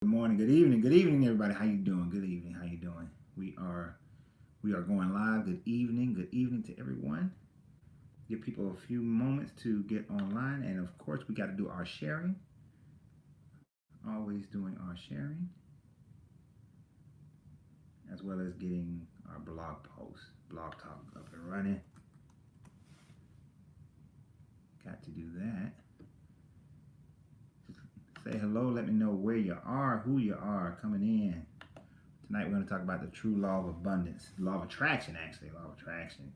morning, good evening, everybody. How you doing? Good evening. How you doing? We are going live. Good evening to everyone. Give people a few moments to get online, and of course, we got to do our sharing. Always doing our sharing, as well as getting our blog talk up and running. Got to do that. Say hello. Let me know where you are, who you are coming in. Tonight we're going to talk about the true law of abundance, law of attraction, actually, law of attraction.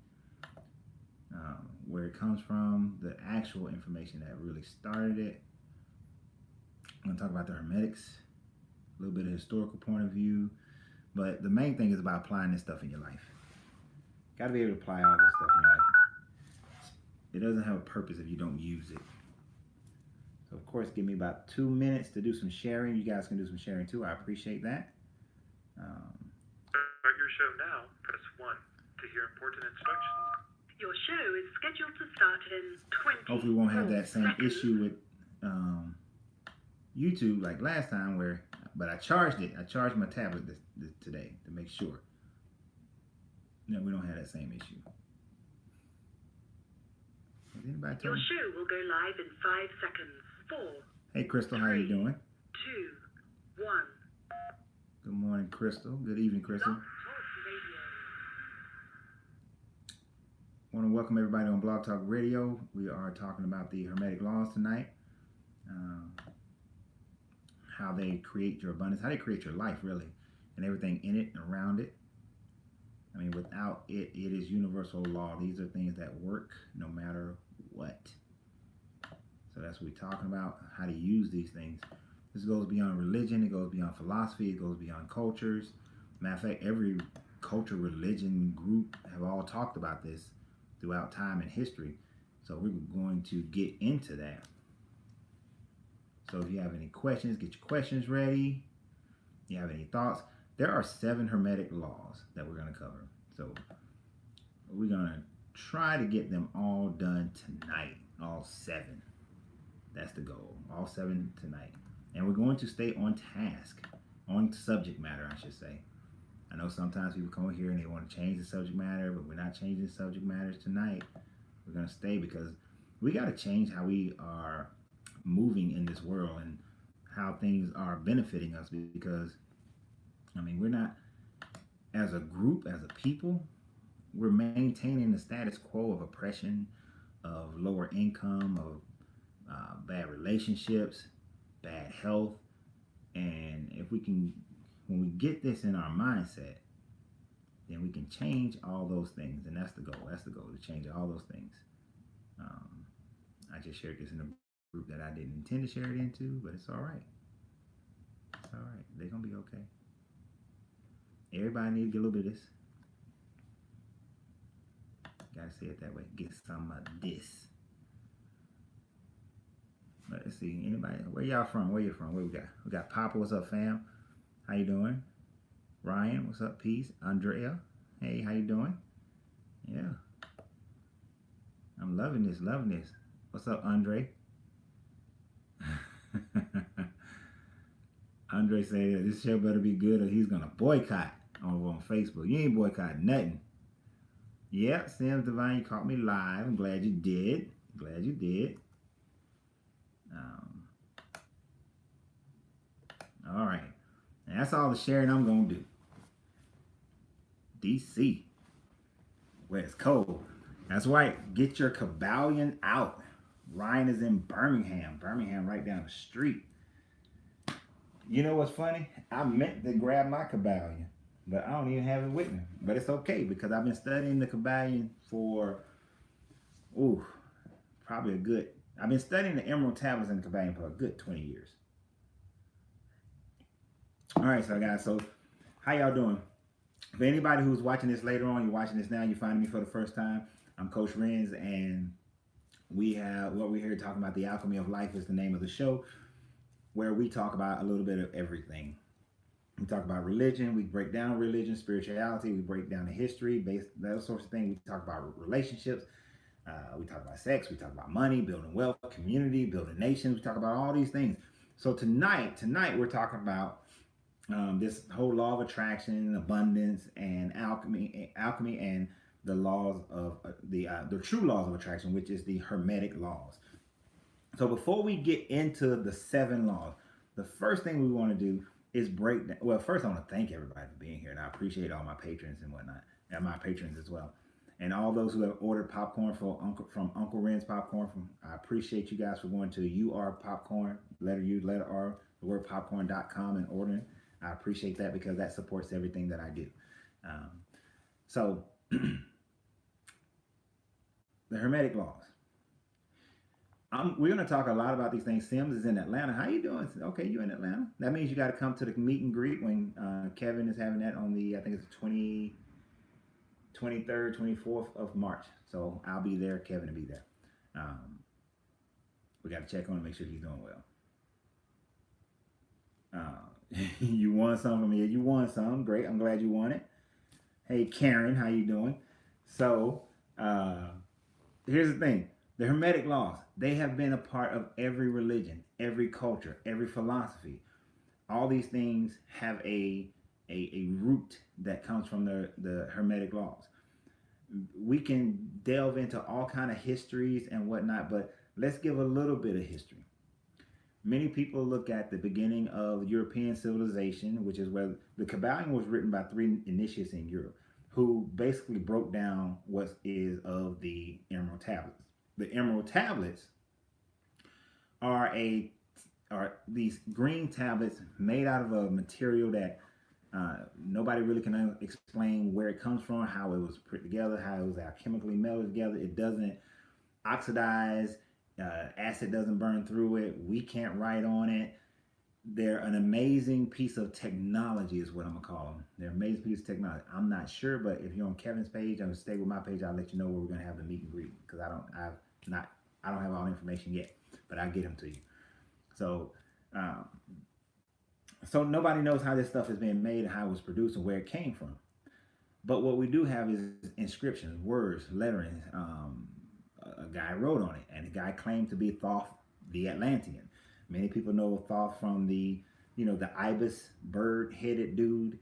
Where it comes from, the actual information that really started it. I'm going to talk about the hermetics, a little bit of historical point of view, but the main thing is about applying this stuff in your life. Got to be able to apply all this stuff in your life. It doesn't have a purpose if you don't use it. So of course, give me about 2 minutes to do some sharing. You guys can do some sharing too. I appreciate that. Start your show now. Press 1 to hear important instructions. Your show is scheduled to start in 20. Hopefully, we won't have that same issue with YouTube like last time, but I charged it. I charged my tablet today to make sure. No, we don't have that same issue. Your show will go live in 5 seconds. 4. Hey, Crystal, how you doing? 2, 1. Good morning, Crystal. Good evening, Crystal. I want to welcome everybody on Blog Talk Radio. We are talking about the hermetic laws tonight. How they create your abundance, how they create your life, really, and everything in it and around it. I mean, without it, it is universal law. These are things that work no matter what. So that's what we're talking about, how to use these things. This goes beyond religion. It goes beyond philosophy. It goes beyond cultures. Matter of fact, every culture, religion, group have all talked about this throughout time and history. So we're going to get into that. So if you have any questions, get your questions ready. If you have any thoughts, there are 7 hermetic laws that we're going to cover. So we're going to try to get them all done tonight, all 7. That's the goal, all 7 tonight. And we're going to stay on task, on subject matter, I should say. I know sometimes people come here and they want to change the subject matter, but we're not changing the subject matters tonight. We're going to stay because we got to change how we are moving in this world and how things are benefiting us, because I mean, we're not, as a group, as a people, we're maintaining the status quo of oppression, of lower income, of bad relationships, bad health. And if we can, when we get this in our mindset, then we can change all those things. And that's the goal. That's the goal, to change all those things. I just shared this in a group that I didn't intend to share it into, but it's all right. It's all right. They're going to be okay. Everybody needs to get a little bit of this. Gotta say it that way. Get some of this. Let's see. Anybody? Where y'all from? Where you from? Where we got? We got Papa. What's up, fam? How you doing? Ryan. What's up? Peace. Andrea. Hey, how you doing? Yeah. I'm loving this. Loving this. What's up, Andre? Andre said this show better be good or he's gonna boycott over on Facebook. You ain't boycotting nothing. Yeah, Sam Divine, you caught me live. I'm glad you did. Glad you did. All right. And that's all the sharing I'm gonna do. DC, where it's cold. That's right. Get your Kabbalion out. Ryan is in Birmingham. Birmingham, right down the street. You know what's funny? I meant to grab my Kabbalion, but I don't even have it with me. But it's okay because I've been studying the Kabbalion for, probably I've been studying the Emerald Tablets and the Kabbalion for a good 20 years. All right, so guys, so how y'all doing? For anybody who's watching this later on, you're watching this now, you're finding me for the first time, I'm Coach Renz, and what we're here talking about, The Alchemy of Life is the name of the show, where we talk about a little bit of everything. We talk about religion, we break down religion, spirituality, we break down the history, those sorts of things. We talk about relationships, we talk about sex, we talk about money, building wealth, community, building nations. We talk about all these things. So tonight we're talking about this whole law of attraction, abundance, and alchemy, and the laws of the true laws of attraction, which is the hermetic laws. So before we get into the 7 laws, the first thing we want to do is break down. Well, first I want to thank everybody for being here, and I appreciate all my patrons and whatnot, and my patrons as well, and all those who have ordered popcorn from Uncle Renz Popcorn. I appreciate you guys for going to popcorn, letter U, letter R, the word popcorn.com and ordering. I appreciate that because that supports everything that I do. So the hermetic laws. We're going to talk a lot about these things. Sims is in Atlanta. How you doing? Okay, you in Atlanta. That means you got to come to the meet and greet when Kevin is having that on I think it's the 23rd, 24th of March. So I'll be there. Kevin will be there. We got to check on him, make sure he's doing well. You won some from here. You won some. Great. I'm glad you won it. Hey, Karen, how you doing? So here's the thing. The hermetic laws, they have been a part of every religion, every culture, every philosophy. All these things have a root that comes from the hermetic laws. We can delve into all kind of histories and whatnot, but let's give a little bit of history. Many people look at the beginning of European civilization, which is where the Kabbalion was written by 3 initiates in Europe, who basically broke down what is of the Emerald Tablets. The Emerald Tablets are these green tablets made out of a material that nobody really can explain where it comes from, how it was put together, how it was alchemically melded together. It doesn't oxidize. Acid doesn't burn through it. We can't write on it. They're an amazing piece of technology is what I'm going to call them. They're an amazing piece of technology. I'm not sure, but if you're on Kevin's page, I'm going to stay with my page. I'll let you know where we're going to have the meet and greet because I don't have all the information yet, but I'll get them to you. So, so nobody knows how this stuff is being made and how it was produced and where it came from. But what we do have is inscriptions, words, lettering. A guy wrote on it, and the guy claimed to be Thoth the Atlantean. Many people know Thoth from the ibis bird-headed dude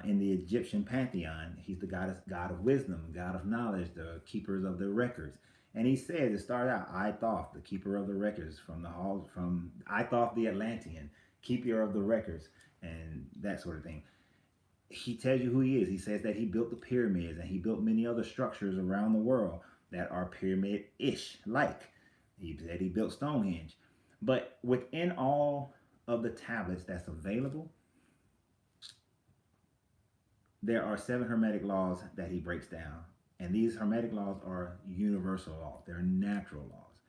in the Egyptian pantheon. He's the god of wisdom, god of knowledge, the keepers of the records. And he said to start out, I Thoth, the keeper of the records, from I Thoth the Atlantean, keeper of the records, and that sort of thing. He tells you who he is. He says that he built the pyramids and he built many other structures around the world that are pyramid-ish like. He said he built Stonehenge. But within all of the tablets that's available, there are 7 hermetic laws that he breaks down. And these hermetic laws are universal laws. They're natural laws.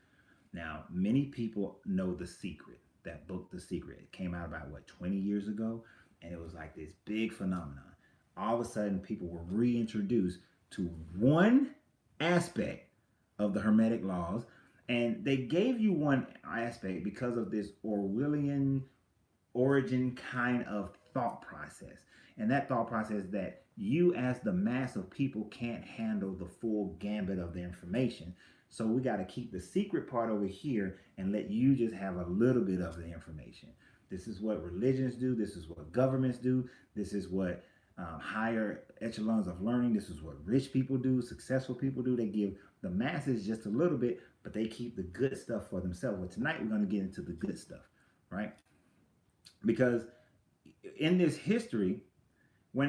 Now, many people know The Secret, that book, The Secret. It came out about, 20 years ago? And it was like this big phenomenon. All of a sudden, people were reintroduced to one aspect of the hermetic laws. And they gave you one aspect because of this Orwellian origin kind of thought process. And that thought process that you as the mass of people can't handle the full gambit of the information. So we got to keep the secret part over here and let you just have a little bit of the information. This is what religions do. This is what governments do. This is what higher echelons of learning. This is what rich people do, successful people do. They give the masses just a little bit, but they keep the good stuff for themselves. Well, tonight we're going to get into the good stuff, right? Because in this history, when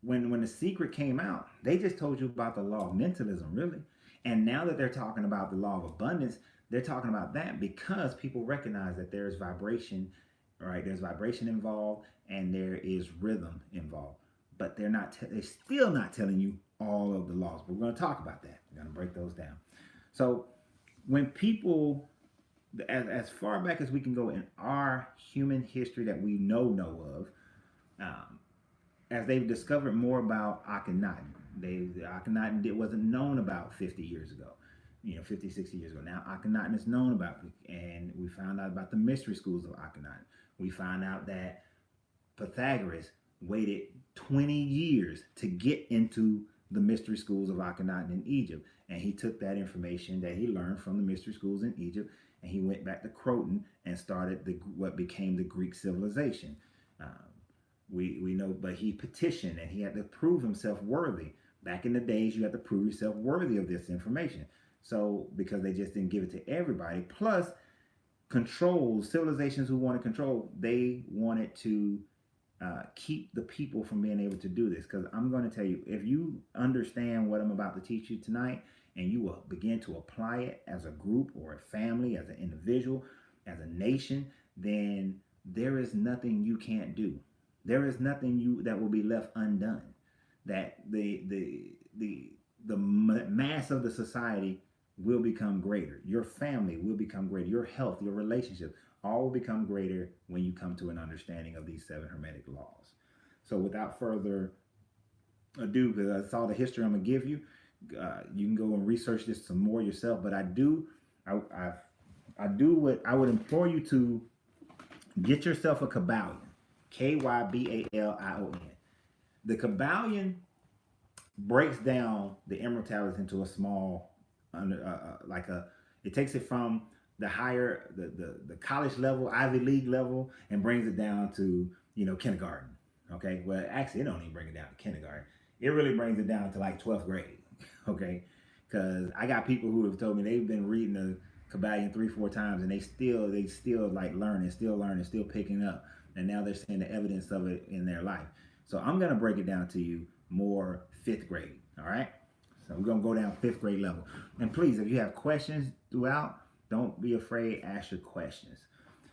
The Secret came out, they just told you about the law of mentalism, really. And now that they're talking about the law of abundance, they're talking about that because people recognize that there's vibration, right? There's vibration involved and there is rhythm involved. But they're still not telling you all of the laws. But we're going to talk about that. We're going to break those down. So when people, as far back as we can go in our human history that we know of, as they've discovered more about Akhenaten, Akhenaten wasn't known about 50 years ago, 50, 60 years ago. Now Akhenaten is known about, and we found out about the mystery schools of Akhenaten. We found out that Pythagoras waited 20 years to get into the mystery schools of Akhenaten in Egypt. And he took that information that he learned from the mystery schools in Egypt and he went back to Croton and started what became the Greek civilization. Uh, we know, but he petitioned and he had to prove himself worthy. Back in the days, you had to prove yourself worthy of this information. So because they just didn't give it to everybody, plus control civilizations who wanted control, they wanted to keep the people from being able to do this. Because I'm going to tell you, if you understand what I'm about to teach you tonight, and you will begin to apply it as a group or a family, as an individual, as a nation, then there is nothing you can't do. There is nothing that will be left undone. That the mass of the society will become greater. Your family will become greater. Your health, your relationships, all will become greater when you come to an understanding of these 7 hermetic laws. So without further ado, because that's all the history I'm gonna give you, you can go and research this some more yourself. But I do what I would implore you to get yourself a Kabbalion, Kybalion. The Kabbalion breaks down the immortalities into a small, it takes it from the higher, the college level, Ivy League level, and brings it down to, kindergarten. Okay, well, actually, it don't even bring it down to kindergarten. It really brings it down to like 12th grade. Okay, because I got people who have told me they've been reading the Kabbalion 3-4 times, and they still like learning, still picking up, and now they're seeing the evidence of it in their life. So I'm gonna break it down to you more 5th grade. All right. So we're gonna go down 5th grade level. And please, if you have questions throughout, don't be afraid. Ask your questions.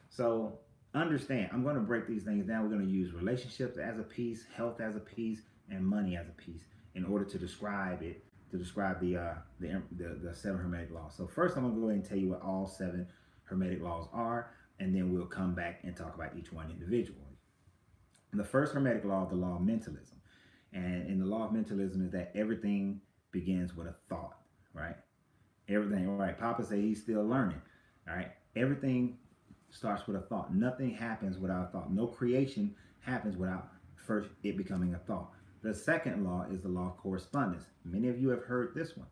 So understand, I'm gonna break these things down. We're gonna use relationships as a piece, health as a piece, and money as a piece in order to describe it. To describe the 7 hermetic laws. So first, I'm gonna go ahead and tell you what all 7 hermetic laws are, and then we'll come back and talk about each one individually. The first hermetic law is the law of mentalism. And in the law of mentalism is that everything begins with a thought, right? Everything, right? Papa say he's still learning, all right? Everything starts with a thought. Nothing happens without a thought. No creation happens without first it becoming a thought. The second law is the law of correspondence. Many of you have heard this one.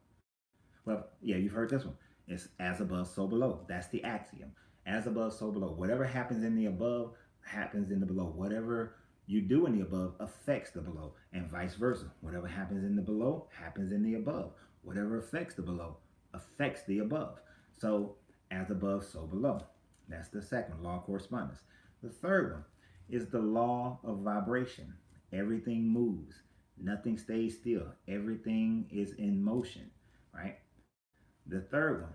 Well, yeah, you've heard this one. It's as above, so below. That's the axiom. As above, so below. Whatever happens in the above happens in the below. Whatever you do in the above affects the below, and vice versa. Whatever happens in the below happens in the above. Whatever affects the below affects the above. So as above, so below. That's the second law of correspondence. The third one is the law of vibration. Everything moves. Nothing stays still. Everything is in motion, right? The third one,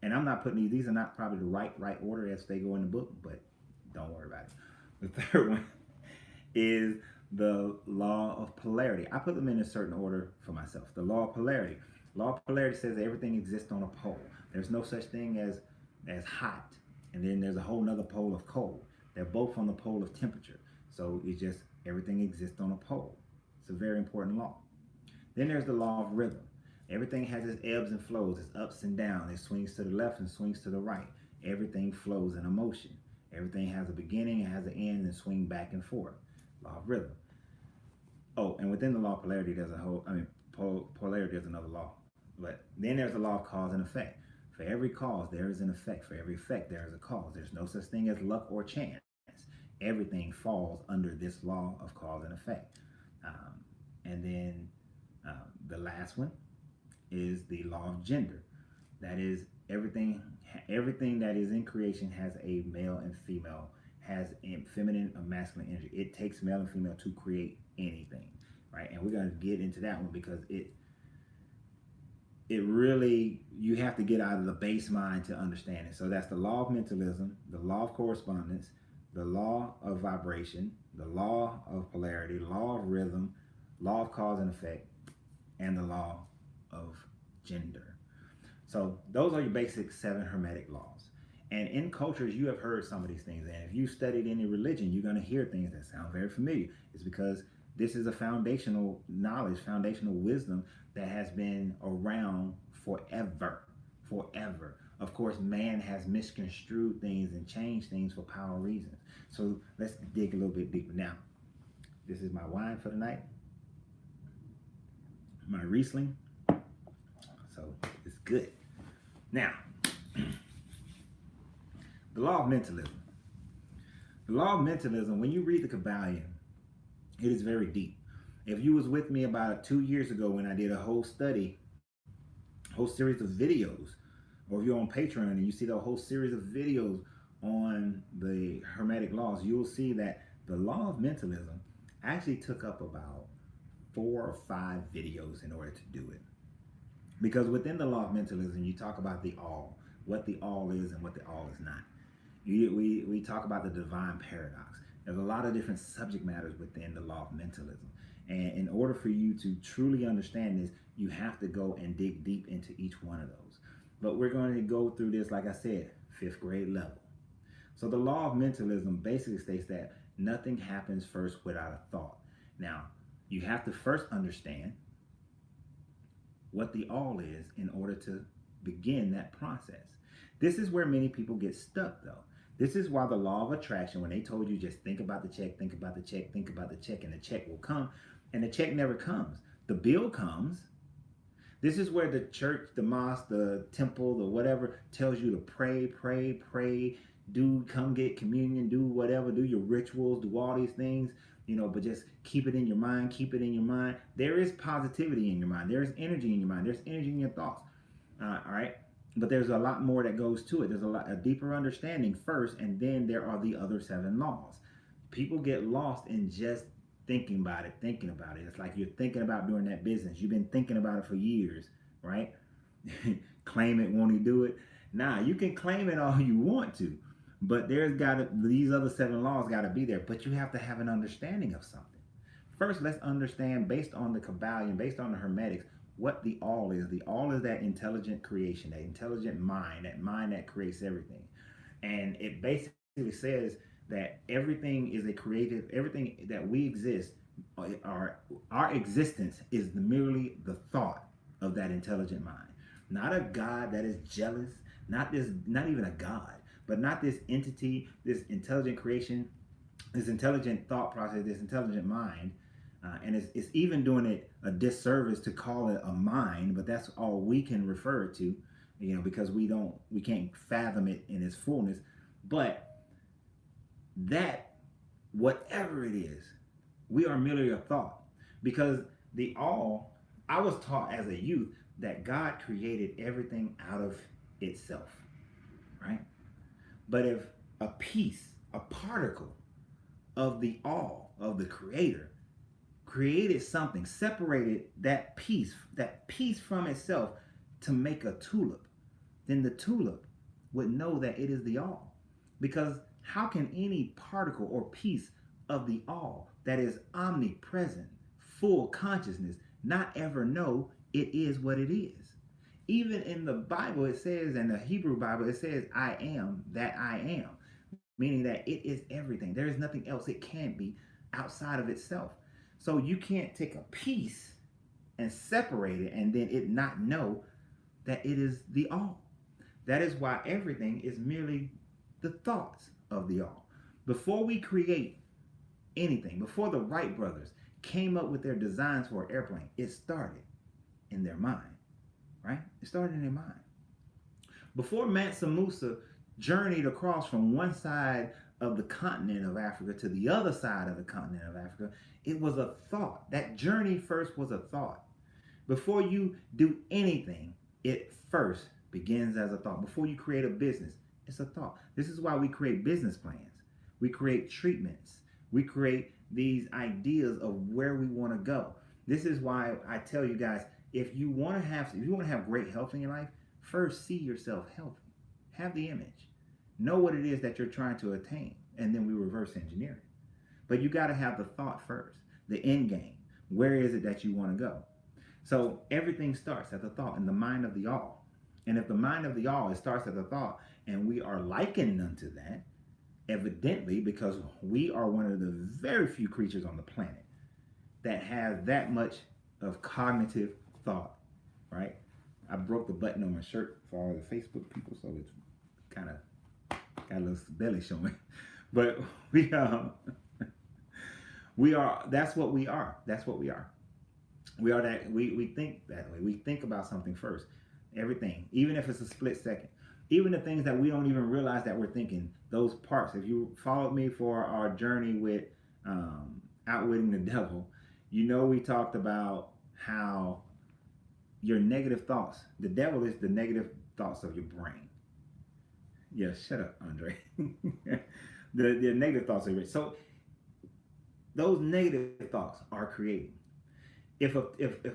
and I'm not putting these are not probably the right order as they go in the book, but don't worry about it. The third one is the law of polarity. I put them in a certain order for myself. The law of polarity. Law of polarity says that everything exists on a pole. There's no such thing as hot, and then there's a whole nother pole of cold. They're both on the pole of temperature. So it's just everything exists on a pole. It's a very important law. Then there's the law of rhythm. Everything has its ebbs and flows, its ups and downs. It swings to the left and swings to the right. Everything flows in a motion. Everything has a beginning, it has an end, and swing back and forth. Law of rhythm. Oh, and within the law of polarity, there's polarity is another law. But then there's the law of cause and effect. For every cause, there is an effect. For every effect, there is a cause. There's no such thing as luck or chance. Everything falls under this law of cause and effect. And then the last one is the law of gender. That is everything that is in creation has a male and female, has a feminine and masculine energy. It takes male and female to create anything, right? And we're going to get into that one because it really, you have to get out of the base mind to understand it. So that's the law of mentalism, the law of correspondence, the law of vibration, the law of polarity, law of rhythm, law of cause and effect, and the law of gender. So those are your basic 7 hermetic laws. And in cultures, you have heard some of these things. And if you studied any religion, you're going to hear things that sound very familiar. It's because this is a foundational knowledge, foundational wisdom that has been around forever. Of course, man has misconstrued things and changed things for power reasons. So let's dig a little bit deeper. Now, this is my wine for the night. My Riesling. So it's good. Now, The law of mentalism. The law of mentalism, when you read the Kabbalion, it is very deep. If you was with me about 2 years ago when I did a whole study, whole series of videos, or if you're on Patreon and you see the whole series of videos on the hermetic laws, you'll see that the law of mentalism actually took up about 4 or 5 videos in order to do it. Because within the law of mentalism, you talk about the all, what the all is and what the all is not. We talk about the divine paradox. There's a lot of different subject matters within the law of mentalism. And in order for you to truly understand this, you have to go and dig deep into each one of those. But we're going to go through this, like I said, 5th grade level. So the law of mentalism basically states that nothing happens first without a thought. Now, you have to first understand what the all is in order to begin that process. This is where many people get stuck, though. This is why the law of attraction, when they told you just think about the check, think about the check, think about the check, and the check will come, and the check never comes. The bill comes. This is where the church, the mosque, the temple, the whatever tells you to pray, pray, pray, come get communion, do whatever, do your rituals, do all these things, but just keep it in your mind, keep it in your mind. There is positivity in your mind. There is energy in your mind. There's energy in your thoughts. All right. But there's a lot more that goes to it. There's a deeper understanding first, and then there are the other 7 laws. People get lost in just thinking about it. It's like you're thinking about doing that business. You've been thinking about it for years, right? Claim it, won't he do it? Nah, you can claim it all you want to, but these other 7 laws got to be there. But you have to have an understanding of something. First, let's understand, based on the Kabbalion, based on the Hermetics, what the all is. The all is that intelligent creation, that intelligent mind, that mind that creates everything. And it basically says that everything is a creative, everything that we exist, our existence is merely the thought of that intelligent mind. Not a God that is jealous, not even a God, but not this entity, this intelligent creation, this intelligent thought process, this intelligent mind. And it's even doing it a disservice to call it a mind, but that's all we can refer it to, because we can't fathom it in its fullness. But that, whatever it is, we are merely a thought. Because I was taught as a youth that God created everything out of itself, right? But if a piece, a particle of the all, of the creator, created something, separated that piece from itself to make a tulip, then the tulip would know that it is the all. Because how can any particle or piece of the all that is omnipresent, full consciousness, not ever know it is what it is? Even in the Bible, it says, in the Hebrew Bible, it says, I am that I am, meaning that it is everything. There is nothing else it can be outside of itself. So you can't take a piece and separate it and then it not know that it is the all. That is why everything is merely the thoughts of the all. Before we create anything, before the Wright brothers came up with their designs for an airplane, it started in their mind, right? It started in their mind. Before Mansa Musa journeyed across from one side of the continent of Africa to the other side of the continent of Africa, it was a thought. That journey first was a thought. Before you do anything, it first begins as a thought. Before you create a business, it's a thought. This is why we create business plans. We create treatments. We create these ideas of where we want to go. This is why I tell you guys, if you want to have great health in your life, first see yourself healthy. Have the image. Know what it is that you're trying to attain, and then we reverse engineer it. But you got to have the thought first, the end game. Where is it that you want to go? So everything starts at the thought in the mind of the all. And if the mind of the all, it starts at the thought, and we are likened unto that, evidently, because we are one of the very few creatures on the planet that has that much of cognitive thought, right? I broke the button on my shirt for all the Facebook people, so it's kind of got a little belly showing. But we are, that's what we are. That's what we are. We are that, we think that way. We think about something first. Everything, even if it's a split second. Even the things that we don't even realize that we're thinking, those parts. If you followed me for our journey with outwitting the devil, you know we talked about how your negative thoughts, the devil is the negative thoughts of your brain. Yeah, shut up, Andre. the negative thoughts of your brain. So those negative thoughts are created. If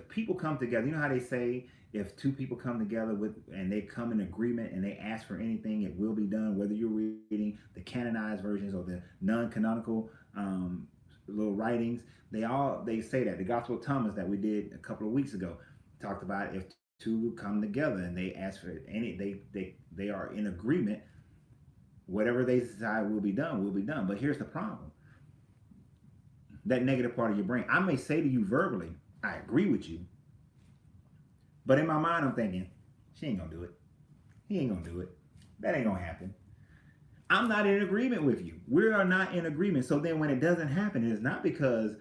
people come together, you know how they say if two people come together with and they come in agreement and they ask for anything, it will be done. Whether you're reading the canonized versions or the non-canonical little writings, they say that the Gospel of Thomas that we did a couple of weeks ago talked about if two come together and they ask for any, they are in agreement. Whatever they decide will be done, will be done. But here's the problem: that negative part of your brain. I may say to you verbally, I agree with you. But in my mind, I'm thinking, she ain't gonna do it. He ain't gonna do it. That ain't gonna happen. I'm not in agreement with you. We are not in agreement. So then when it doesn't happen, it's not because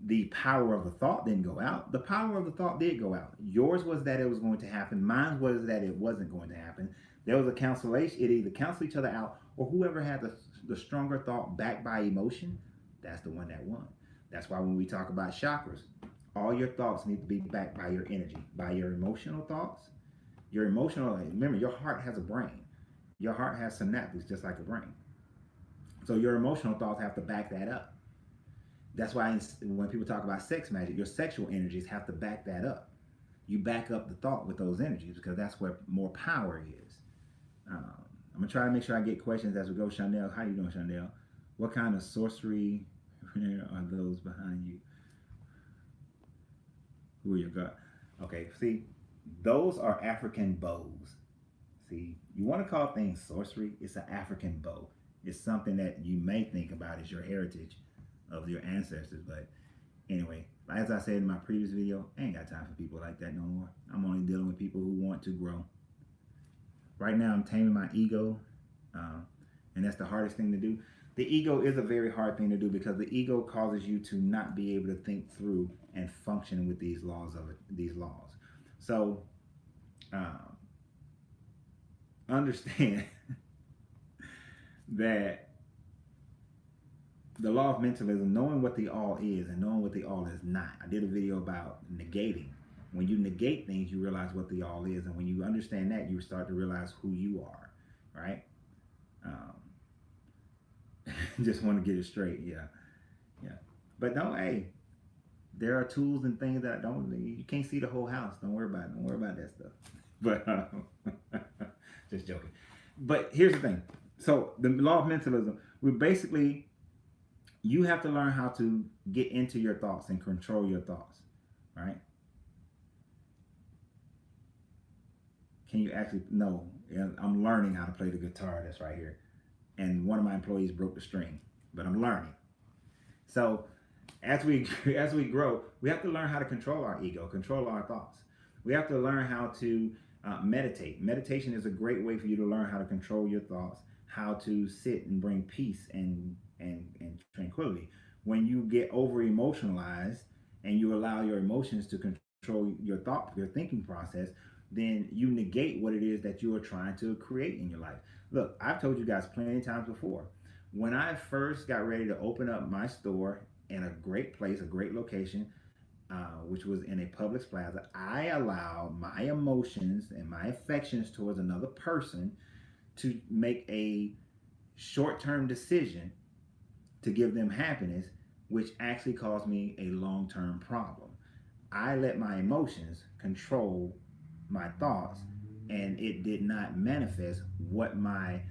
the power of the thought didn't go out. The power of the thought did go out. Yours was that it was going to happen. Mine was that it wasn't going to happen. There was a cancellation. It either canceled each other out, or whoever had the stronger thought backed by emotion, that's the one that won. That's why when we talk about chakras, all your thoughts need to be backed by your energy, by your emotional thoughts. Your emotional, remember, your heart has a brain. Your heart has synapses just like a brain. So your emotional thoughts have to back that up. That's why when people talk about sex magic, your sexual energies have to back that up. You back up the thought with those energies because that's where more power is. I'm going to try to make sure I get questions as we go. Chandel, how you doing, Chandel? What kind of sorcery are those behind you? Who are your God? Okay, see, those are African bows. See, you want to call things sorcery, it's an African bow. It's something that you may think about as your heritage of your ancestors. But anyway, as I said in my previous video, I ain't got time for people like that no more. I'm only dealing with people who want to grow. Right now, I'm taming my ego, and that's the hardest thing to do. The ego is a very hard thing to do because the ego causes you to not be able to think through and function with these laws of it, these laws. So understand that the law of mentalism, knowing what the all is and knowing what the all is not. I did a video about negating. When you negate things, you realize what the all is, and when you understand that, you start to realize who you are, right? Just want to get it straight, yeah. But no, hey, there are tools and things that you can't see the whole house. Don't worry about it. Don't worry about that stuff. But just joking. But here's the thing. So the law of mentalism, you have to learn how to get into your thoughts and control your thoughts, right? Can you actually? No, I'm learning how to play the guitar that's right here. And one of my employees broke the string, but I'm learning. So as we grow, we have to learn how to control our ego, control our thoughts. We have to learn how to meditate. Meditation is a great way for you to learn how to control your thoughts, how to sit and bring peace and tranquility. When you get over emotionalized and you allow your emotions to control your thinking process, then you negate what it is that you are trying to create in your life. Look, I've told you guys plenty of times before. When I first got ready to open up my store in a great place, a great location, which was in a Publix Plaza, I allowed my emotions and my affections towards another person to make a short-term decision to give them happiness, which actually caused me a long-term problem. I let my emotions control my thoughts, and it did not manifest what I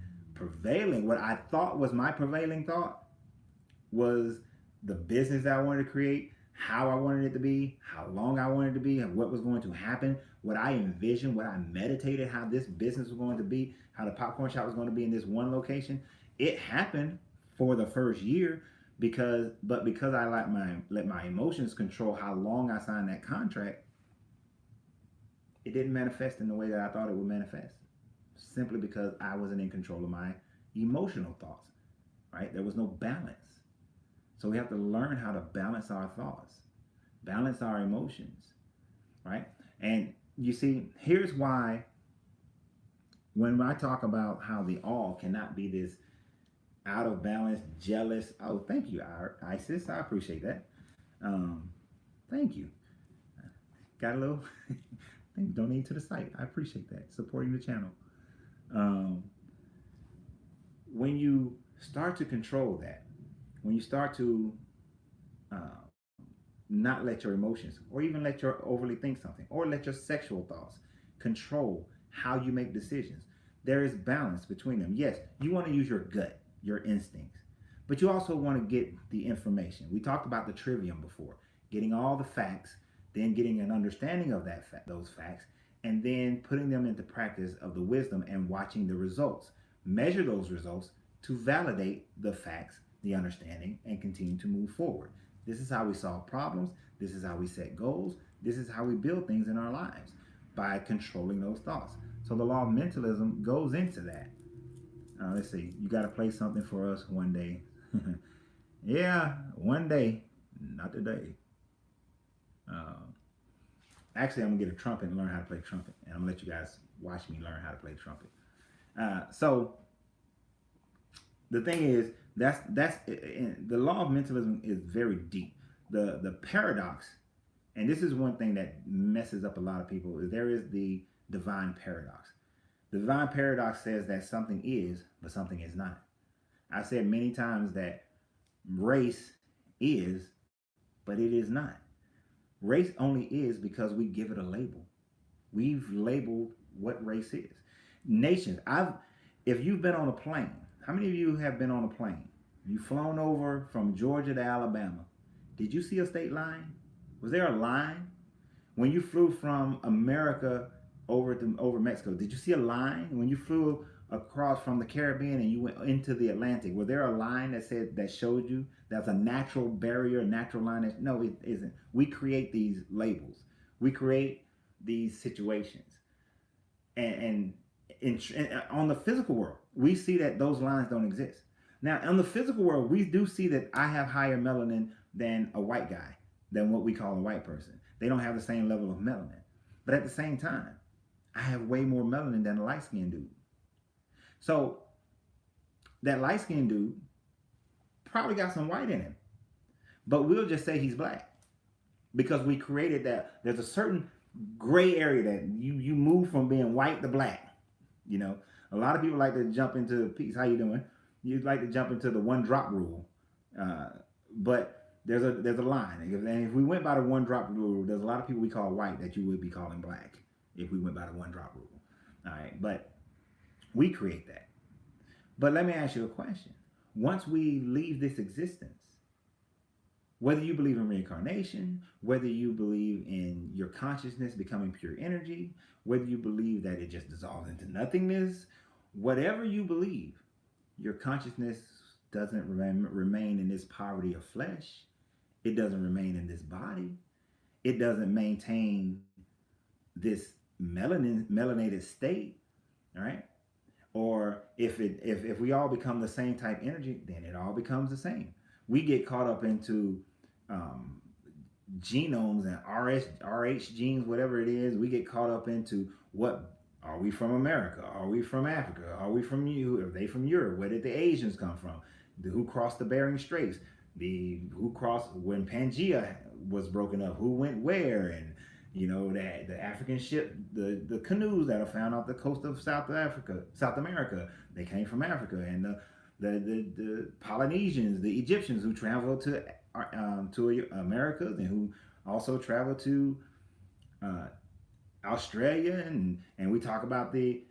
thought was my prevailing thought was the business that I wanted to create, how I wanted it to be, how long I wanted it to be, and what was going to happen, what I envisioned, what I meditated, how this business was going to be, how the popcorn shop was going to be in this one location. It happened for the first year because I let my emotions control how long I signed that contract. It didn't manifest in the way that I thought it would manifest, simply because I wasn't in control of my emotional thoughts, right? There was no balance. So we have to learn how to balance our thoughts, balance our emotions, right? And you see, here's why when I talk about how the all cannot be this out of balance, jealous. Oh, thank you, Isis. I appreciate that. Thank you. Got a little donate to the site. I appreciate that. Supporting the channel. Um, when you start to control that, when you start to uh, not let your emotions or even let your overly think something or let your sexual thoughts control how you make decisions, there is balance between them. Yes, you want to use your gut, your instincts, but you also want to get the information. We talked about the trivium before, getting all the facts, then getting an understanding of those facts, and then putting them into practice of the wisdom and watching the results. Measure those results to validate the facts, the understanding, and continue to move forward. This is how we solve problems. This is how we set goals. This is how we build things in our lives, by controlling those thoughts. So the law of mentalism goes into that. Let's see. You got to play something for us one day. Yeah, one day. Not today. Actually, I'm going to get a trumpet and learn how to play trumpet. And I'm going to let you guys watch me learn how to play trumpet. So the thing is, that's the law of mentalism is very deep. The paradox, and this is one thing that messes up a lot of people, is there is the divine paradox. The divine paradox says that something is, but something is not. I said many times that race is, but it is not. Race only is because we give it a label. We've labeled what race is. Nations. If you've been on a plane, how many of you have been on a plane? You've flown over from Georgia to Alabama. Did you see a state line? Was there a line? When you flew from America over Mexico, did you see a line? When you flew across from the Caribbean and you went into the Atlantic, was there a line that showed you that's a natural barrier, a natural line? No, it isn't. We create these labels. We create these situations. And on the physical world, we see that those lines don't exist. Now, in the physical world, we do see that I have higher melanin than a white guy, than what we call a white person. They don't have the same level of melanin. But at the same time, I have way more melanin than a light-skinned dude. So that light-skinned dude probably got some white in him. But we'll just say he's black, because we created that. There's a certain gray area that you move from being white to black. You know, a lot of people like to jump into peace. How you doing? You'd like to jump into the one drop rule, but there's a line. And if we went by the one drop rule, there's a lot of people we call white that you would be calling black if we went by the one drop rule. All right, but we create that. But let me ask you a question. Once we leave this existence, whether you believe in reincarnation, whether you believe in your consciousness becoming pure energy, whether you believe that it just dissolves into nothingness, whatever you believe, your consciousness doesn't remain in this poverty of flesh. It doesn't remain in this body. It doesn't maintain this melanated state, all right? Or if we all become the same type energy, then it all becomes the same. We get caught up into genomes and RH genes, whatever it is. We get caught up into what, are we from America? Are we from Africa? Are we from you? Are they from Europe? Where did the Asians come from? Who crossed the Bering Straits? Who crossed when Pangea was broken up? Who went where? And you know, the African ship, the canoes that are found off the coast of South America, they came from Africa. And the Polynesians, the Egyptians who traveled to Americas and who also traveled to Australia, and we talk about the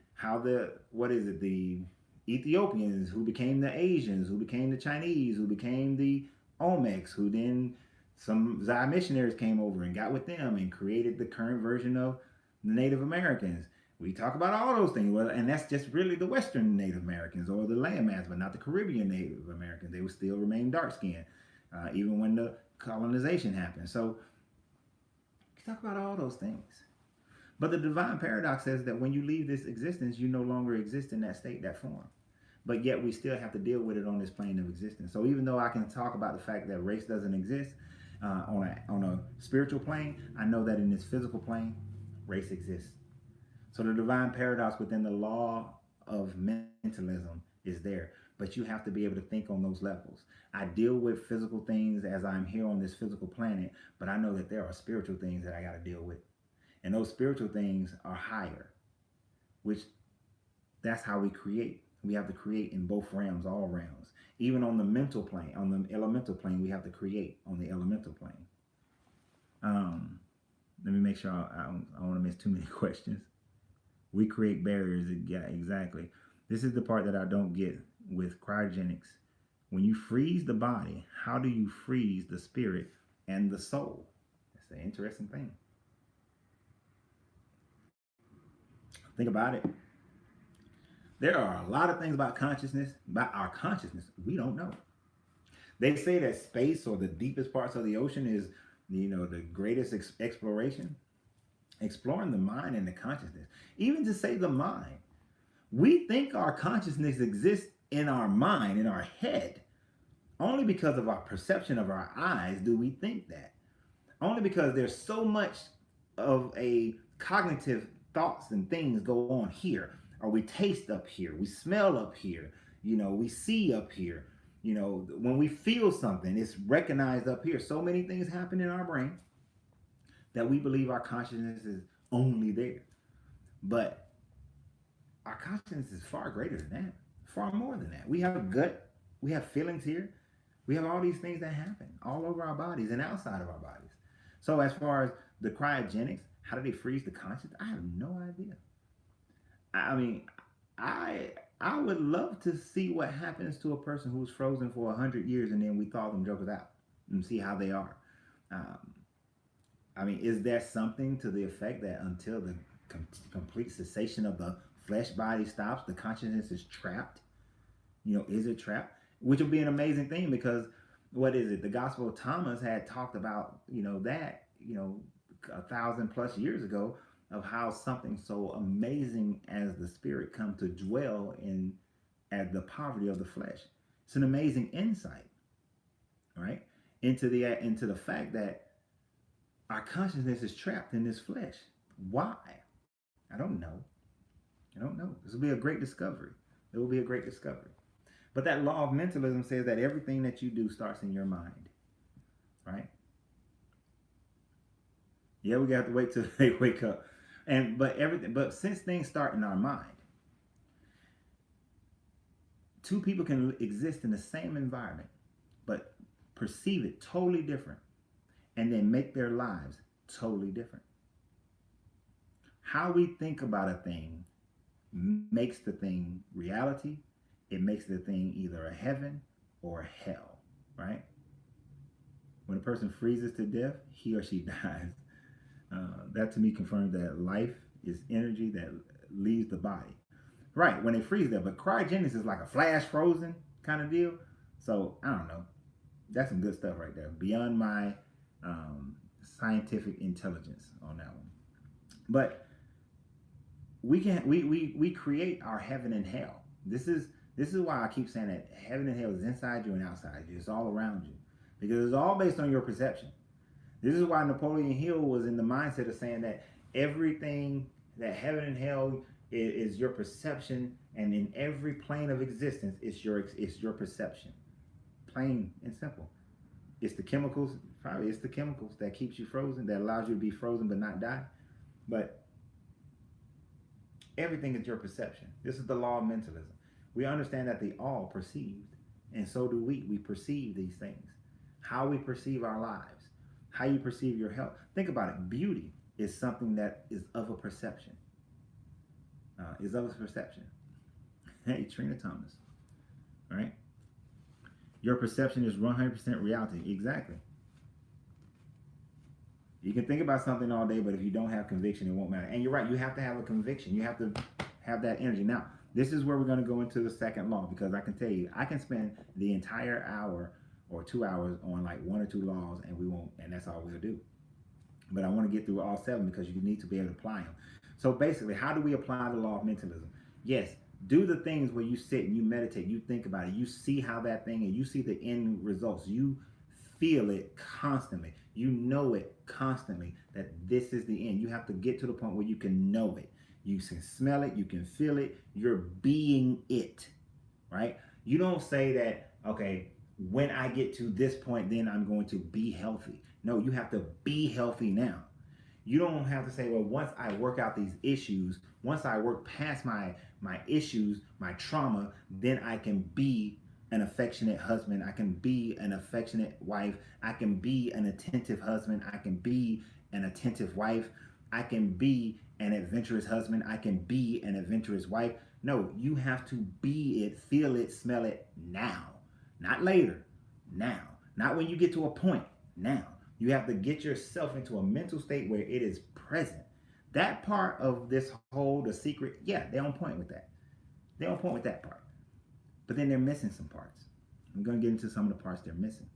Ethiopians who became the Asians, who became the Chinese, who became the Olmecs, who then some Zai missionaries came over and got with them and created the current version of the Native Americans. We talk about all those things, and that's just really the Western Native Americans or the landmass, but not the Caribbean Native Americans. They would still remain dark-skinned, even when the colonization happened. So we talk about all those things. But the divine paradox says that when you leave this existence, you no longer exist in that state, that form. But yet we still have to deal with it on this plane of existence. So even though I can talk about the fact that race doesn't exist on a spiritual plane, I know that in this physical plane, race exists. So the divine paradox within the law of mentalism is there. but you have to be able to think on those levels. I deal with physical things as I'm here on this physical planet, but I know that there are spiritual things that I got to deal with. And those spiritual things are higher, which that's how we create. We have to create in both realms, all realms. Even on the mental plane, on the elemental plane, we have to create on the elemental plane. Let me make sure I don't want to miss too many questions. We create barriers. Yeah, exactly. This is the part that I don't get with cryogenics. When you freeze the body, how do you freeze the spirit and the soul? That's an interesting thing. Think about it. There are a lot of things about consciousness, about our consciousness, we don't know. They say that space or the deepest parts of the ocean is, the greatest exploration. Exploring the mind and the consciousness. Even to say the mind. We think our consciousness exists in our mind, in our head. Only because of our perception of our eyes do we think that. Only because there's so much of a cognitive thoughts and things go on here. Or we taste up here, we smell up here, we see up here. When we feel something, it's recognized up here. So many things happen in our brain that we believe our consciousness is only there. But our consciousness is far greater than that, far more than that. We have a gut, we have feelings here, we have all these things that happen all over our bodies and outside of our bodies. So as far as the cryogenics, how do they freeze the conscious? I have no idea. I mean, I would love to see what happens to a person who's frozen for 100 years and then we thaw them jokers out and see how they are. Is there something to the effect that until the complete cessation of the flesh body stops, the consciousness is trapped? Is it trapped? Which would be an amazing thing because what is it? The Gospel of Thomas had talked about, that, 1,000+ years ago, of how something so amazing as the spirit come to dwell in at the poverty of the flesh. It's an amazing insight, right? Into the fact that our consciousness is trapped in this flesh. Why? I don't know. This will be a great discovery. It will be a great discovery. But that law of mentalism says that everything that you do starts in your mind, right? Yeah, we got to wait till they wake up. But since things start in our mind, two people can exist in the same environment, but perceive it totally different, and then make their lives totally different. How we think about a thing makes the thing reality. It makes the thing either a heaven or a hell, right? When a person freezes to death, he or she dies. That to me confirms that life is energy that leaves the body. Right, when they freeze there. But cryogenics is like a flash frozen kind of deal. So, I don't know. That's some good stuff right there. Beyond my scientific intelligence on that one. But we create our heaven and hell. This is why I keep saying that heaven and hell is inside you and outside you. It's all around you. Because it's all based on your perception. This is why Napoleon Hill was in the mindset of saying that everything, that heaven and hell is your perception, and in every plane of existence, it's your perception. Plain and simple. It's the chemicals, probably it's the chemicals that keeps you frozen, that allows you to be frozen but not die. But everything is your perception. This is the law of mentalism. We understand that the all perceived, and so do we. We perceive these things. How we perceive our lives. How you perceive your health. Think about it. Beauty is something that is of a perception. Hey, Trina Thomas. All right? Your perception is 100% reality. Exactly. You can think about something all day, but if you don't have conviction, it won't matter. And you're right. You have to have a conviction. You have to have that energy. Now, this is where we're going to go into the second law, because I can tell you, I can spend the entire hour or 2 hours on like 1 or 2 laws, and that's all we'll do. But I want to get through all 7 because you need to be able to apply them. So basically, how do we apply the law of mentalism? Yes, do the things where you sit and you meditate, you think about it, you see how that thing, and you see the end results. You feel it constantly. You know it constantly that this is the end. You have to get to the point where you can know it. You can smell it, you can feel it, you're being it, right? You don't say that, okay, when I get to this point, then I'm going to be healthy. No, you have to be healthy now. You don't have to say, well, once I work out these issues, once I work past my issues, my trauma, then I can be an affectionate husband. I can be an affectionate wife. I can be an attentive husband. I can be an attentive wife. I can be an adventurous husband. I can be an adventurous wife. No, you have to be it, feel it, smell it now, not later, now, not when you get to a point, now. You have to get yourself into a mental state where it is present. That part of this whole, the secret, yeah, they're on point with that. They're on point with that part. But then they're missing some parts. I'm going to get into some of the parts they're missing.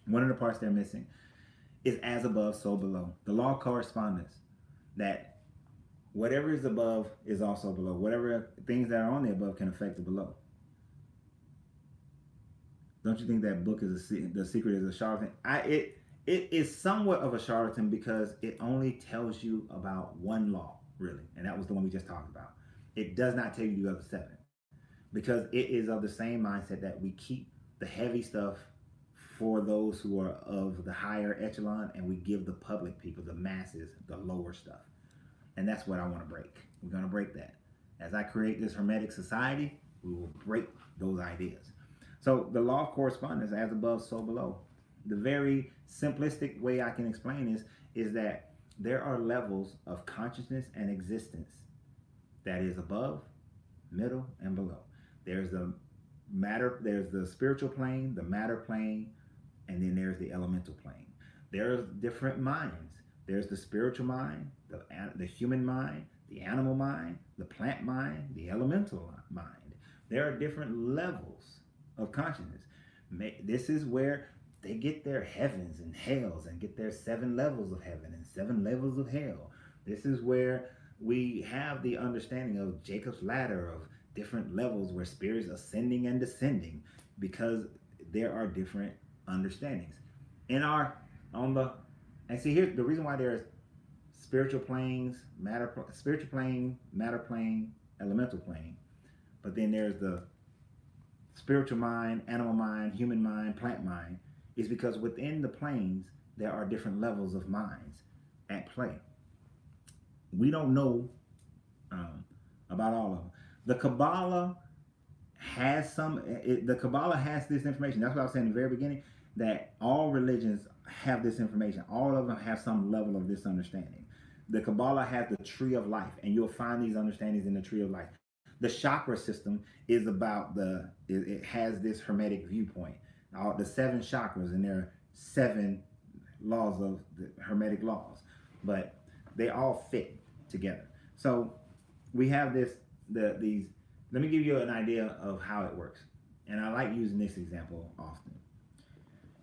One of the parts they're missing is as above, so below. The law of correspondence, that whatever is above is also below. Whatever things that are on the above can affect the below. Don't you think that book is The Secret is a charlatan? It is somewhat of a charlatan because it only tells you about one law, really. And that was the one we just talked about. It does not tell you the other 7. Because it is of the same mindset that we keep the heavy stuff for those who are of the higher echelon, and we give the public people, the masses, the lower stuff. And that's what I want to break. We're going to break that. As I create this hermetic society, we will break those ideas. So the law of correspondence, as above, so below. The very simplistic way I can explain is that there are levels of consciousness and existence that is above, middle, and below. There's the matter, there's the spiritual plane, the matter plane, and then there's the elemental plane. There's different minds. There's the spiritual mind, the human mind, the animal mind, the plant mind, the elemental mind. There are different levels of consciousness. This is where they get their heavens and hells and get their 7 levels of heaven and 7 levels of hell. This is where we have the understanding of Jacob's ladder, of different levels where spirits ascending and descending, because there are different understandings. And see, here's the reason why there's spiritual planes, spiritual plane, matter plane, elemental plane, but then there's the spiritual mind, animal mind, human mind, plant mind, is because within the planes there are different levels of minds at play. We don't know about all of them. The Kabbalah has the Kabbalah has this information. That's what I was saying in the very beginning, that all religions have this information. All of them have some level of this understanding. The Kabbalah has the tree of life, and you'll find these understandings in the tree of life. The chakra system is about it has this hermetic viewpoint. The 7 chakras, and there are 7 laws of the hermetic laws, but they all fit together. So we have these. Let me give you an idea of how it works, and I like using this example often.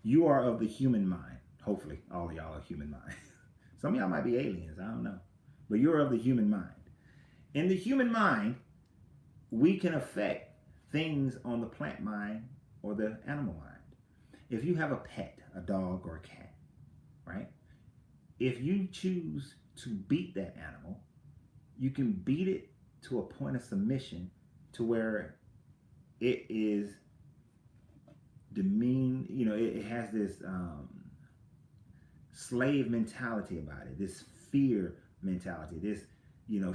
You are of the human mind. Hopefully, all of y'all are human mind. Some of y'all might be aliens. I don't know, but you're of the human mind. In the human mind, we can affect things on the plant mind or the animal mind. If you have a pet, a dog or a cat, right? If you choose to beat that animal, you can beat it to a point of submission to where it is demeaned, it has this slave mentality about it, this fear mentality, this,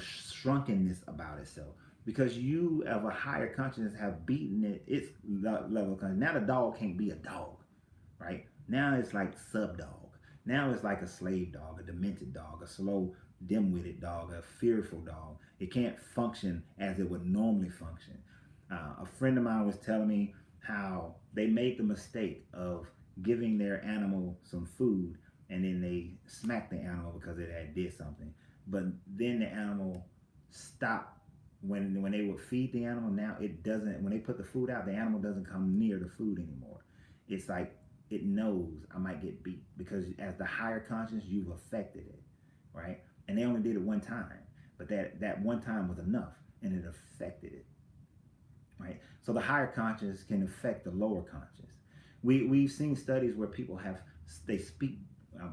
shrunkeness about itself. Because you, of a higher consciousness, have beaten its level of consciousness. Now the dog can't be a dog, right? Now it's like sub-dog. Now it's like a slave dog, a demented dog, a slow, dim-witted dog, a fearful dog. It can't function as it would normally function. A friend of mine was telling me how they made the mistake of giving their animal some food, and then they smacked the animal because it had did something. But then the animal stopped. When they would feed the animal, now it doesn't, when they put the food out, the animal doesn't come near the food anymore. It's like it knows I might get beat, because as the higher conscience, you've affected it, right? And they only did it one time, but that one time was enough, and it affected it, right? So the higher conscience can affect the lower conscience. We've seen studies where people they speak,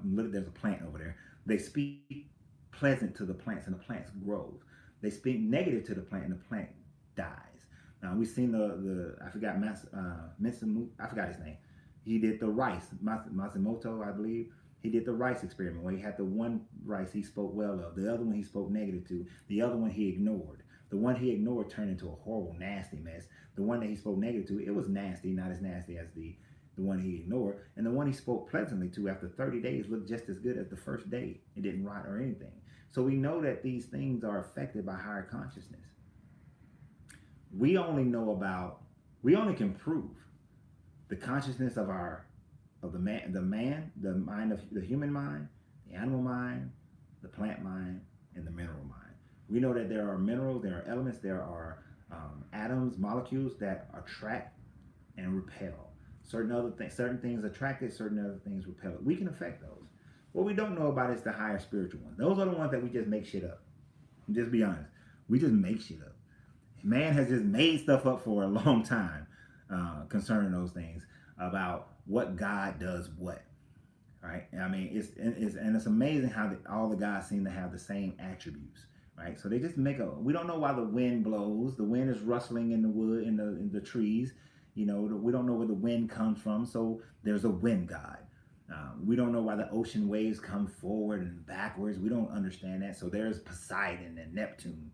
look, there's a plant over there, they speak pleasant to the plants, and the plants grows. They speak negative to the plant, and the plant dies. We seen the I forgot I forgot his name. He did the rice, Matsumoto, I believe. He did the rice experiment where he had the one rice he spoke well of, the other one he spoke negative to, the other one he ignored. The one he ignored turned into a horrible, nasty mess. The one that he spoke negative to, it was nasty, not as nasty as the one he ignored. And the one he spoke pleasantly to after 30 days looked just as good as the first day. It didn't rot or anything. So we know that these things are affected by higher consciousness. We only can prove the consciousness of the mind of the human mind, the animal mind, the plant mind, and the mineral mind. We know that there are minerals, there are elements, there are atoms, molecules that attract and repel. Certain things attract it, certain other things repel it. We can affect those. What we don't know about is the higher spiritual ones. Those are the ones that we just make shit up. Just be honest. We just make shit up. Man has just made stuff up for a long time concerning those things about what God does what. Right? I mean, it's amazing how all the gods seem to have the same attributes. Right? So they just we don't know why the wind blows. The wind is rustling in the wood, in the trees. You know, we don't know where the wind comes from. So there's a wind god. We don't know why the ocean waves come forward and backwards. We don't understand that. So there's Poseidon and Neptune.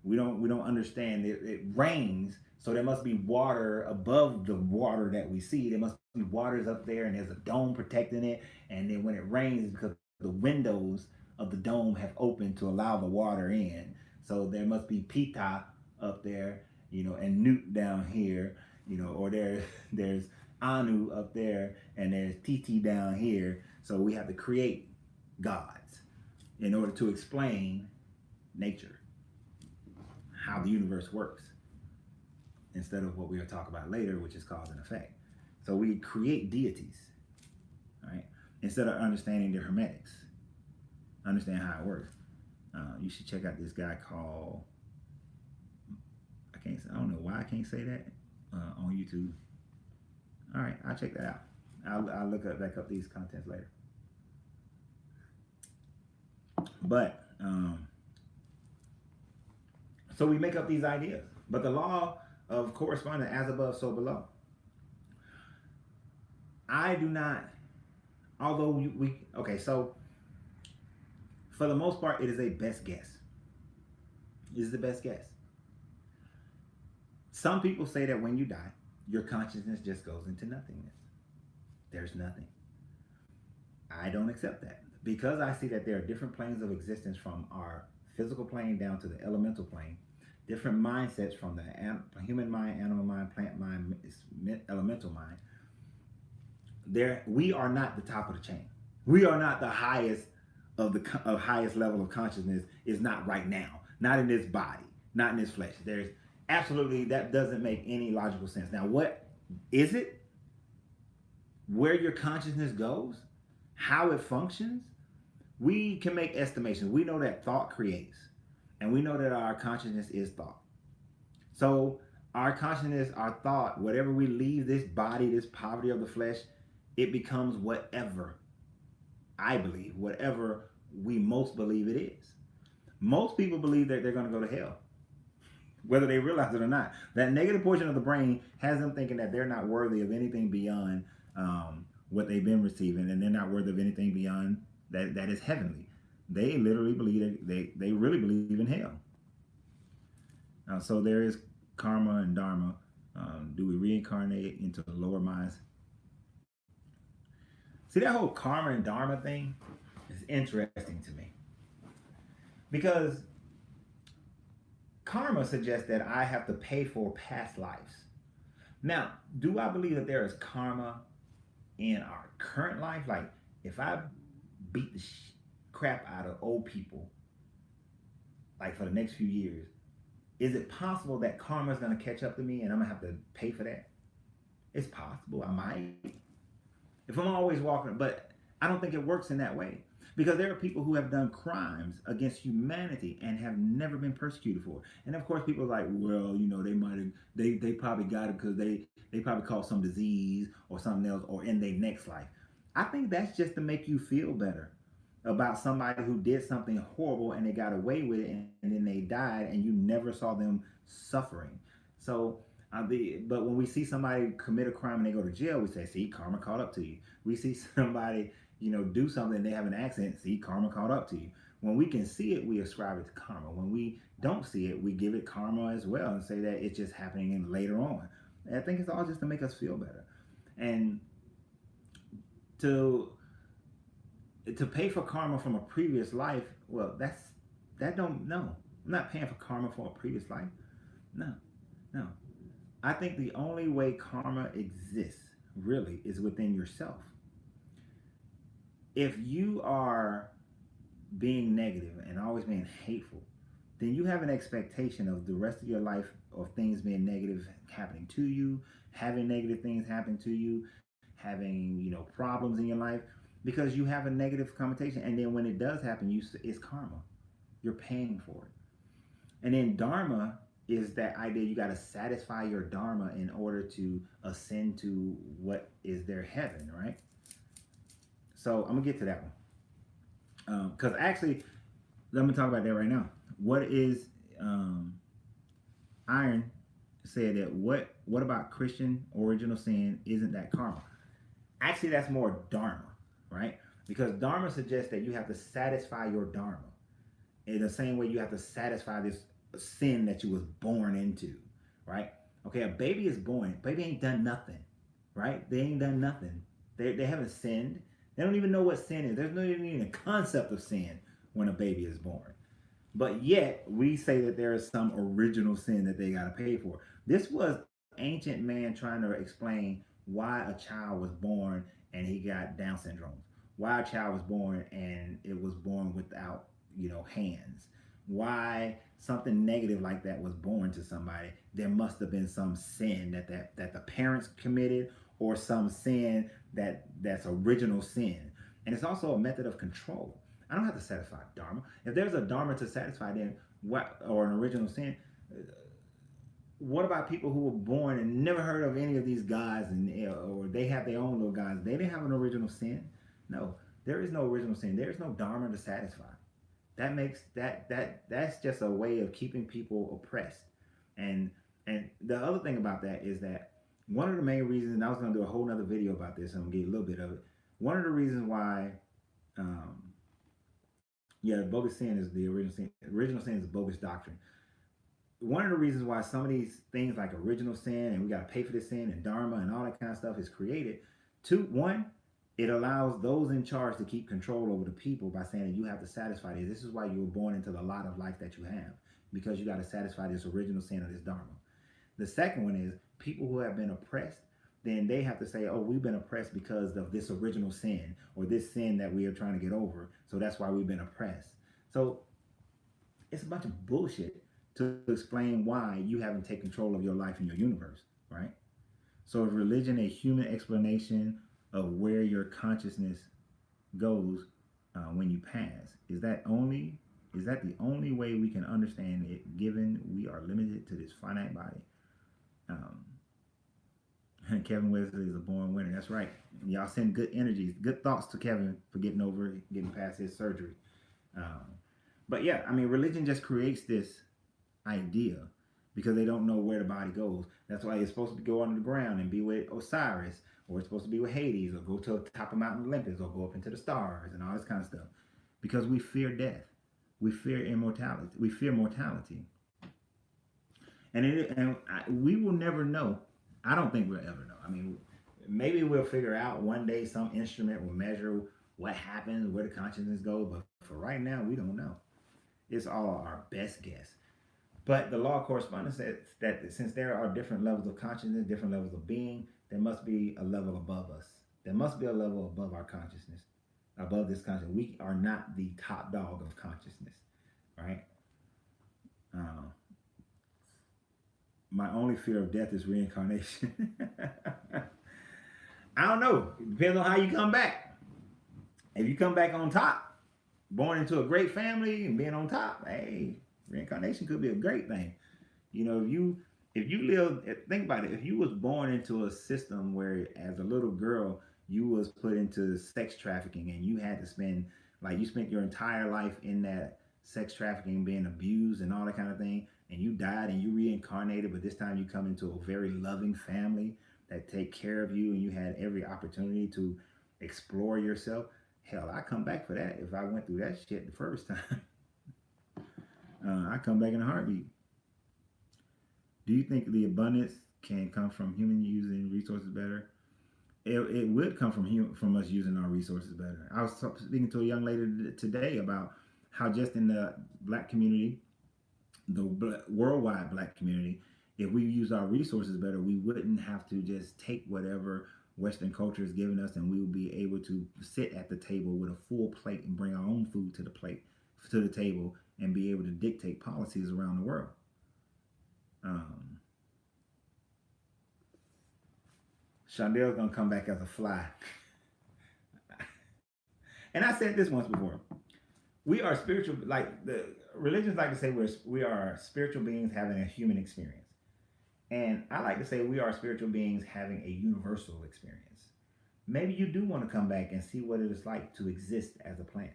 We don't understand. It rains, so there must be water above the water that we see. There must be waters up there, and there's a dome protecting it. And then when it rains, it's because the windows of the dome have opened to allow the water in. So there must be Pita up there, you know, and Newt down here, you know, or there's Anu up there, and there's Titi down here. So we have to create gods in order to explain nature, how the universe works, instead of what we'll talk about later, which is cause and effect. So we create deities, right? Instead of understanding the hermetics, understand how it works. You should check out this guy called, I don't know why I can't say that on YouTube. All right, I'll check that out. I'll look back up these contents later. But so we make up these ideas. But the law of correspondence, as above, so below. I do not, although so for the most part, it is a best guess. It is the best guess. Some people say that when you die, your consciousness just goes into nothingness. There's nothing. I don't accept that, because I see that there are different planes of existence, from our physical plane down to the elemental plane, different mindsets from the human mind, animal mind, plant mind, elemental mind. We are not the top of the chain. We are not the highest highest level of consciousness. Is not right now, not in this body, not in this flesh. There's absolutely, that doesn't make any logical sense. Now, what is it? Where your consciousness goes, how it functions, we can make estimations. We know that thought creates, and we know that our consciousness is thought. So our consciousness, our thought, whatever we leave this body, this poverty of the flesh, it becomes whatever I believe, whatever we most believe it is. Most people believe that they're going to go to hell, whether they realize it or not. That negative portion of the brain has them thinking that they're not worthy of anything beyond what they've been receiving, and they're not worthy of anything beyond that is heavenly. They literally believe they really believe in hell. So there is karma and dharma. Do we reincarnate into the lower minds? See, that whole karma and dharma thing is interesting to me, because karma suggests that I have to pay for past lives. Now, do I believe that there is karma in our current life? Like, if I beat the crap out of old people, like for the next few years, is it possible that karma is going to catch up to me and I'm going to have to pay for that? It's possible. I might. If I'm always walking, but I don't think it works in that way, because there are people who have done crimes against humanity and have never been persecuted for it. And of course, people are like, well, you know, they probably got it because they probably caught some disease or something else, or in their next life. I think that's just to make you feel better about somebody who did something horrible and they got away with it, and then they died and you never saw them suffering. So, but when we see somebody commit a crime and they go to jail, we say, "See, karma caught up to you." We see somebody, do something and they have an accident. See, karma caught up to you. When we can see it, we ascribe it to karma. When we don't see it, we give it karma as well and say that it's just happening in later on. And I think it's all just to make us feel better, and to pay for karma from a previous life. Well, that don't no. I'm not paying for karma for a previous life. No, no. I think the only way karma exists really is within yourself. If you are being negative and always being hateful, then you have an expectation of the rest of your life of things being negative happening to you, having negative things happen to you, having problems in your life because you have a negative connotation. And then when it does happen, it's karma. You're paying for it. And then dharma is that idea you got to satisfy your dharma in order to ascend to what is their heaven, right? So I'm gonna get to that one because actually, let me talk about that right now. What is Iron said that what about Christian original sin? Isn't that karma? Actually, that's more dharma, right? Because dharma suggests that you have to satisfy your dharma in the same way you have to satisfy this sin that you was born into, right? Okay, a baby is born. Baby ain't done nothing, right? They ain't done nothing. They haven't sinned. They don't even know what sin is. There's not even a concept of sin when a baby is born. But yet, we say that there is some original sin that they got to pay for. This was ancient man trying to explain why a child was born and he got Down syndrome. Why a child was born and it was born without, hands. Why something negative like that was born to somebody. There must have been some sin that the parents committed or some sin that's original sin. And it's also a method of control. I don't have to satisfy dharma. If there's a dharma to satisfy, then what, or an original sin? What about people who were born and never heard of any of these guys, or they have their own little guys? They didn't have an original sin. No, there is no original sin. There is no dharma to satisfy. That makes that's just a way of keeping people oppressed. And the other thing about that is that one of the main reasons, and I was going to do a whole nother video about this, I'm going to get a little bit of it. One of the reasons why, bogus sin is the original sin. Original sin is a bogus doctrine. One of the reasons why some of these things like original sin and we got to pay for this sin and dharma and all that kind of stuff is created. One, it allows those in charge to keep control over the people by saying that you have to satisfy this. This is why you were born into the lot of life that you have, because you got to satisfy this original sin or this dharma. The second one is people who have been oppressed, then they have to say, oh, we've been oppressed because of this original sin or this sin that we are trying to get over. So that's why we've been oppressed. So it's a bunch of bullshit to explain why you haven't taken control of your life and your universe, right? So is religion a human explanation of where your consciousness goes when you pass? Is that the only way we can understand it, given we are limited to this finite body? Kevin Wesley is a born winner. That's right. Y'all send good energies, good thoughts to Kevin for getting past his surgery. But yeah, I mean, religion just creates this idea because they don't know where the body goes. That's why it's supposed to go under the ground and be with Osiris, or it's supposed to be with Hades, or go to the top of Mount Olympus, or go up into the stars and all this kind of stuff. Because we fear death. We fear immortality. We fear mortality. And we will never know. I don't think we'll ever know. I mean, maybe we'll figure out one day some instrument will measure what happens, where the consciousness goes. But for right now, we don't know. It's all our best guess. But the law of correspondence says that since there are different levels of consciousness, different levels of being, there must be a level above us. There must be a level above our consciousness, above this consciousness. We are not the top dog of consciousness, right? My only fear of death is reincarnation. I don't know. It depends on how you come back. If you come back on top, born into a great family and being on top, hey, reincarnation could be a great thing. If you live, think about it. If you was born into a system where, as a little girl, you was put into sex trafficking and you had to spend, you spent your entire life in that sex trafficking, being abused and all that kind of thing, and you died and you reincarnated, but this time you come into a very loving family that take care of you and you had every opportunity to explore yourself. Hell, I come back for that if I went through that shit the first time. I come back in a heartbeat. Do you think the abundance can come from human using resources better? It would come from us using our resources better. I was speaking to a young lady today about how just in the black community, the worldwide black community, if we use our resources better, we wouldn't have to just take whatever Western culture is giving us, and we will be able to sit at the table with a full plate and bring our own food to the table, and be able to dictate policies around the world. Shondel's gonna come back as a fly. And I said this once before. We are spiritual, like the religions like to say we are spiritual beings having a human experience. And I like to say we are spiritual beings having a universal experience. Maybe you do want to come back and see what it is like to exist as a plant.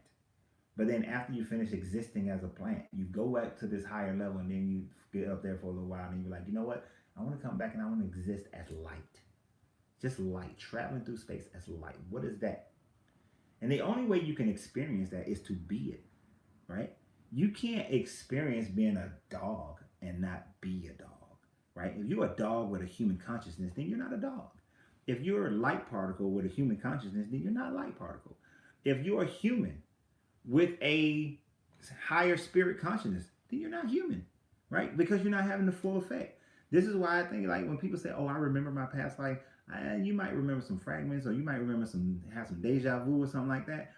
But then after you finish existing as a plant, you go back to this higher level, and then you get up there for a little while and you're like, you know what? I want to come back and I want to exist as light. Just light, traveling through space as light. What is that? And the only way you can experience that is to be it, right? You can't experience being a dog and not be a dog, right? If you're a dog with a human consciousness, then you're not a dog. If you're a light particle with a human consciousness, then you're not a light particle. If you're a human with a higher spirit consciousness, then you're not human, right? Because you're not having the full effect. This is why I think, like, when people say, oh, I remember my past life, you might remember some fragments, or you might remember have some deja vu or something like that.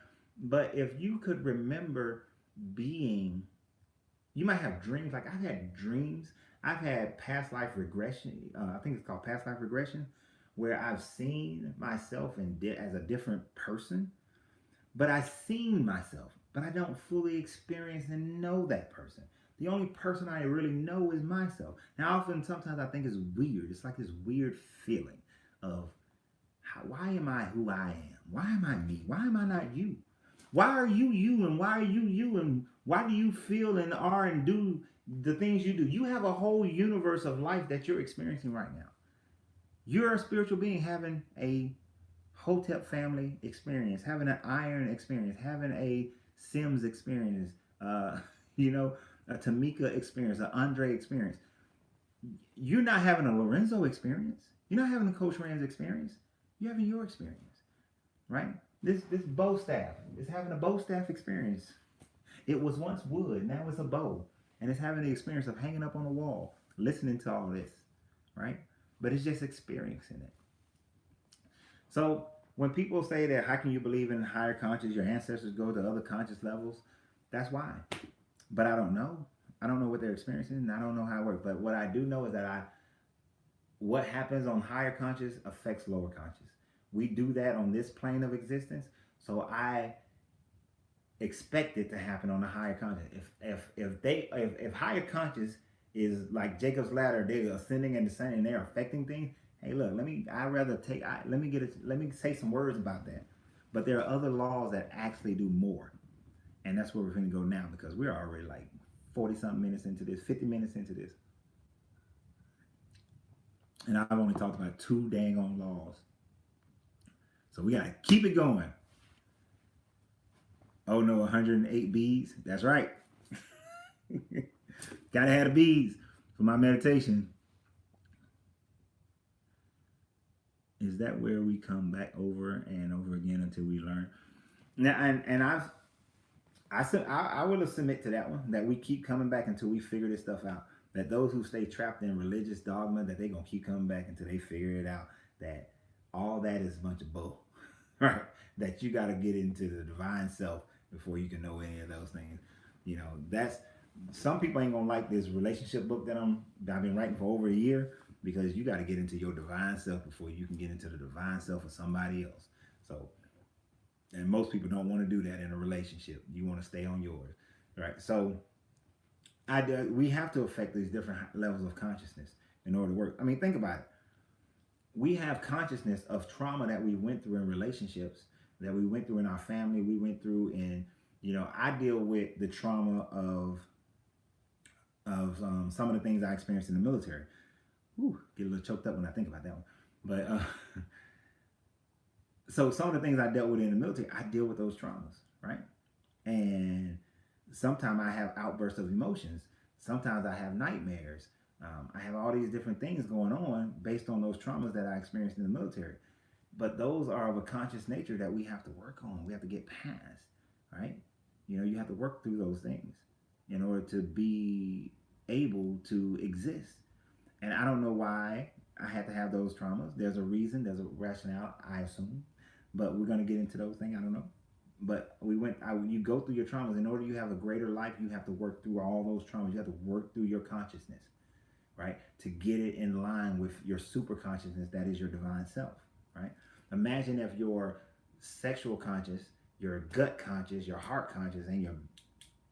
But if you could remember being, you might have dreams. Like, I've had dreams. I've had past life regression. I think it's called past life regression, where I've seen myself as a different person. But I've seen myself, but I don't fully experience and know that person. The only person I really know is myself. Now, sometimes I think it's weird. It's like this weird feeling of, why am I who I am? Why am I me? Why am I not you? Why are you you, and why are you you, and why do you feel and are and do the things you do? You have a whole universe of life that you're experiencing right now. You're a spiritual being having a Hotep family experience, having an Iron experience, having a Sims experience, a Tamika experience, an Andre experience. You're not having a Larenzo experience. You're not having a Coach Renz experience. You're having your experience, right? This bow staff is having a bow staff experience. It was once wood, now it's a bow, and it's having the experience of hanging up on the wall, listening to all this, right? But it's just experiencing it. So when people say that, how can you believe in higher conscious, your ancestors go to other conscious levels? That's why. But I don't know. I don't know what they're experiencing, and I don't know how it works. But what I do know is that what happens on higher conscious affects lower conscious. We do that on this plane of existence. So I expect it to happen on the higher conscious. If higher conscious is like Jacob's ladder, they're ascending and descending, they're affecting things. Hey, look, let me say some words about that. But there are other laws that actually do more. And that's where we're going to go now, because we're already like 40-something minutes into this, 50 minutes into this. And I've only talked about 2 dang on laws. So we got to keep it going. Oh no, 108 bees. That's right. Gotta have the bees for my meditation. Is that where we come back over and over again until we learn? Now, and I will submit to that one, that we keep coming back until we figure this stuff out. That those who stay trapped in religious dogma, that they're going to keep coming back until they figure it out. That all that is a bunch of bull, right? That you got to get into the divine self before you can know any of those things. That's, some people ain't going to like this relationship book that I've been writing for over a year, because you got to get into your divine self before you can get into the divine self of somebody else. So, and most people don't want to do that in a relationship. You want to stay on yours, right? So we have to affect these different levels of consciousness in order to work. I mean, think about it. We have consciousness of trauma that we went through in relationships, that we went through in our family, we went through in, I deal with the trauma of of some of the things I experienced in the military. Whew, get a little choked up when I think about that one. But so some of the things I dealt with in the military, I deal with those traumas, right? And sometimes I have outbursts of emotions. Sometimes I have nightmares. I have all these different things going on based on those traumas that I experienced in the military. But those are of a conscious nature that we have to work on. We have to get past, right? You have to work through those things in order to be able to exist. And I don't know why I had to have those traumas. There's a reason, there's a rationale, I assume. But we're going to get into those things. I don't know. But you go through your traumas. In order to have a greater life, you have to work through all those traumas. You have to work through your consciousness, right? To get it in line with your super consciousness, that is your divine self, right? Imagine if your sexual conscious, your gut conscious, your heart conscious, and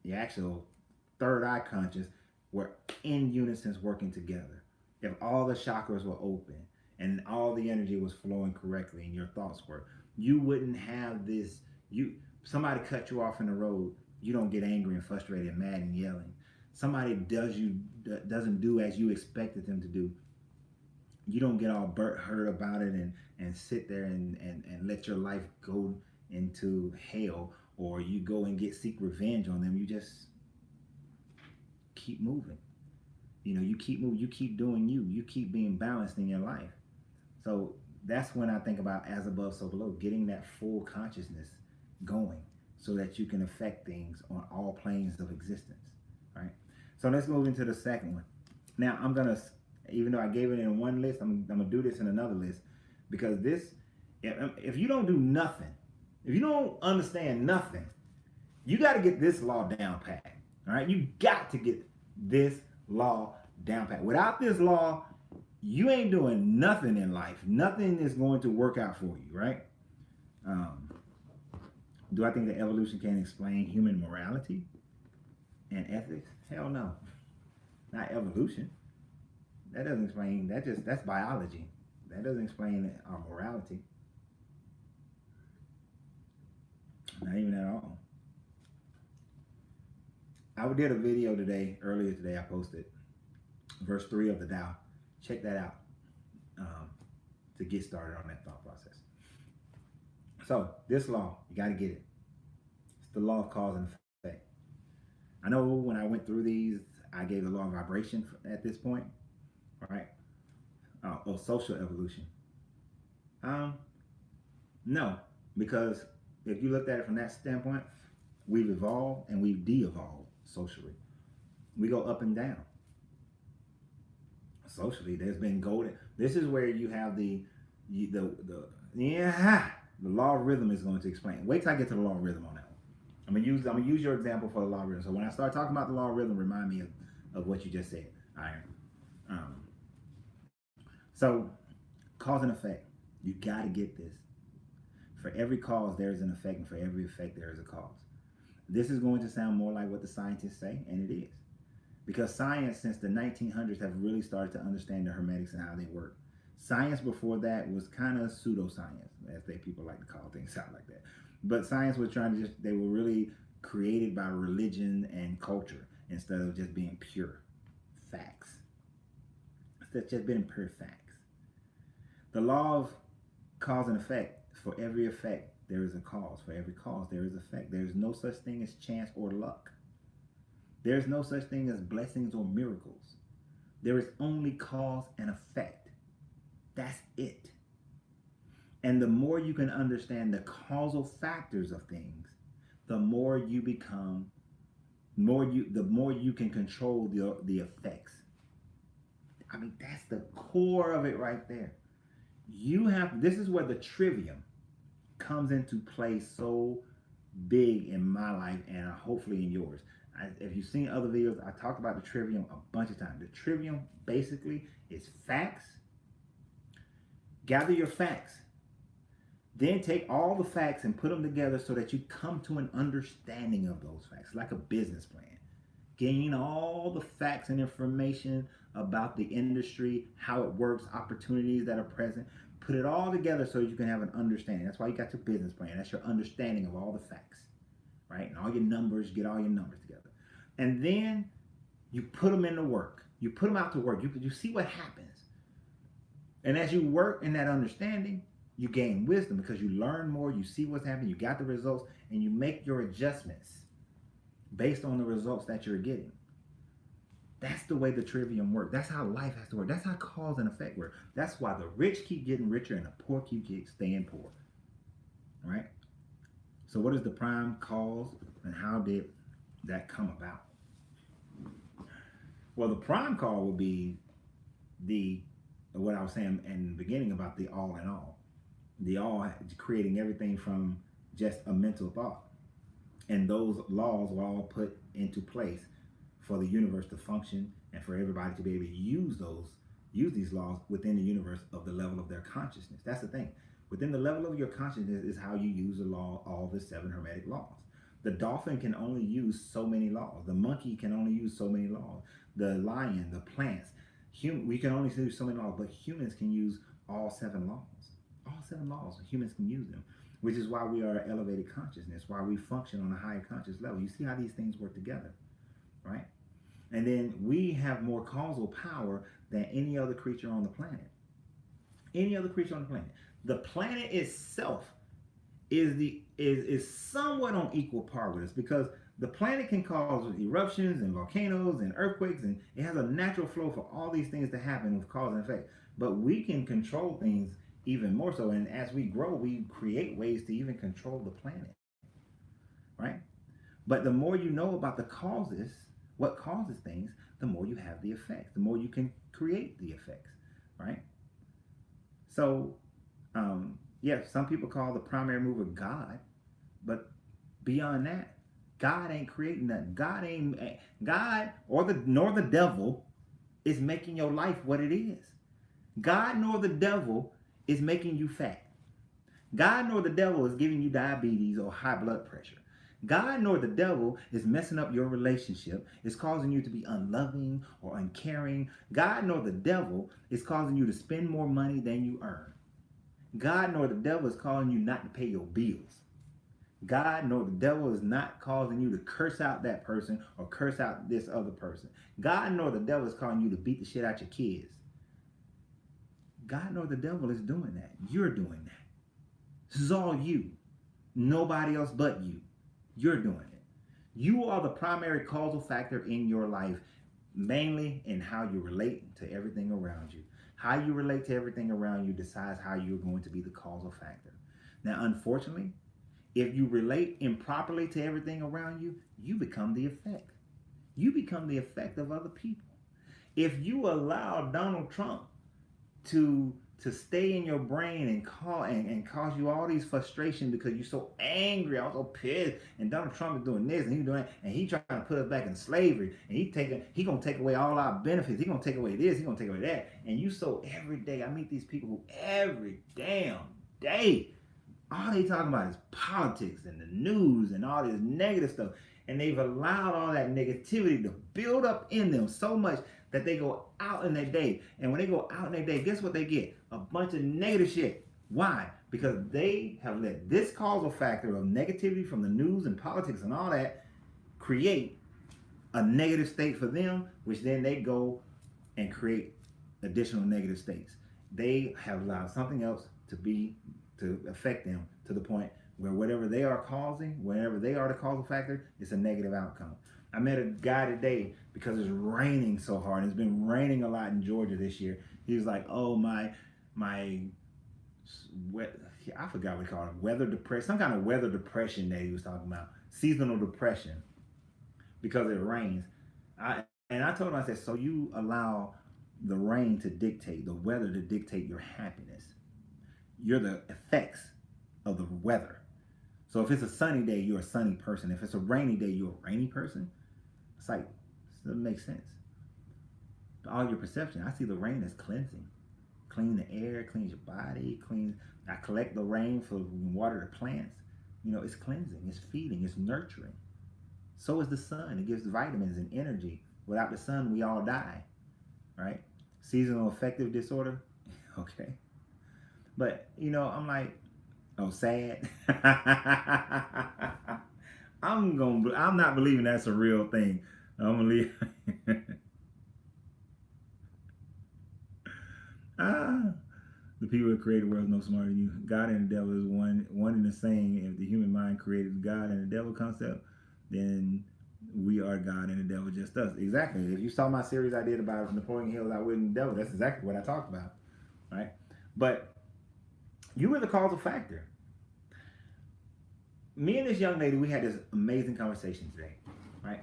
your actual third eye conscious were in unison working together. If all the chakras were open and all the energy was flowing correctly and your thoughts were, you wouldn't have this. Somebody cut you off in the road, you don't get angry and frustrated and mad and yelling. Somebody doesn't do as you expected them to do, you don't get all hurt about it and sit there and let your life go into hell, or you go and seek revenge on them. You just keep moving. You keep moving, you keep doing you keep being balanced in your life. So that's when I think about as above, so below, getting that full consciousness going so that you can affect things on all planes of existence, right? So let's move into the second one. Now I'm gonna, even though I gave it in one list, I'm gonna do this in another list, because if you don't do nothing, if you don't understand nothing, you got to get this law down pat. All right, you got to get this law down pat. Without this law, you ain't doing nothing in life. Nothing is going to work out for you, right? Do I think that evolution can explain human morality and ethics? Hell no. Not evolution. That doesn't explain, that's biology. That doesn't explain our morality. Not even at all. I did a video earlier today, I posted verse 3 of the Tao. Check that out to get started on that thought process. So this law, you got to get it. It's the law of cause and effect. I know when I went through these, I gave the law of vibration at this point, right? Or social evolution. No, because if you looked at it from that standpoint, we've evolved and we've de-evolved socially. We go up and down. Socially, there's been golden. This is where you have the law of rhythm is going to explain. Wait till I get to the law of rhythm on that one. I'm gonna use your example for the law of rhythm. So when I start talking about the law of rhythm, remind me of what you just said. All right. So cause and effect. You got to get this. For every cause, there is an effect, and for every effect, there is a cause. This is going to sound more like what the scientists say, and it is. Because science, since the 1900s, have really started to understand the hermetics and how they work. Science before that was kind of pseudoscience, as people like to call things out like that. But science was they were really created by religion and culture instead of just being pure facts. Instead of just being pure facts. The law of cause and effect, for every effect, there is a cause. For every cause, there is effect. There is no such thing as chance or luck. There is no such thing as blessings or miracles. There is only cause and effect. That's it. And the more you can understand the causal factors of things, the more you become, the more you can control the effects. I mean, that's the core of it right there. This is where the trivium comes into play so big in my life and hopefully in yours. If you've seen other videos, I talked about the trivium a bunch of times. The trivium basically is facts. Gather your facts. Then take all the facts and put them together so that you come to an understanding of those facts, like a business plan. Gain all the facts and information about the industry, how it works, opportunities that are present. Put it all together so you can have an understanding. That's why you got your business plan. That's your understanding of all the facts, right? And all your numbers, get all your numbers together. And then You put them into work. You put them out to work. You see what happens. And as you work in that understanding, you gain wisdom because you learn more, you see what's happening, you got the results, and you make your adjustments based on the results that you're getting. That's the way the trivium works. That's how life has to work. That's how cause and effect work. That's why the rich keep getting richer and the poor keep staying poor. All right? So what is the prime cause and how did that come about? Well, the prime cause would be what I was saying in the beginning about the all in all. The all creating everything from just a mental thought. And those laws were all put into place for the universe to function and for everybody to be able to use these laws within the universe of the level of their consciousness. That's the thing. Within the level of your consciousness is how you use the law, all the 7 hermetic laws. The dolphin can only use so many laws. The monkey can only use so many laws. The lion, the plants, we can only use so many laws, but humans can use all 7 laws. All 7 laws, humans can use them, which is why we are elevated consciousness, why we function on a higher conscious level. You see how these things work together, right? And then we have more causal power than any other creature on the planet. Any other creature on the planet. The planet itself is somewhat on equal par with us because the planet can cause eruptions and volcanoes and earthquakes, and it has a natural flow for all these things to happen with cause and effect. But we can control things even more so, and as we grow, we create ways to even control the planet, right? But the more you know about the causes, what causes things, the more you have the effects, the more you can create the effects, right? So, some people call the primary mover God, but beyond that, God ain't creating nothing. God nor the devil is making your life what it is. God nor the devil is making you fat. God nor the devil is giving you diabetes or high blood pressure. God nor the devil is messing up your relationship, is causing you to be unloving or uncaring. God nor the devil is causing you to spend more money than you earn. God nor the devil is causing you not to pay your bills. God nor the devil is not causing you to curse out that person or curse out this other person. God nor the devil is causing you to beat the shit out your kids. God nor the devil is doing that. You're doing that. This is all you. Nobody else but you. You're doing it. You are the primary causal factor in your life, mainly in how you relate to everything around you. How you relate to everything around you decides how you're going to be the causal factor. Now, unfortunately, if you relate improperly to everything around you, you become the effect. You become the effect of other people. If you allow Donald Trump to stay in your brain and cause you all these frustrations because you're so angry, I'm so pissed, and Donald Trump is doing this and he's doing that, and he's trying to put us back in slavery, and he gonna take away all our benefits, he's gonna take away this, he's gonna take away that, and you so every day, I meet these people who every damn day, all they talking about is politics and the news and all this negative stuff, and they've allowed all that negativity to build up in them so much that they go out in their day. And when they go out in their day, guess what they get? A bunch of negative shit. Why? Because they have let this causal factor of negativity from the news and politics and all that create a negative state for them, which then they go and create additional negative states. They have allowed something else to affect them to the point where whatever they are causing, whenever they are the causal factor, it's a negative outcome. I met a guy today because it's raining so hard. It's been raining a lot in Georgia this year. He was like, oh, I forgot what he called it, weather depression, some kind of weather depression that he was talking about, seasonal depression, because it rains. I told him, I said, so you allow the rain to dictate, the weather to dictate your happiness. You're the effects of the weather. So if it's a sunny day, you're a sunny person. If it's a rainy day, you're a rainy person. It's like, it doesn't make sense. All your perception, I see the rain as cleansing. Clean the air, cleans your body, I collect the rain for water the plants. You know, it's cleansing, it's feeding, it's nurturing. So is the sun. It gives vitamins and energy. Without the sun, we all die, right? Seasonal affective disorder, okay. But, you know, I'm like, oh, sad. I'm not believing that's a real thing. I'm gonna leave. ah, the people that created the world are no smarter than you. God and the devil is one and the same. If the human mind created God and the devil concept, then we are God and the devil just us. Exactly. If you saw my series I did about Napoleon Hill, I wouldn't devil. That's exactly what I talked about, right? But you were the causal factor. Me and this young lady, we had this amazing conversation today, right?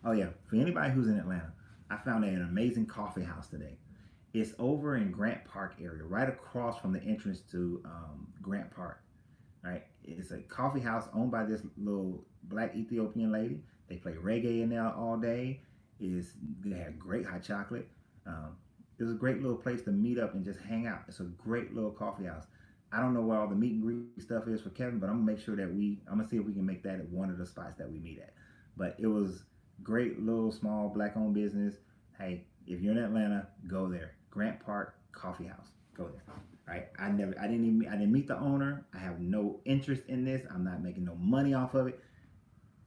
Oh yeah, for anybody who's in Atlanta, I found an amazing coffee house today. It's over in Grant Park area, right across from the entrance to Grant Park, right? It's a coffee house owned by this little black Ethiopian lady. They play reggae in there all day. They have great hot chocolate. Um, it's a great little place to meet up and just hang out. It's a great little coffee house. I don't know where all the meet and greet stuff is for Kevin, but I'm gonna make sure that I'm gonna see if we can make that at one of the spots that we meet at. But it was great little small black owned business. Hey, if you're in Atlanta, go there. Grant Park Coffee House. Go there. Right? I didn't meet the owner. I have no interest in this. I'm not making no money off of it.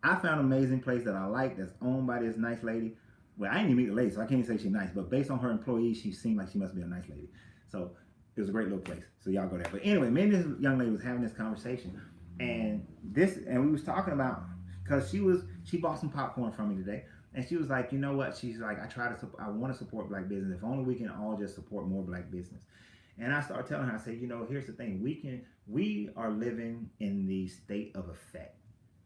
I found an amazing place that I like that's owned by this nice lady. Well, I didn't even meet the lady, so I can't say she's nice, but based on her employees, she seemed like she must be a nice lady. So it was a great little place. So y'all go there. But anyway, me and this young lady was having this conversation, and we was talking about, because she bought some popcorn from me today, and she was like, you know what? She's like, I want to support black business. If only we can all just support more black business. And I started telling her, I said, here's the thing. We are living in the state of effect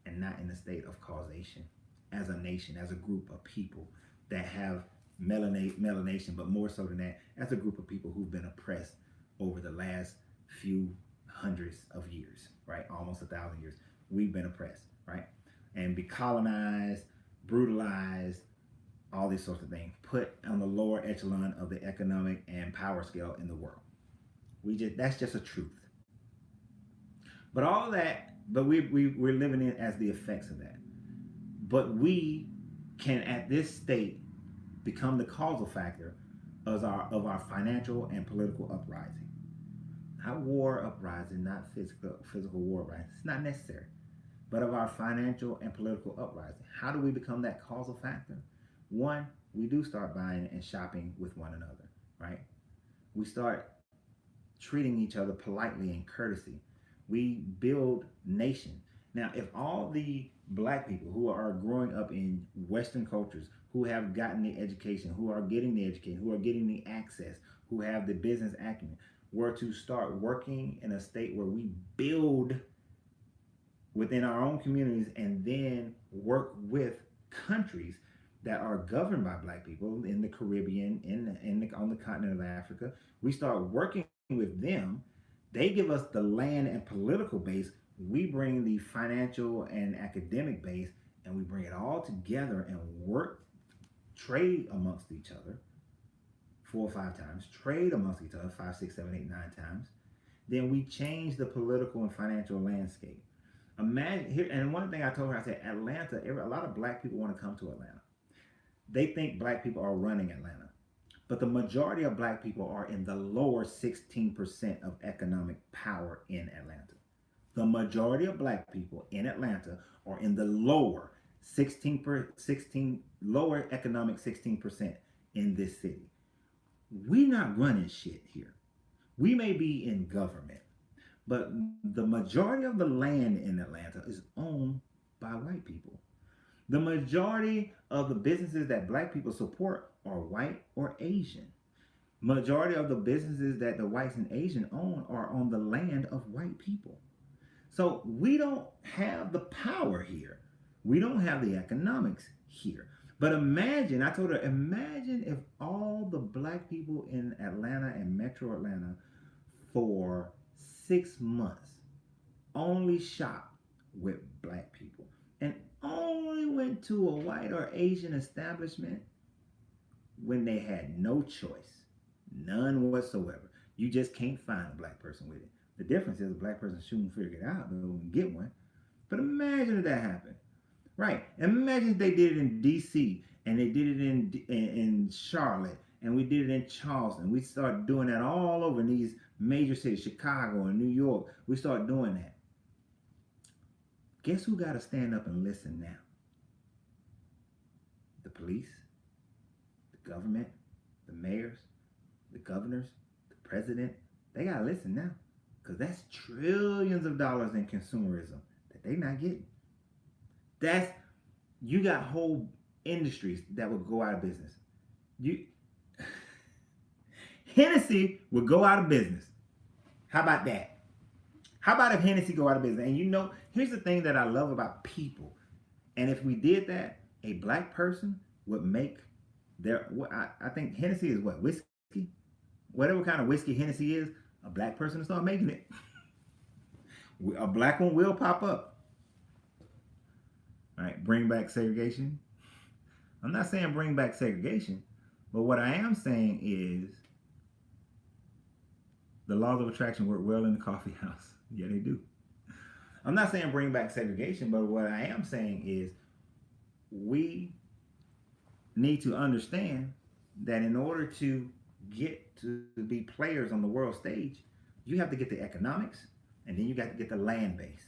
and not in the state of causation as a nation, as a group of people that have melanation, but more so than that, as a group of people who've been oppressed over the last few hundreds of years, right? Almost 1,000 years. We've been oppressed, right? And be colonized, brutalized, all these sorts of things, put on the lower echelon of the economic and power scale in the world. That's just a truth. But all of that, we're living in as the effects of that. But we can, at this state, become the causal factor of our financial and political uprising. Not war uprising, not physical war uprising. It's not necessary. But of our financial and political uprising. How do we become that causal factor? One, we do start buying and shopping with one another, right? We start treating each other politely and courtesy. We build nation. Now, if all the black people who are growing up in Western cultures, who have gotten the education, who are getting the education, who are getting the access, who have the business acumen, were to start working in a state where we build within our own communities and then work with countries that are governed by black people in the Caribbean, on the continent of Africa, we start working with them. They give us the land and political base. We bring the financial and academic base, and we bring it all together and work, trade amongst each other 4 or 5 times, trade amongst each other 5, 6, 7, 8, 9 times. Then we change the political and financial landscape. Imagine here, and one thing I told her, I said, Atlanta, a lot of black people want to come to Atlanta. They think black people are running Atlanta. But the majority of black people are in the lower 16% of economic power in Atlanta. The majority of black people in Atlanta are in the lower lower economic 16% in this city. We're not running shit here. We may be in government, but the majority of the land in Atlanta is owned by white people. The majority of the businesses that black people support are white or Asian. Majority of the businesses that the whites and Asian own are on the land of white people. So we don't have the power here. We don't have the economics here. But imagine, I told her, imagine if all the black people in Atlanta and Metro Atlanta for 6 months only shopped with black people and only went to a white or Asian establishment when they had no choice, none whatsoever. You just can't find a black person with it. The difference is a black person shouldn't figure it out, they'll get one. But imagine if that happened. Right. Imagine if they did it in D.C. and they did it in Charlotte and we did it in Charleston. We started doing that all over in these major cities, Chicago and New York. We start doing that. Guess who got to stand up and listen now? the police, the government, the mayors, the governors, the president, they gotta listen now. Because that's trillions of dollars in consumerism that they not getting. You got whole industries that would go out of business. You Hennessy would go out of business. How about that? How about if Hennessy go out of business? And here's the thing that I love about people. And if we did that, a black person would make I think Hennessy is what? Whiskey? Whatever kind of whiskey Hennessy is, a black person will start making it. A black one will pop up. All right, bring back segregation. I'm not saying bring back segregation, but what I am saying is the laws of attraction work well in the coffee house. Yeah, they do. I'm not saying bring back segregation, but what I am saying is we need to understand that in order to get to be players on the world stage, you have to get the economics, and then you got to get the land base.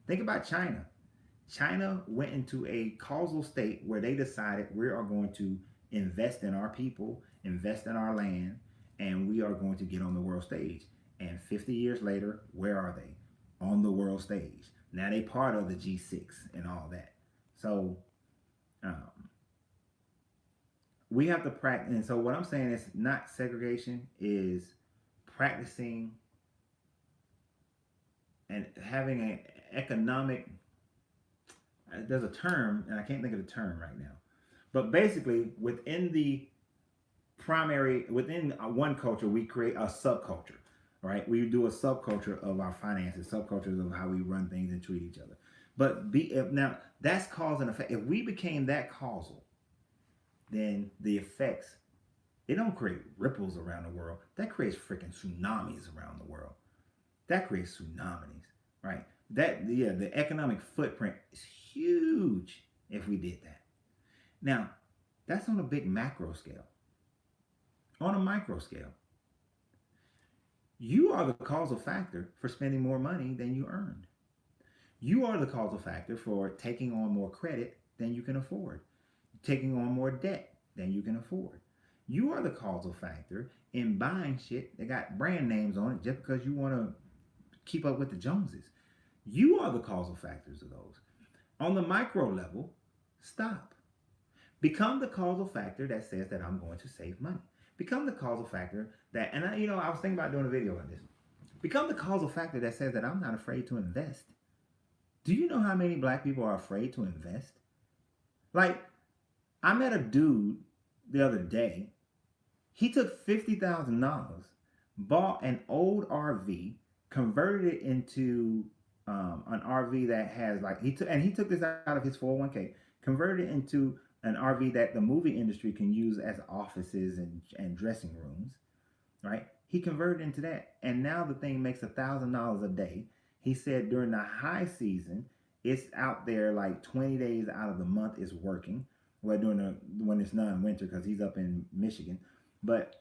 Think about China. China went into a causal state where they decided we are going to invest in our people, invest in our land, and we are going to get on the world stage. And 50 years later, where are they? On the world stage. Now they part of the G6 and all that. So we have to practice. And so what I'm saying is not segregation, is practicing and having an economic, there's a term, and I can't think of the term right now. But basically, within one culture, we create a subculture, right? We do a subculture of our finances, subcultures of how we run things and treat each other. But now that's cause and effect. If we became that causal, then the effects, it don't create ripples around the world. That creates freaking tsunamis around the world. That creates tsunamis, right? The economic footprint is huge if we did that. Now, that's on a big macro scale. On a micro scale, you are the causal factor for spending more money than you earned. You are the causal factor for taking on more credit than you can afford, taking on more debt than you can afford. You are the causal factor in buying shit that got brand names on it just because you want to keep up with the Joneses. You are the causal factors of those. On the micro level, stop. Become the causal factor that says that I'm going to save money. Become the causal factor that, and I was thinking about doing a video on this. Become the causal factor that says that I'm not afraid to invest. Do you know how many black people are afraid to invest? Like, I met a dude the other day. He took $50,000, bought an old RV, converted it into an RV that has he took this out of his 401k, converted it into an RV that the movie industry can use as offices and dressing rooms, right? He converted into that, and now the thing makes $1,000 a day. He said during the high season, it's out there like 20 days out of the month is working. Well, when it's not in winter, because he's up in Michigan, but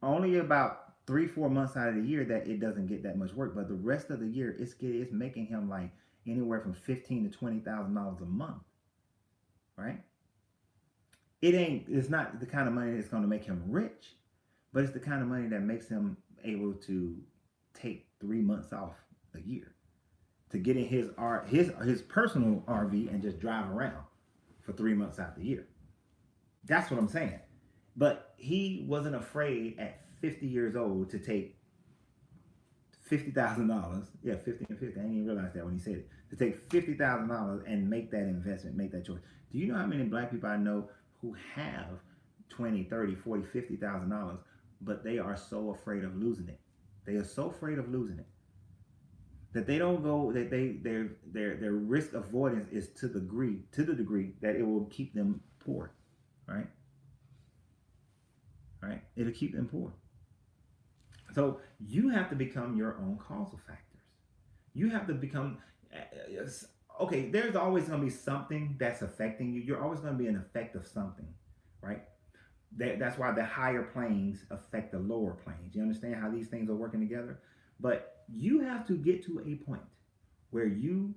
only about 3-4 months out of the year that it doesn't get that much work. But the rest of the year, it's making him like anywhere from $15,000 to $20,000 a month, right? It's not the kind of money that's going to make him rich, but it's the kind of money that makes him able to take 3 months off a year to get in his personal RV and just drive around for 3 months out the year. That's what I'm saying. But he wasn't afraid at 50 years old to take $50,000. Yeah, 50 and 50. I didn't even realize that when he said it. To take $50,000 and make that investment, make that choice. Do you know how many black people I know who have $20,000, $30,000, $40,000, $50,000, but they are so afraid of losing it? They are so afraid of losing it that they don't go. That their risk avoidance is to the degree that it will keep them poor, right? Right? It'll keep them poor. So you have to become your own causal factors. You have to become. Okay, there's always going to be something that's affecting you. You're always going to be an effect of something, right? That's why the higher planes affect the lower planes. You understand how these things are working together? But you have to get to a point where you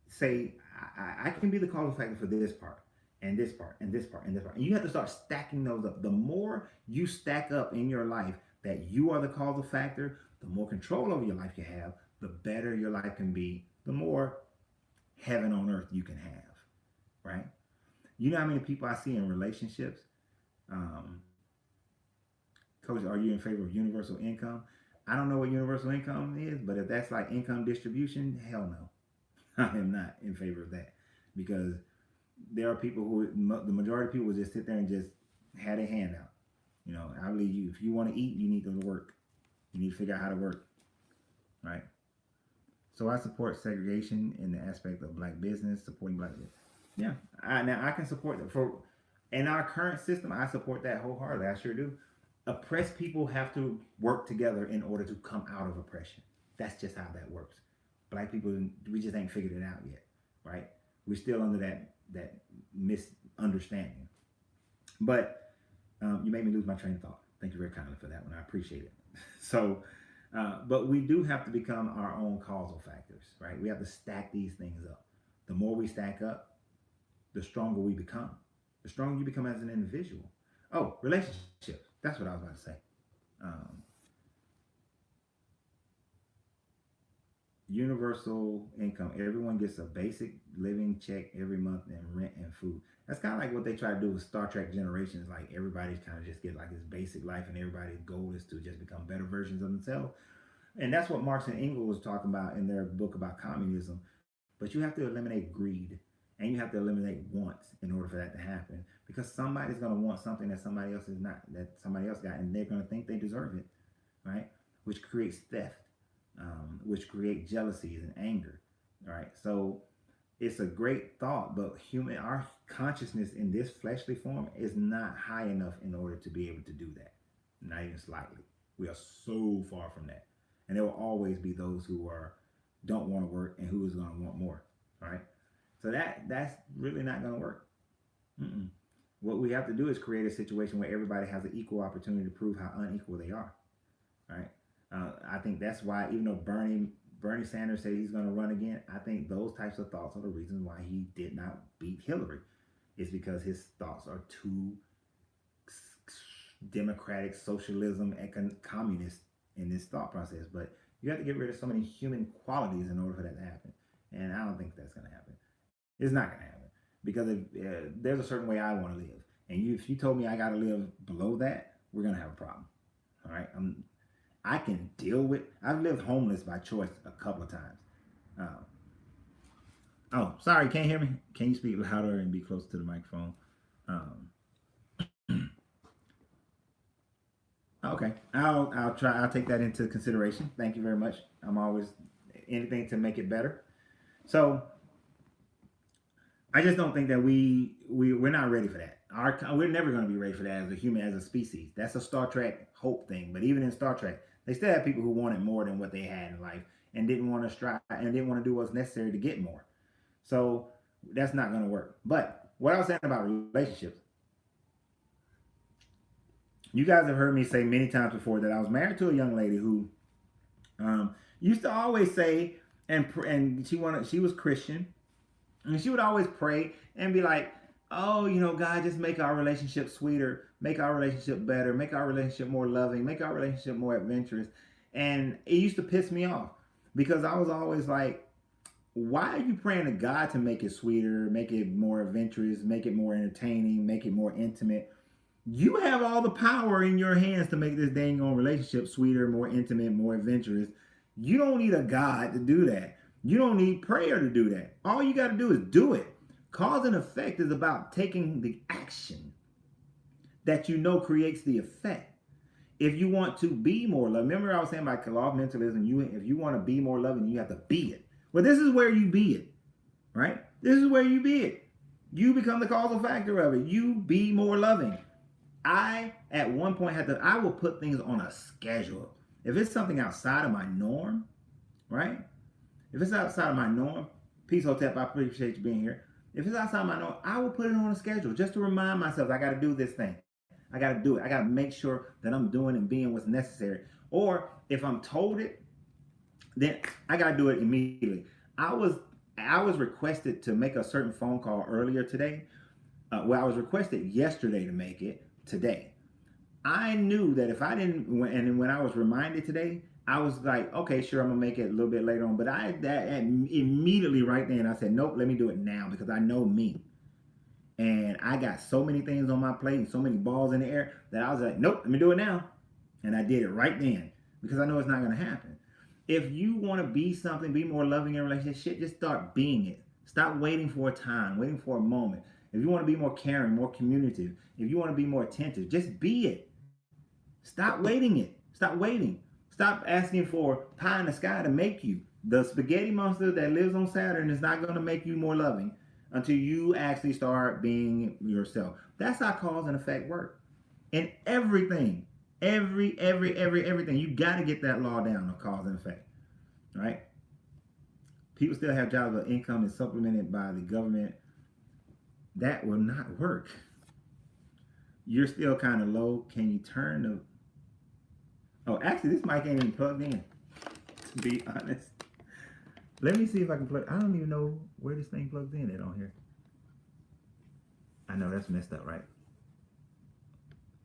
say, I can be the causal factor for this part. and this part, and this part, and this part. And you have to start stacking those up. The more you stack up in your life that you are the causal factor, the more control over your life you have, the better your life can be, the more heaven on earth you can have, right? You know how many people I see in relationships? Um, Coach, are you in favor of universal income? I don't know what universal income is, but if that's like income distribution, hell no. I am not in favor of that, because there are people who, the majority of people will just sit there and just have their hand out. You know, I believe you, if you want to eat, you need to work. You need to figure out how to work, right? So I support segregation in the aspect of black business, supporting black business. Yeah, now I can support that. For in our current system, I support that wholeheartedly. I sure do. Oppressed people have to work together in order to come out of oppression. That's just how that works. Black people, we just ain't figured it out yet, right? We're still under that misunderstanding. But you made me lose my train of thought. Thank you very kindly for that one. I appreciate it. So, but we do have to become our own causal factors, right? We have to stack these things up. The more we stack up, the stronger we become. The stronger you become as an individual. Oh, relationships. That's what I was about to say. Universal income. Everyone gets a basic living check every month and rent and food. That's kind of like what they try to do with Star Trek Generations. Like everybody's kind of just get like this basic life, and everybody's goal is to just become better versions of themselves. And that's what Marx and Engels was talking about in their book about communism. But you have to eliminate greed, and you have to eliminate wants in order for that to happen. Because somebody's going to want something that somebody else is not, that somebody else got, and they're going to think they deserve it, right? Which creates theft, which create jealousies and anger, right? So it's a great thought, but our consciousness in this fleshly form is not high enough in order to be able to do that. Not even slightly. We are so far from that. And there will always be those who don't want to work and who is going to want more, right? So that's really not going to work. Mm-mm. What we have to do is create a situation where everybody has an equal opportunity to prove how unequal they are, right? I think that's why, even though Bernie Sanders said he's going to run again, I think those types of thoughts are the reasons why he did not beat Hillary. It's because his thoughts are too democratic, socialism, and communist in this thought process. But you have to get rid of so many human qualities in order for that to happen. And I don't think that's going to happen. It's not going to happen. Because there's a certain way I want to live. And if you told me I got to live below that, we're going to have a problem. All right? I can deal with, I've lived homeless by choice a couple of times. Oh, sorry, can't hear me? Can you speak louder and be closer to the microphone? Okay, I'll try. I'll take that into consideration. Thank you very much. I'm always anything to make it better. So I just don't think that we're not ready for that. We're never going to be ready for that as a human, as a species. That's a Star Trek hope thing. But even in Star Trek, they still have people who wanted more than what they had in life and didn't want to strive and didn't want to do what's necessary to get more. So that's not going to work. But what I was saying about relationships, you guys have heard me say many times before that I was married to a young lady who used to always say, and she was Christian, and she would always pray and be like, oh, God, just make our relationship sweeter, make our relationship better, make our relationship more loving, make our relationship more adventurous. And it used to piss me off because I was always like, why are you praying to God to make it sweeter, make it more adventurous, make it more entertaining, make it more intimate? You have all the power in your hands to make this dang on relationship sweeter, more intimate, more adventurous. You don't need a God to do that. You don't need prayer to do that. All you got to do is do it. Cause and effect is about taking the action that creates the effect. If you want to be more loving, remember I was saying about law of mentalism, if you want to be more loving, you have to be it. Well, this is where you be it, right? This is where you be it. You become the causal factor of it. You be more loving. I, at one point, I will put things on a schedule. If it's something outside of my norm, right? If it's outside of my norm, Peace Hotep, I appreciate you being here. If it's outside my norm, I will put it on a schedule just to remind myself I got to do this thing. I got to do it. I got to make sure that I'm doing and being what's necessary. Or if I'm told it, then I got to do it immediately. I was requested to make a certain phone call earlier today Well, I was requested yesterday to make it today. I knew that if I didn't, and when I was reminded today, I was like, okay, sure, I'm gonna make it a little bit later on. But immediately right then, I said, nope, let me do it now because I know me. And I got so many things on my plate and so many balls in the air that I was like, nope, let me do it now. And I did it right then because I know it's not gonna happen. If you want to be something, be more loving in relationship, just start being it. Stop waiting for a time, waiting for a moment. If you want to be more caring, more communicative, if you want to be more attentive, just be it. Stop waiting it. Stop waiting. Stop asking for pie in the sky to make you. The spaghetti monster that lives on Saturn is not going to make you more loving until you actually start being yourself. That's how cause and effect work. In everything, everything. You got to get that law down of cause and effect, right? People still have jobs, but income is supplemented by the government. That will not work. You're still kind of low. Can you turn the... Oh, actually, this mic ain't even plugged in, to be honest. Let me see if I can plug... I don't even know where this thing plugs in at on here. I know, that's messed up, right?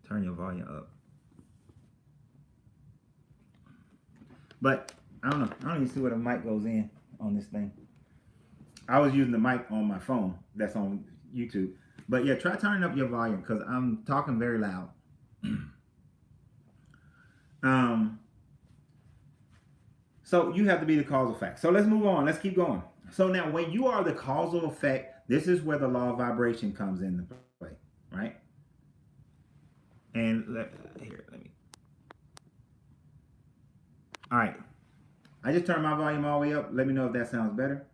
Turn your volume up. But, I don't know. I don't even see where the mic goes in on this thing. I was using the mic on my phone. That's on YouTube. But yeah, try turning up your volume because I'm talking very loud. So you have to be the causal effect. So let's move on. Let's keep going. So now when you are the causal effect, this is where the law of vibration comes into play, right? And let me. All right. I just turned my volume all the way up. Let me know if that sounds better.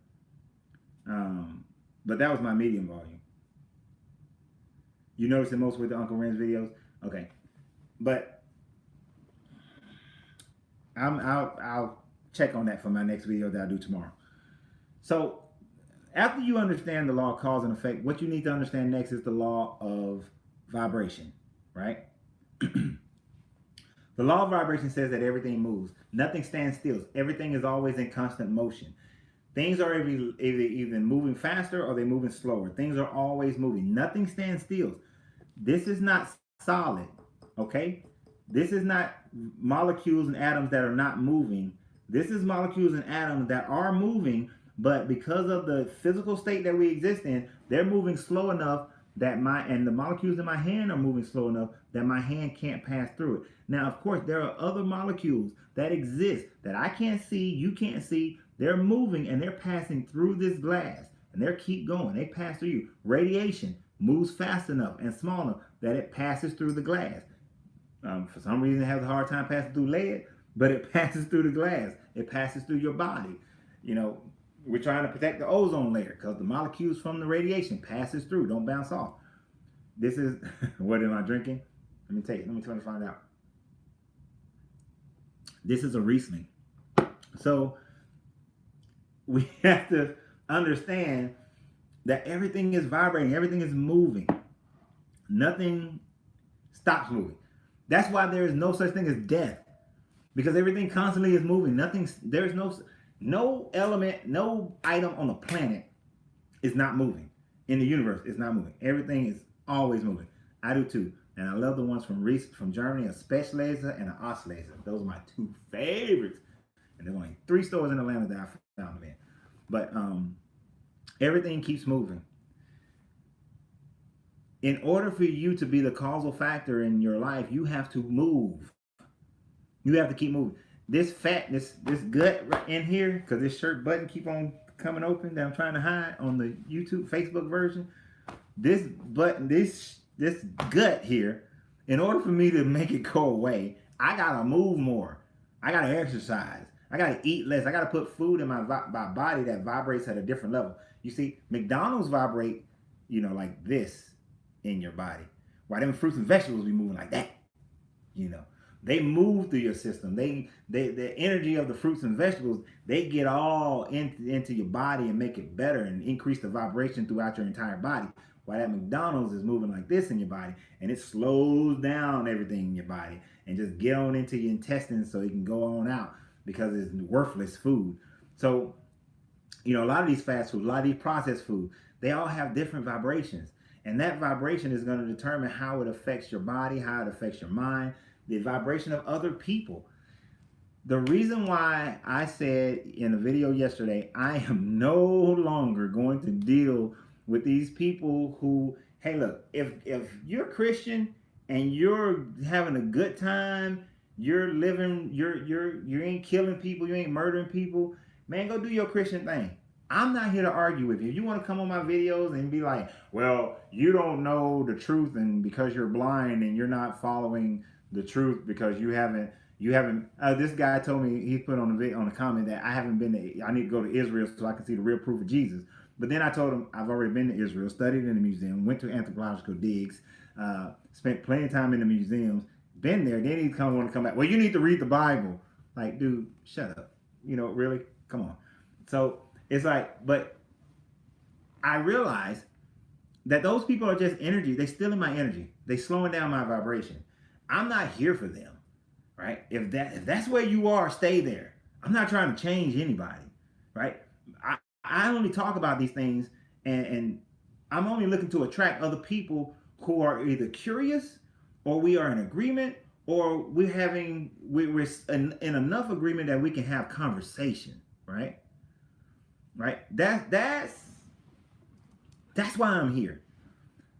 But that was my medium volume. You notice it most with the Uncle Renz videos? Okay. But I'll check on that for my next video that I'll do tomorrow. So after you understand the law of cause and effect, what you need to understand next is the law of vibration, right? The law of vibration says that everything moves. Nothing stands still. Everything is always in constant motion. Things are either moving faster or they're moving slower. Things are always moving. Nothing stands still. This is not solid, okay? This is not molecules and atoms that are not moving. This is molecules and atoms that are moving, but because of the physical state that we exist in, they're moving slow enough that the molecules in my hand are moving slow enough that my hand can't pass through it. Now, of course, there are other molecules that exist that I can't see, you can't see. They're moving and they're passing through this glass and they keep going. They pass through you. Radiation moves fast enough and small enough that it passes through the glass. For some reason, it has a hard time passing through lead, but it passes through the glass. It passes through your body. You know, we're trying to protect the ozone layer because the molecules from the radiation passes through, don't bounce off. This is, what am I drinking? Let me try to find out. This is a Riesling. So we have to understand that everything is vibrating, everything is moving. Nothing stops moving. That's why there is no such thing as death, because everything constantly is moving. There's no element, no item on the planet is not moving. In the universe, it's not moving. Everything is always moving. I do too. And I love the ones from Germany, a Specialaser and an Auslaser. Those are my two favorites. And there's only 3 stores in Atlanta that I found them in. But everything keeps moving. In order for you to be the causal factor in your life, you have to move. You have to keep moving. This fat, this gut right in here, because this shirt button keep on coming open that I'm trying to hide on the YouTube, Facebook version. This button, this gut here, in order for me to make it go away, I gotta move more. I gotta exercise. I gotta eat less. I gotta put food in my body that vibrates at a different level. You see, McDonald's vibrate, like this in your body. Why them fruits and vegetables be moving like that? They move through your system. The energy of the fruits and vegetables, they get all into your body and make it better and increase the vibration throughout your entire body. While that McDonald's is moving like this in your body, and it slows down everything in your body and just get on into your intestines so it can go on out because it's worthless food. So, a lot of these fast food, a lot of these processed food, they all have different vibrations. And that vibration is going to determine how it affects your body, how it affects your mind, the vibration of other people. The reason why I said in the video yesterday, I am no longer going to deal with these people who, hey, look, if you're a Christian and you're having a good time, you're living, you ain't killing people, you ain't murdering people, man, go do your Christian thing. I'm not here to argue with you. If you want to come on my videos and be like, well, you don't know the truth, and because you're blind and you're not following the truth because you haven't. This guy told me, he put on the comment that I need to go to Israel so I can see the real proof of Jesus. But then I told him I've already been to Israel, studied in the museum, went to anthropological digs, spent plenty of time in the museums, been there. Then he want to come back. Well, you need to read the Bible. Like, dude, shut up. Really? Come on. So it's like, but I realize that those people are just energy. They stealing my energy. They slowing down my vibration. I'm not here for them. Right? If that's where you are, stay there. I'm not trying to change anybody, right? I only talk about these things, and I'm only looking to attract other people who are either curious, or we are in agreement, or we're in enough agreement that we can have conversation, right? Right? That's why I'm here.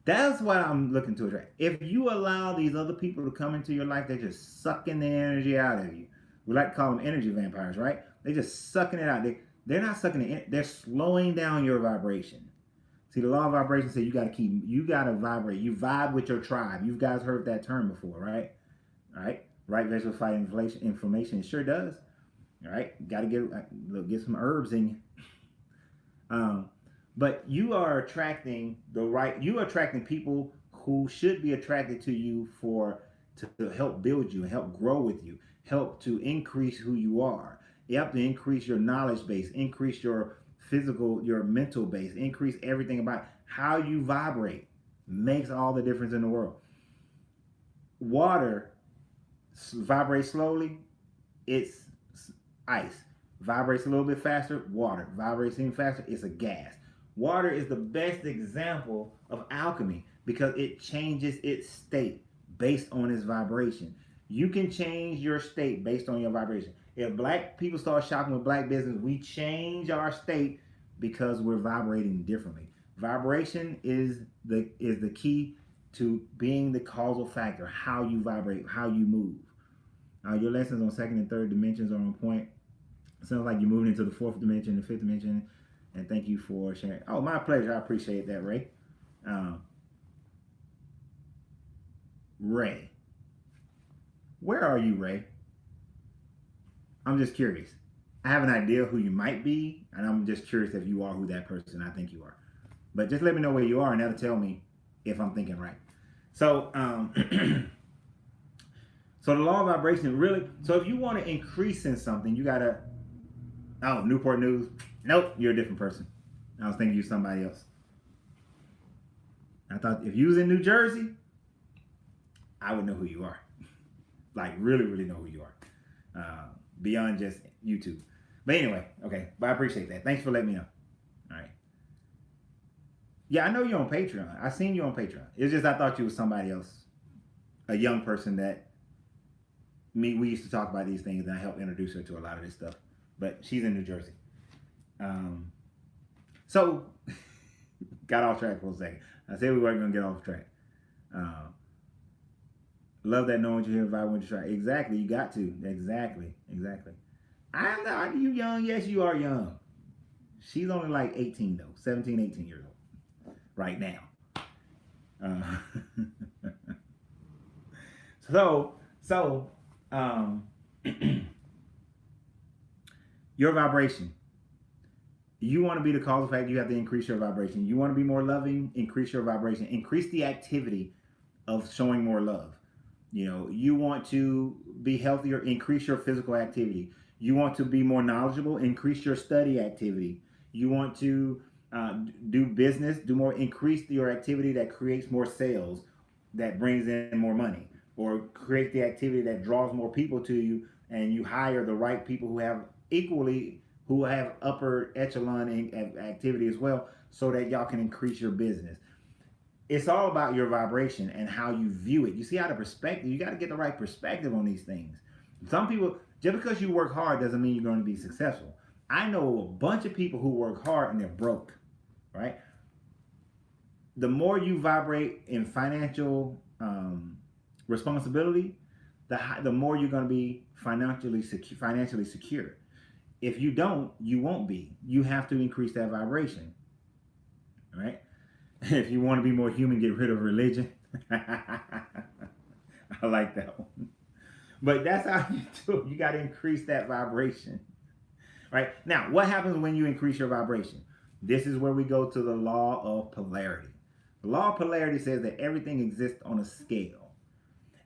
That's what I'm looking to attract. If you allow these other people to come into your life, they're just sucking the energy out of you. We like to call them energy vampires, right? They're just sucking it out. They're not sucking it in. They're slowing down your vibration. See, the law of vibration says you got to vibrate. You vibe with your tribe. You guys heard that term before, right? All right. Right vegetable fight inflammation. It sure does. All right. Got to get some herbs in you. But you are attracting people who should be attracted to you to help build you and help grow with you, help to increase who you are. You have to increase your knowledge base, increase your mental base, increase everything about how you vibrate. Makes all the difference in the world. Water vibrates slowly, it's ice. Vibrates a little bit faster, water. Vibrates even faster, it's a gas. Water is the best example of alchemy because it changes its state based on its vibration. You can change your state based on your vibration. If black people start shopping with black business, we change our state because we're vibrating differently. Vibration is the key to being the causal factor, how you vibrate, how you move. Your lessons on second and third dimensions are on point. Sounds like you're moving into the fourth dimension, the fifth dimension. And thank you for sharing. Oh, my pleasure. I appreciate that, Ray. Ray. Where are you, Ray? I'm just curious. I have an idea who you might be, and I'm just curious if you are who that person I think you are. But just let me know where you are, and that'll tell me if I'm thinking right. So, so the law of vibration really, so if you want to increase in something, you got to, Newport News. Nope, you're a different person. I was thinking you somebody else. I thought if you was in New Jersey, I would know who you are. Like really, really know who you are. Beyond just YouTube. But anyway, okay. But I appreciate that. Thanks for letting me know. All right. Yeah, I know you're on Patreon. I seen you on Patreon. It's just I thought you was somebody else. A young person that we used to talk about these things, and I helped introduce her to a lot of this stuff. But she's in New Jersey. So got off track for a second. I said we weren't gonna get off track. Love that knowing what you hear vibe when you try. Exactly, you got to. Exactly. I'm not. Are you young? Yes, you are young. She's only like 18 though, 17, 18 years old right now. Your vibration. You want to be the causal factor, you have to increase your vibration. You want to be more loving, increase your vibration. Increase the activity of showing more love. You want to be healthier, increase your physical activity. You want to be more knowledgeable, increase your study activity. You want to do business, increase your activity that creates more sales, that brings in more money, or create the activity that draws more people to you, and you hire the right people who have upper echelon activity as well, so that y'all can increase your business. it's all about your vibration and how you view it. You see how the perspective, you got to get the right perspective on these things. Some people, just because you work hard doesn't mean you're going to be successful. I know a bunch of people who work hard and they're broke, right? The more you vibrate in financial responsibility, the more you're going to be financially secure. If you don't, you won't be. You have to increase that vibration, right? If you want to be more human, get rid of religion. I like that one. But that's how you do it. You got to increase that vibration, right? Now, what happens when you increase your vibration? This is where we go to the law of polarity. The law of polarity says that everything exists on a scale.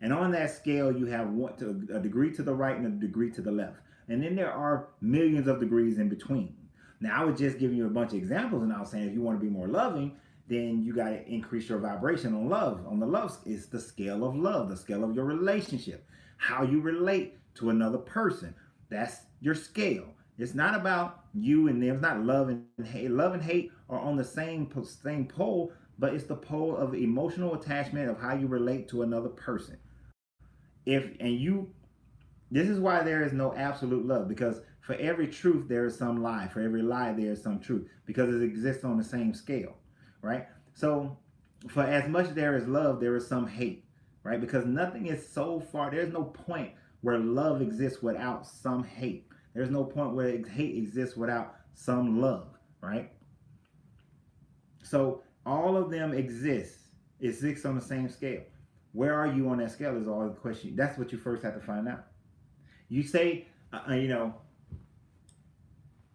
And on that scale, you have a degree to the right and a degree to the left. And then there are millions of degrees in between. Now, I was just giving you a bunch of examples, and I was saying if you want to be more loving, then you got to increase your vibration on love. On the love, it's the scale of love, the scale of your relationship, how you relate to another person. That's your scale. It's not about you and them. It's not love and hate. Love and hate are on the same pole, but it's the pole of emotional attachment of how you relate to another person. This is why there is no absolute love, because for every truth there is some lie. For every lie there is some truth, because it exists on the same scale, right? So for as much there is love, there is some hate, right? Because nothing is so far. There's no point where love exists without some hate. There's no point where hate exists without some love, right? So all of them exist on the same scale. Where are you on that scale is all the question. That's what you first have to find out. You say, I've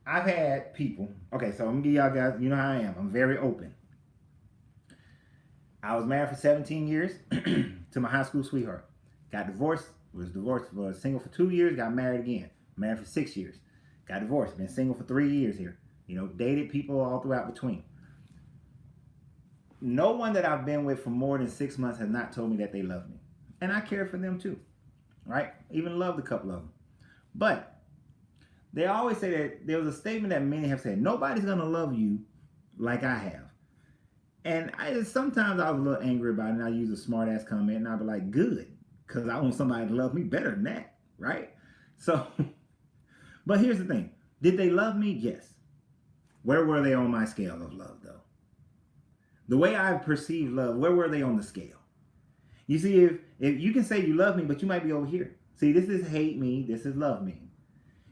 had people. Okay, so I'm gonna give y'all guys. You know how I am. I'm very open. I was married for 17 years to my high school sweetheart. Got divorced. Was single for 2 years. Got married again. Married for 6 years. Got divorced. Been single for 3 years here. Dated people all throughout between. No one that I've been with for more than 6 months has not told me that they love me. And I care for them too, right? Even loved a couple of them. But they always say that there was a statement that many have said, nobody's going to love you like I have. And sometimes I was a little angry about it, and I use a smart ass comment, and I'd be like, good, because I want somebody to love me better than that, right? So, but here's the thing. Did they love me? Yes. Where were they on my scale of love, though? The way I perceive love, where were they on the scale? You see, if you can say you love me, but you might be over here. See, this is hate me, this is love me.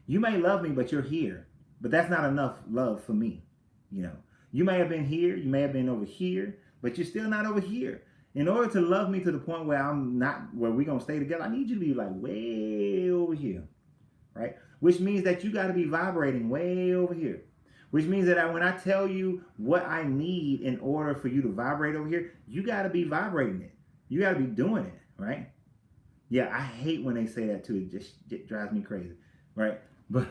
You may love me, but you're here. But that's not enough love for me. You may have been here, you may have been over here, but you're still not over here. In order to love me to the point where we're going to stay together, I need you to be like way over here, right? Which means that you got to be vibrating way over here. Which means that when I tell you what I need in order for you to vibrate over here, you got to be vibrating it. You got to be doing it, right? Yeah, I hate when they say that too. It drives me crazy, right? But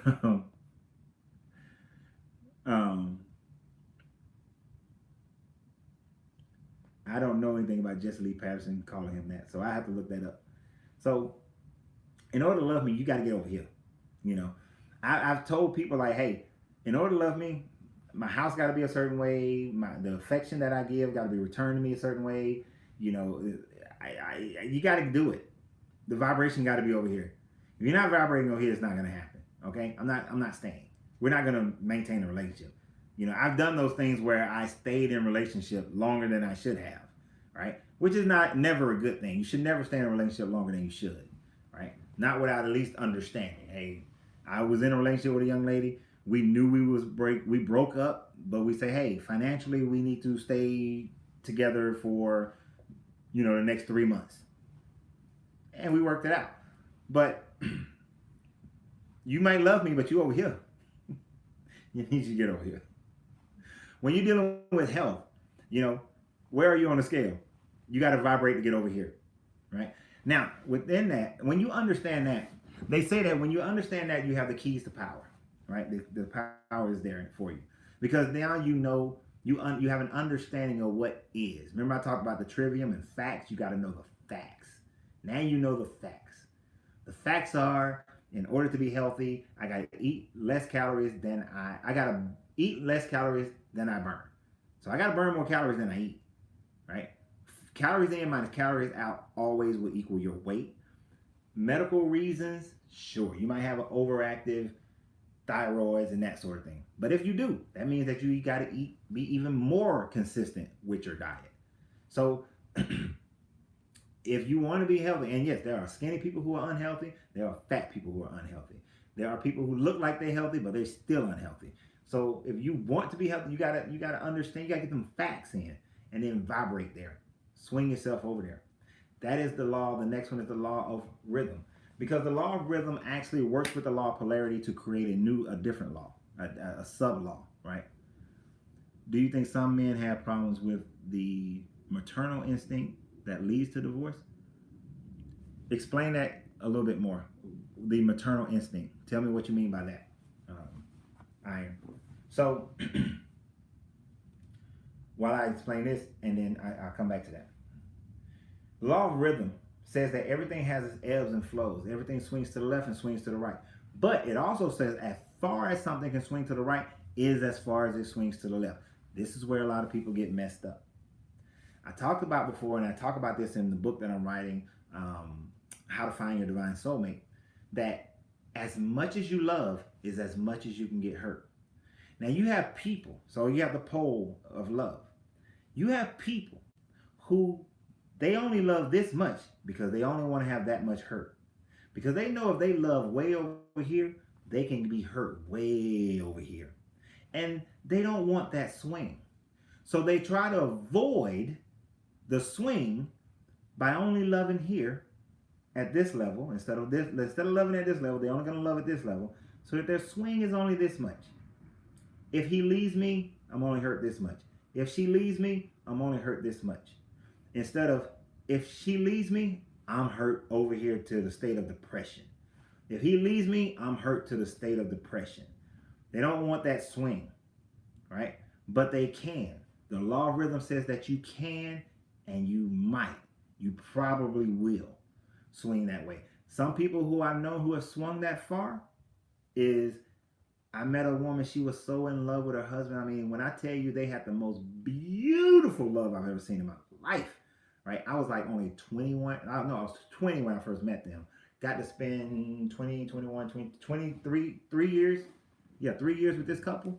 I don't know anything about Jesse Lee Patterson calling him that, so I have to look that up. So in order to love me, you got to get over here. I've told people like, hey, in order to love me, my house got to be a certain way. The affection that I give got to be returned to me a certain way. You got to do it. The vibration got to be over here. If you're not vibrating over here, it's not going to happen. Okay, I'm not staying. We're not going to maintain a relationship. I've done those things where I stayed in a relationship longer than I should have, right? Which is never a good thing. You should never stay in a relationship longer than you should, right? Not without at least understanding. Hey, I was in a relationship with a young lady. We knew we broke up, but we say, hey, financially we need to stay together for, the next 3 months. And we worked it out. But you might love me, but you over here. You need to get over here. When you're dealing with health, where are you on the scale? You got to vibrate to get over here, right? Now, within that, when you understand that, they say that when you understand that, you have the keys to power. Right, the power is there for you, because now you have an understanding of what is. Remember, I talked about the trivium and facts. You got to know the facts. Now you know the facts. The facts are, in order to be healthy, I got to eat less calories than I got to eat less calories than I burn. So I got to burn more calories than I eat. right? Calories in minus calories out always will equal your weight. Medical reasons, sure, you might have an overactive thyroids and that sort of thing. But if you do, that means that you got to be even more consistent with your diet. So if you want to be healthy, and yes, there are skinny people who are unhealthy, there are fat people who are unhealthy. There are people who look like they're healthy, but they're still unhealthy. So if you want to be healthy, you gotta understand, you gotta get them facts in and then vibrate there. Swing yourself over there. That is the law. The next one is the law of rhythm. Because the law of rhythm actually works with the law of polarity to create a different law, a sub-law, right? Do you think some men have problems with the maternal instinct that leads to divorce? Explain that a little bit more. The maternal instinct. Tell me what you mean by that. Iron. So, while I explain this, and then I'll come back to that. The law of rhythm says that everything has its ebbs and flows. Everything swings to the left and swings to the right. But it also says as far as something can swing to the right is as far as it swings to the left. This is where a lot of people get messed up. I talked about before, and I talk about this in the book that I'm writing, How to Find Your Divine Soulmate, that as much as you love is as much as you can get hurt. Now you have people, so you have the pole of love. You have people who they only love this much because they only want to have that much hurt. Because they know if they love way over here, they can be hurt way over here. And they don't want that swing. So they try to avoid the swing by only loving here at this level. Instead of loving at this level, they're only going to love at this level. So that their swing is only this much. If he leaves me, I'm only hurt this much. If she leaves me, I'm only hurt this much. Instead of, if she leaves me, I'm hurt over here to the state of depression. If he leaves me, I'm hurt to the state of depression. They don't want that swing, right? But they can. The law of rhythm says that you can and you might. You probably will swing that way. Some people who I know who have swung that far is, I met a woman, she was so in love with her husband. I mean, when I tell you they had the most beautiful love I've ever seen in my life, right? I was like only 21. I was 20 when I first met them. Got to spend 20, 21, 20, 23, 3 years. Yeah, 3 years with this couple.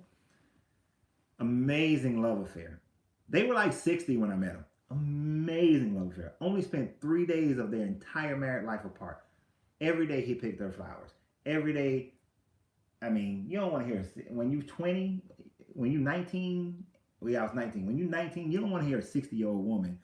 Amazing love affair. They were like 60 when I met them. Amazing love affair. Only spent 3 days of their entire married life apart. Every day he picked her flowers. Every day. I mean, you don't want to hear, when you're 20, when you're 19, well, yeah, I was 19. When you're 19, you don't want to hear a 60-year-old woman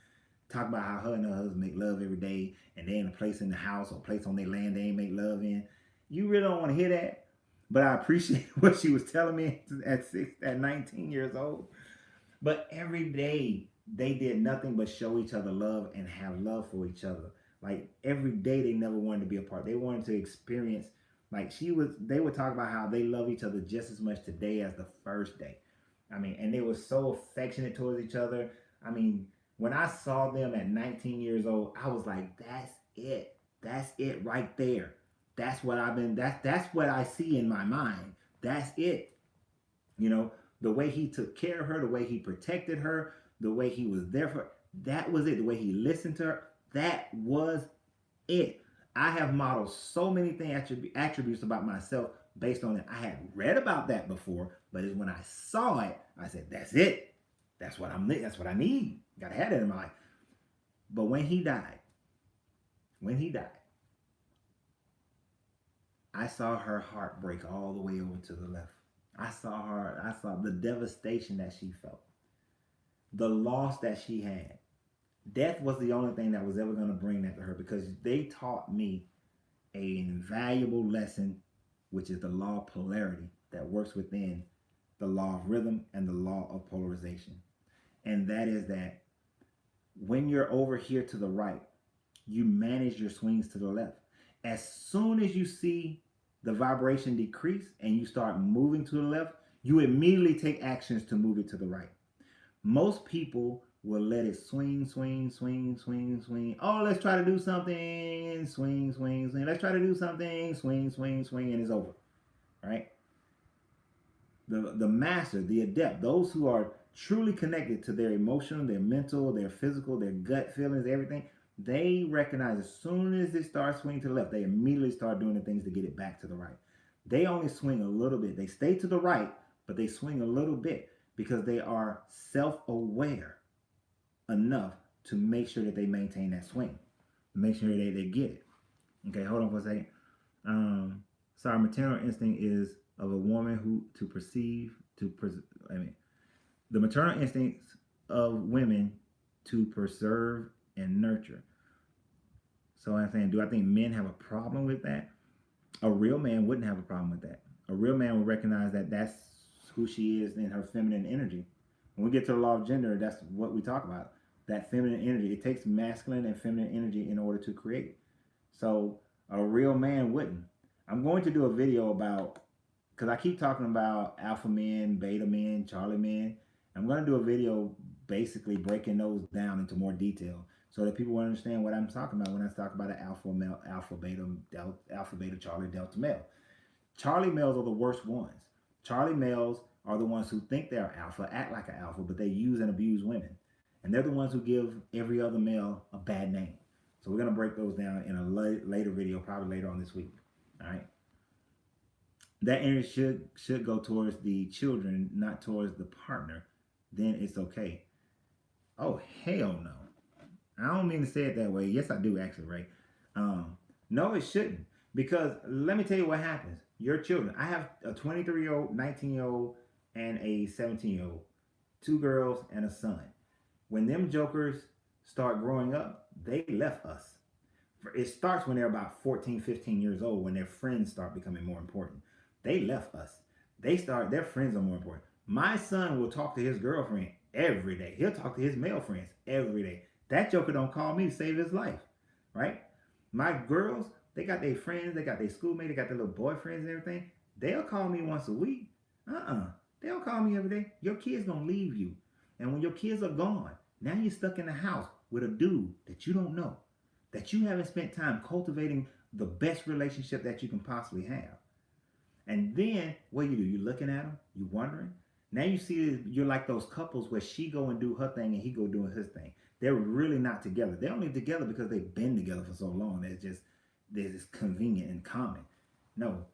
talk about how her and her husband make love every day and they're in a place in the house or a place on their land they ain't make love in. You really don't want to hear that. But I appreciate what she was telling me at 19 years old. But every day they did nothing but show each other love and have love for each other. Like every day they never wanted to be apart. They wanted to experience. Like they would talk about how they love each other just as much today as the first day. I mean, and they were so affectionate towards each other. I mean, when I saw them at 19 years old, I was like, that's it. That's it right there. That's what that's what I see in my mind. That's it. You know, the way he took care of her, the way he protected her, the way he was there for her, that was it. The way he listened to her, that was it. I have modeled so many attributes about myself based on it. I had read about that before, but it's when I saw it, I said, that's it. That's what I need. Gotta have that in my life. But when he died, I saw her heart break all the way over to the left. I saw the devastation that she felt. The loss that she had. Death was the only thing that was ever going to bring that to her, because they taught me an invaluable lesson, which is the law of polarity that works within the law of rhythm and the law of polarization. And that is that when you're over here to the right, you manage your swings to the left. As soon as you see the vibration decrease and you start moving to the left, you immediately take actions to move it to the right. Most people will let it swing, swing, swing, swing, swing. Oh, let's try to do something. Swing, swing, swing. Let's try to do something. Swing, swing, swing, and it's over. Right? The master, the adept, those who are truly connected to their emotional, their mental, their physical, their gut feelings, everything, they recognize as soon as it starts swinging to the left, they immediately start doing the things to get it back to the right. They only swing a little bit. They stay to the right, but they swing a little bit because they are self-aware enough to make sure that they maintain that swing, make sure they get it. Okay, hold on for a second. So our maternal instinct is of a woman who to perceive, the maternal instincts of women to preserve and nurture. So I'm saying, do I think men have a problem with that? A real man wouldn't have a problem with that. A real man would recognize that that's who she is in her feminine energy. When we get to the law of gender, that's what we talk about. That feminine energy. It takes masculine and feminine energy in order to create. So a real man wouldn't. I'm going to do a video about, because I keep talking about alpha men, beta men, Charlie men. I'm going to do a video basically breaking those down into more detail so that people will understand what I'm talking about when I talk about an alpha male, alpha beta, Charlie, delta male. Charlie males are the worst ones. Charlie males are the ones who think they're alpha, act like an alpha, but they use and abuse women. And they're the ones who give every other male a bad name. So we're going to break those down in a later video, probably later on this week. All right. That energy should go towards the children, not towards the partner. Then it's okay. Oh, hell no. I don't mean to say it that way. Yes, I do actually, Ray. No, it shouldn't. Because let me tell you what happens. Your children. I have a 23-year-old, 19-year-old, and a 17-year-old. 2 girls and a son. When them jokers start growing up, they left us. It starts when they're about 14, 15 years old, when their friends start becoming more important. They left us. Their friends are more important. My son will talk to his girlfriend every day. He'll talk to his male friends every day. That joker don't call me to save his life, right? My girls, they got their friends, they got their schoolmates, they got their little boyfriends and everything. They'll call me once a week. They don't call me every day. Your kids gonna leave you. And when your kids are gone, now you're stuck in the house with a dude that you don't know, that you haven't spent time cultivating the best relationship that you can possibly have. And then what do? You're looking at him, you're wondering. Now you see you're like those couples where she go and do her thing and he go doing his thing. They're really not together. They're only together because they've been together for so long. They're just convenient and common. No,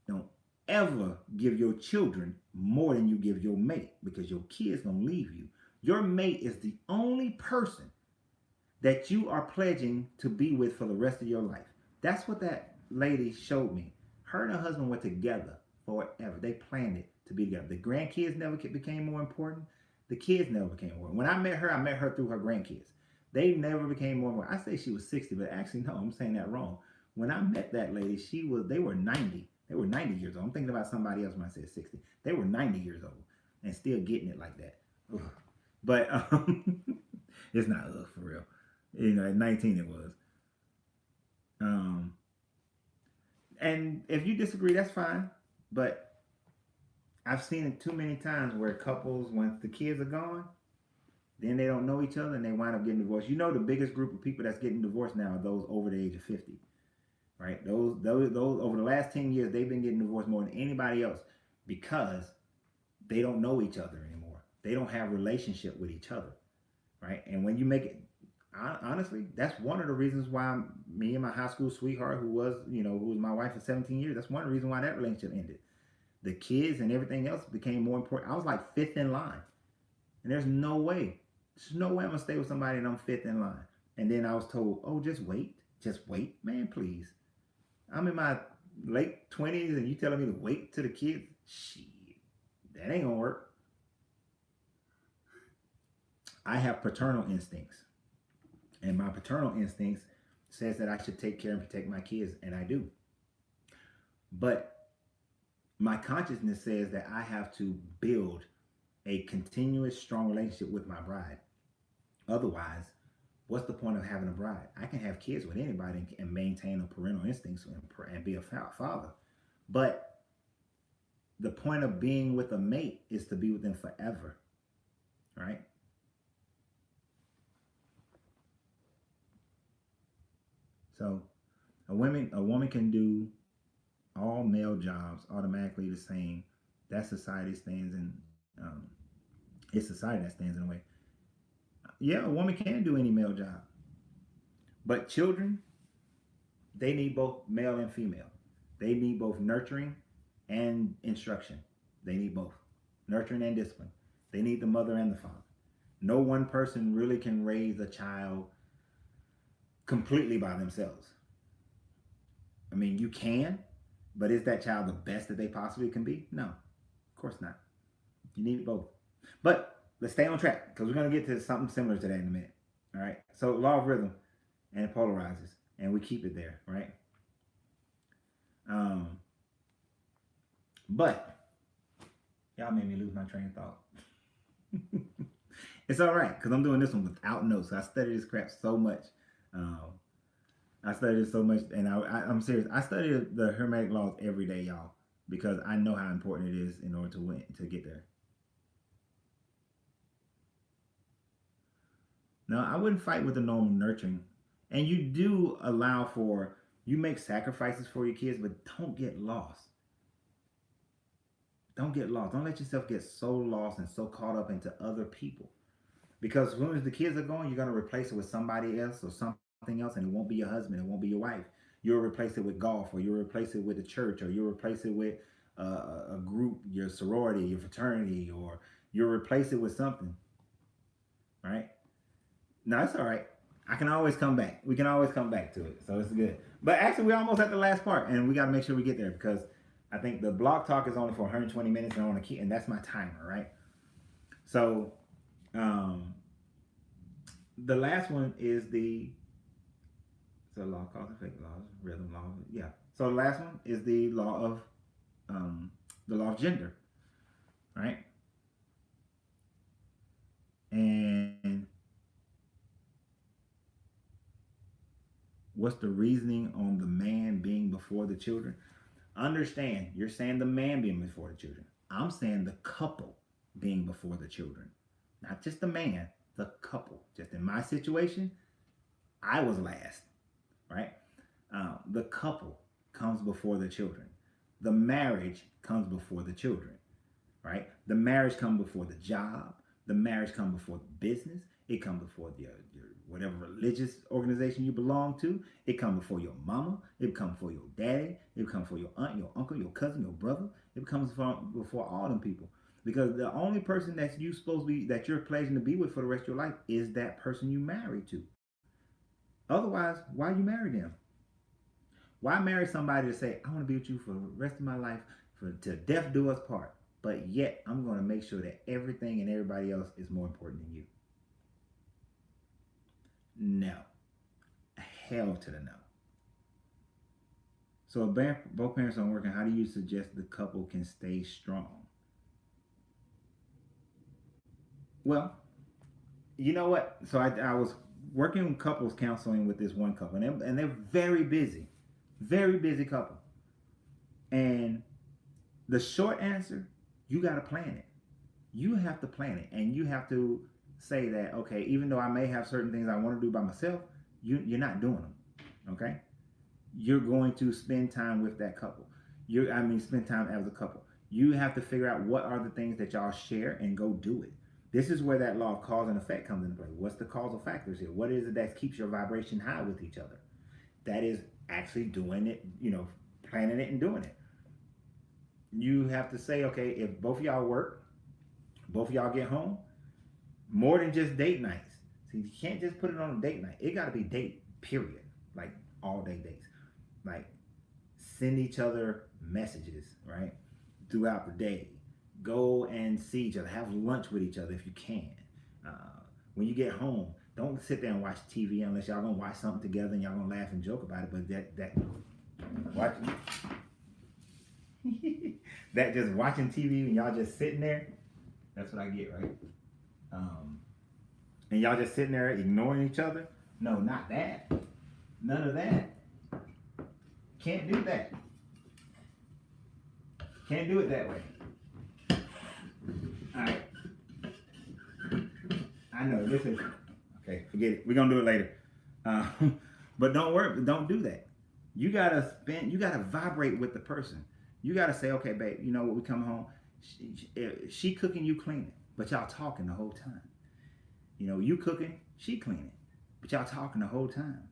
don't ever give your children more than you give your mate, because your kid's gonna leave you. Your mate is the only person that you are pledging to be with for the rest of your life. That's what that lady showed me. Her and her husband were together forever. They planned it to be together. The grandkids never became more important. The kids never became more important. When I met her through her grandkids. They never became more important. I say she was 60, but actually, no, I'm saying that wrong. When I met that lady, they were 90. They were 90 years old. I'm thinking about somebody else when I said 60. They were 90 years old and still getting it like that. Ugh. But it's not for real. At 19 it was. And if you disagree, that's fine. But I've seen it too many times where couples, once the kids are gone, then they don't know each other and they wind up getting divorced. The biggest group of people that's getting divorced now are those over the age of 50. Right? Those over the last 10 years, they've been getting divorced more than anybody else because they don't know each other anymore. They don't have a relationship with each other. Right? And when you make it, honestly, that's one of the reasons why me and my high school sweetheart, who was my wife for 17 years, that's one of the reasons why that relationship ended. The kids and everything else became more important. I was like 5th in line. And there's no way I'm going to stay with somebody and I'm 5th in line. And then I was told, oh, just wait. Man, please. I'm in my late 20s and you telling me to wait till the kids? Shit, that ain't going to work. I have paternal instincts. And my paternal instincts says that I should take care and protect my kids, and I do. But my consciousness says that I have to build a continuous, strong relationship with my bride. Otherwise, what's the point of having a bride? I can have kids with anybody and maintain a parental instincts and be a father. But the point of being with a mate is to be with them forever, right? So a woman can do all male jobs automatically the same. That society stands in It's society that stands in the way. Yeah, a woman can do any male job, but children, they need both male and female. They need both nurturing and instruction. They need both nurturing and discipline. They need the mother and the father. No one person really can raise a child completely by themselves. I mean, you can, but is that child the best that they possibly can be? No, of course not. You need both. But let's stay on track because we're going to get to something similar to that in a minute. All right. So, law of rhythm, and it polarizes, and we keep it there, right? But y'all made me lose my train of thought. It's all right because I'm doing this one without notes. I studied this crap so much. I studied it so much, and I'm serious. I study the hermetic laws every day, y'all, because I know how important it is in order to win, to get there. Now, I wouldn't fight with the normal nurturing, and you do allow for, you make sacrifices for your kids, but don't get lost. Don't get lost. Don't let yourself get so lost and so caught up into other people. Because as soon as the kids are gone, you're going to replace it with somebody else or something else, and it won't be your husband, it won't be your wife. You'll replace it with golf, or you'll replace it with the church, or you'll replace it with a group, your sorority, your fraternity, or you'll replace it with something. Right? No, it's all right. I can always come back. We can always come back to it. So it's good. But actually, we're almost at the last part, and we got to make sure we get there because I think the blog talk is only for 120 minutes, and I want to keep, and that's my timer, right? So, the last one is the law, cause, effect, laws, rhythm, law. Yeah. So the last one is the law of gender, right? And what's the reasoning on the man being before the children? Understand, you're saying the man being before the children. I'm saying the couple being before the children. Not just the man, the couple. Just in my situation, I was last, right? The couple comes before the children. The marriage comes before the children, right? The marriage comes before the job. The marriage comes before the business. It comes before your whatever religious organization you belong to. It comes before your mama. It comes before your daddy. It comes before your aunt, your uncle, your cousin, your brother. It comes before all them people. Because the only person that you're supposed to be, that you're pledging to be with for the rest of your life is that person you married to. Otherwise, why you marry them? Why marry somebody to say, I want to be with you for the rest of my life, till death do us part. But yet, I'm going to make sure that everything and everybody else is more important than you. No. Hell to the no. So if both parents aren't working, how do you suggest the couple can stay strong? Well, you know what? So I was working couples counseling with this one couple, and they're very busy couple. And the short answer, you got to plan it. You have to plan it, and you have to say that, okay, even though I may have certain things I want to do by myself, you're not doing them, okay? You're going to spend time with that couple. Spend time as a couple. You have to figure out what are the things that y'all share and go do it. This is where that law of cause and effect comes into play. What's the causal factors here? What is it that keeps your vibration high with each other? That is actually doing it, planning it and doing it. You have to say, okay, if both of y'all work, both of y'all get home, more than just date nights. See, you can't just put it on a date night. It got to be date, period. Like all day dates. Like send each other messages, right? Throughout the day. Go and see each other. Have lunch with each other if you can. When you get home, don't sit there and watch TV unless y'all gonna watch something together and y'all gonna laugh and joke about it. But watch that just watching TV and y'all just sitting there. That's what I get, right? And y'all just sitting there ignoring each other. No, not that. None of that. Can't do that. Can't do it that way. Alright. I know this is okay, forget it. We're gonna do it later. But don't worry, don't do that. You gotta vibrate with the person. You gotta say, okay, babe, you know what, we come home, she cooking, you cleaning. but y'all talking the whole time. You know, you cooking, she cleaning, but y'all talking the whole time.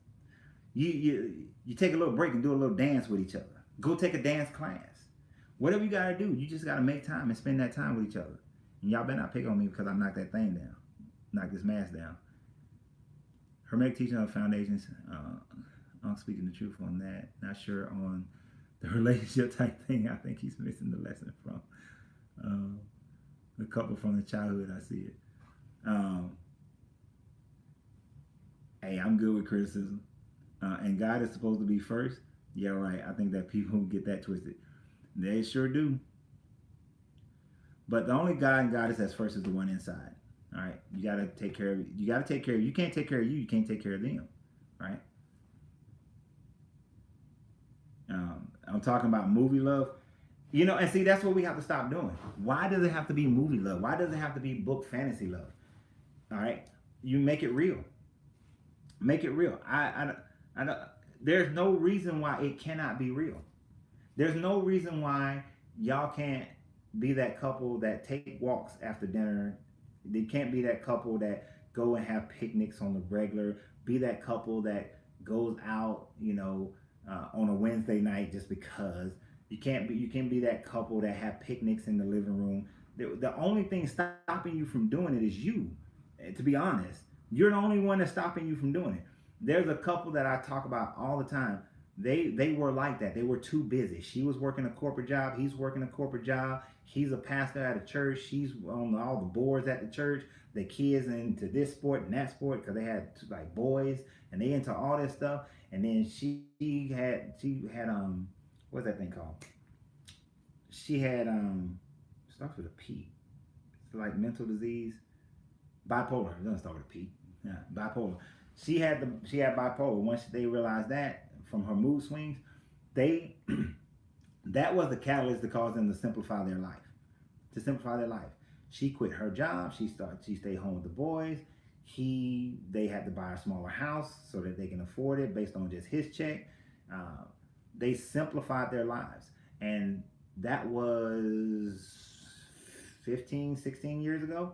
You take a little break and do a little dance with each other. Go take a dance class. Whatever you gotta do, you just gotta make time and spend that time with each other. And y'all better not pick on me because I knocked that thing down, knock this mask down. Hermetic teaching of foundations. I'm speaking the truth on that. Not sure on the relationship type thing. I think he's missing the lesson from the couple from the childhood. I see it. Hey, I'm good with criticism. And God is supposed to be first. Yeah, right. I think that people get that twisted. They sure do. But the only God and Goddess that's first is the one inside. All right. You got to take care of you. You got to take care of you. You can't take care of you. You can't take care of them. Right. I'm talking about movie love. You know, and see, that's what we have to stop doing. Why does it have to be movie love? Why does it have to be book fantasy love? All right. You make it real. Make it real. I don't, there's no reason why it cannot be real. There's no reason why y'all can't be that couple that take walks after dinner. They can't be that couple that go and have picnics on the regular. Be that couple that goes out, you know, on a Wednesday night just because. You can't be that couple that have picnics in the living room. The only thing stopping you from doing it is you. To be honest, you're the only one that's stopping you from doing it. There's a couple that I talk about all the time. They were like that. They were too busy. She was working a corporate job. He's working a corporate job. He's a pastor at a church. She's on all the boards at the church. The kids into this sport and that sport because they had like boys and they into all this stuff. And then she had what's that thing called? She had starts with a P. It's like mental disease, bipolar. It doesn't start with a P. Yeah, bipolar. She had bipolar. Once they realized that from her mood swings, that was the catalyst to cause them to simplify their life. To simplify their life. She quit her job. She stayed home with the boys. They had to buy a smaller house so that they can afford it based on just his check. They simplified their lives. And that was 15, 16 years ago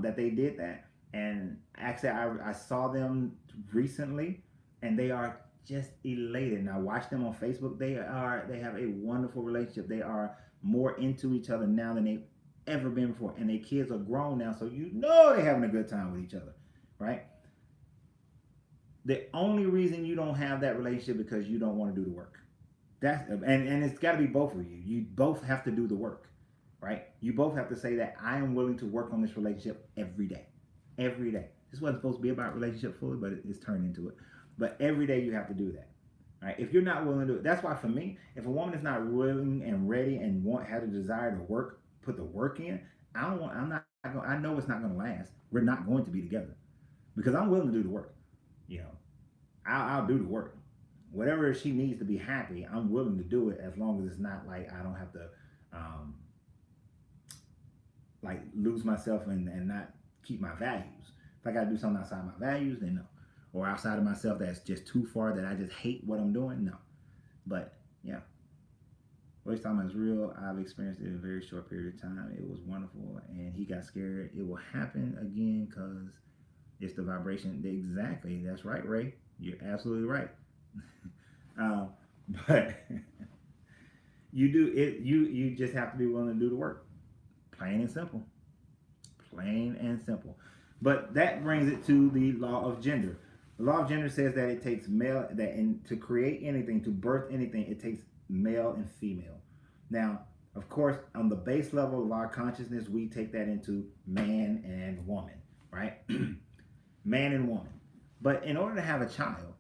that they did that. And actually, I saw them recently, and they are just elated. And I watch them on Facebook. They have a wonderful relationship. They are more into each other now than they've ever been before. And their kids are grown now, so you know they're having a good time with each other, right? The only reason you don't have that relationship because you don't want to do the work. And it's got to be both of you. You both have to do the work, right? You both have to say that I am willing to work on this relationship every day. Every day. This wasn't supposed to be about relationship fully, but it's turned into it. But every day you have to do that. Right? If you're not willing to do it, that's why for me, if a woman is not willing and ready and has a desire to work, put the work in, I know it's not going to last. We're not going to be together because I'm willing to do the work. You know, I'll do the work. Whatever she needs to be happy, I'm willing to do it as long as it's not like I don't have to like lose myself and not keep my values. If I got to do something outside my values, then no. Or outside of myself that's just too far that I just hate what I'm doing, no. But yeah, what he's talking about is real. I've experienced it in a very short period of time. It was wonderful, and he got scared. It will happen again because it's the vibration. Exactly, that's right, Ray. You're absolutely right. But you do it. You just have to be willing to do the work. Plain and simple. Plain and simple. But that brings it to the law of gender. The law of gender says that it takes male, to create anything, to birth anything, it takes male and female. Now, of course, on the base level of our consciousness, we take that into man and woman, right? Man and woman. But in order to have a child,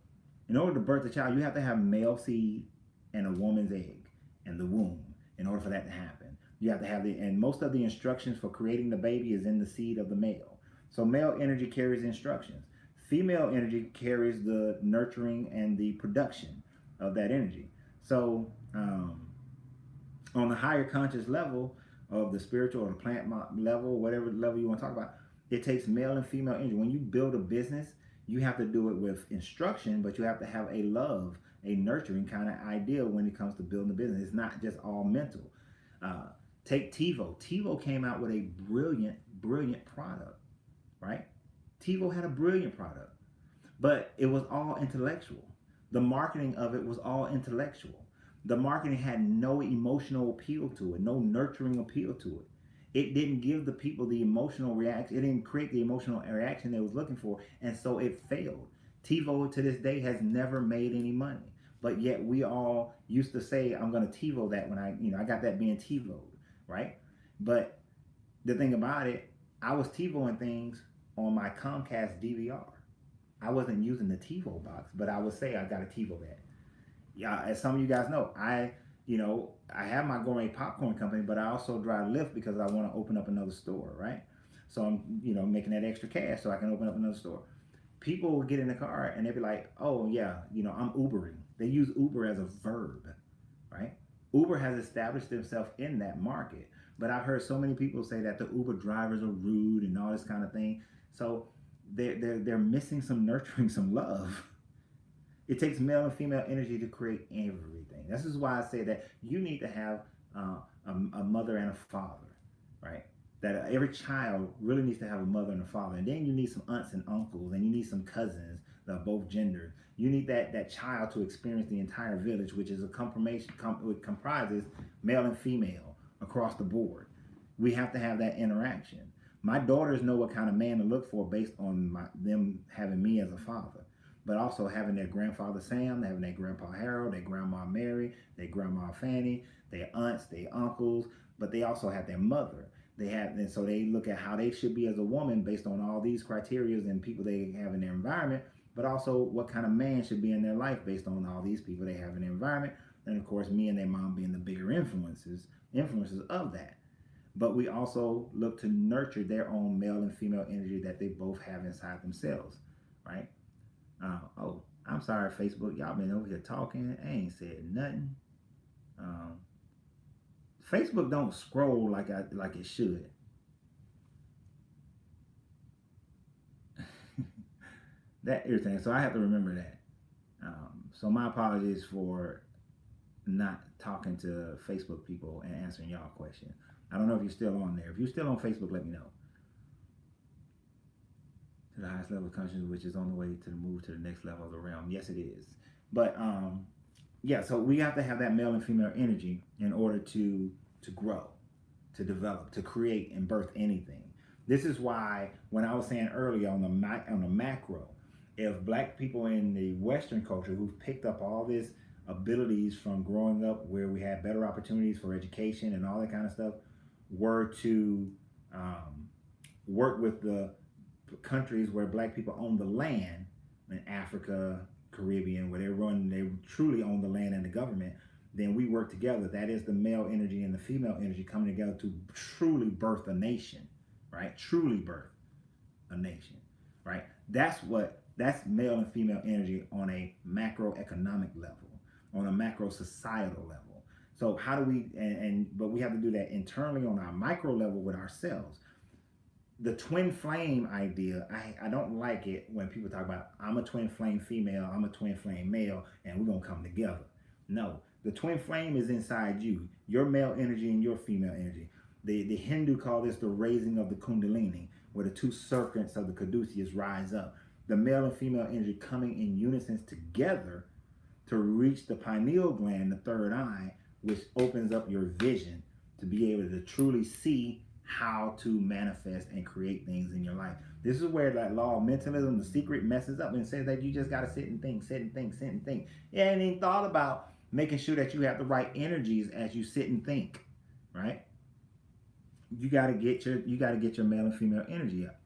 in order to birth a child, you have to have male seed and a woman's egg and the womb in order for that to happen. You have to have and most of the instructions for creating the baby is in the seed of the male. So male energy carries instructions. Female energy carries the nurturing and the production of that energy. So on the higher conscious level of the spiritual or the plant level, whatever level you want to talk about, it takes male and female energy. When you build a business, you have to do it with instruction, but you have to have a love, a nurturing kind of idea when it comes to building a business. It's not just all mental. Take TiVo. TiVo came out with a brilliant brilliant product, right? TiVo had a brilliant product, but it was all intellectual. The marketing of it was all intellectual. The marketing had no emotional appeal to it, no nurturing appeal to it. It didn't give the people the emotional reaction. It didn't create the emotional reaction they was looking for, and so it failed. TiVo to this day has never made any money, but yet we all used to say, "I'm going to TiVo that when I got that being TiVoed," right? But the thing about it, I was TiVoing things on my Comcast DVR. I wasn't using the TiVo box, but I would say I got a TiVo that. Yeah, as some of you guys know, I have my gourmet popcorn company, but I also drive Lyft because I want to open up another store, right? So I'm, making that extra cash so I can open up another store. People will get in the car and they'll be like, "Oh yeah, I'm Ubering." They use Uber as a verb, right? Uber has established themselves in that market, but I've heard so many people say that the Uber drivers are rude and all this kind of thing. So they're missing some nurturing, some love. It takes male and female energy to create everything. This is why I say that you need to have a mother and a father, right? That every child really needs to have a mother and a father. And then you need some aunts and uncles, and you need some cousins that are both genders. You need that child to experience the entire village, which is it comprises male and female across the board. We have to have that interaction. My daughters know what kind of man to look for based on them having me as a father, but also having their grandfather Sam, having their grandpa Harold, their grandma Mary, their grandma Fanny, their aunts, their uncles, but they also have their mother. And so they look at how they should be as a woman based on all these criteria and people they have in their environment, but also what kind of man should be in their life based on all these people they have in their environment. And of course, me and their mom being the bigger influences of that. But we also look to nurture their own male and female energy that they both have inside themselves, right? I'm sorry, Facebook. Y'all been over here talking. I ain't said nothing. Facebook don't scroll like it should. That irritating. So I have to remember that. So my apologies for not talking to Facebook people and answering y'all questions. I don't know if you're still on there. If you're still on Facebook, let me know. To the highest level of consciousness, which is on the way to move to the next level of the realm. Yes, it is. But so we have to have that male and female energy in order to grow, to develop, to create and birth anything. This is why when I was saying earlier on the macro, if black people in the Western culture who've picked up all this abilities from growing up where we had better opportunities for education and all that kind of stuff were to work with the countries where black people own the land in Africa, Caribbean, where they truly own the land and the government, then we work together. That is the male energy and the female energy coming together to truly birth a nation, right? Truly birth a nation, right? That's male and female energy on a macroeconomic level, on a macro societal level. So how do we, but we have to do that internally on our micro level with ourselves. The twin flame idea, I don't like it when people talk about, I'm a twin flame female, I'm a twin flame male, and we're going to come together. No, the twin flame is inside you, your male energy and your female energy. The Hindu call this the raising of the kundalini, where the two serpents of the caduceus rise up. The male and female energy coming in unison together to reach the pineal gland, the third eye, which opens up your vision to be able to truly see how to manifest and create things in your life. This is where that law of mentalism, the secret, messes up and says that you just got to sit and think. You ain't even thought about making sure that you have the right energies as you sit and think, right? You got to get your male and female energy up.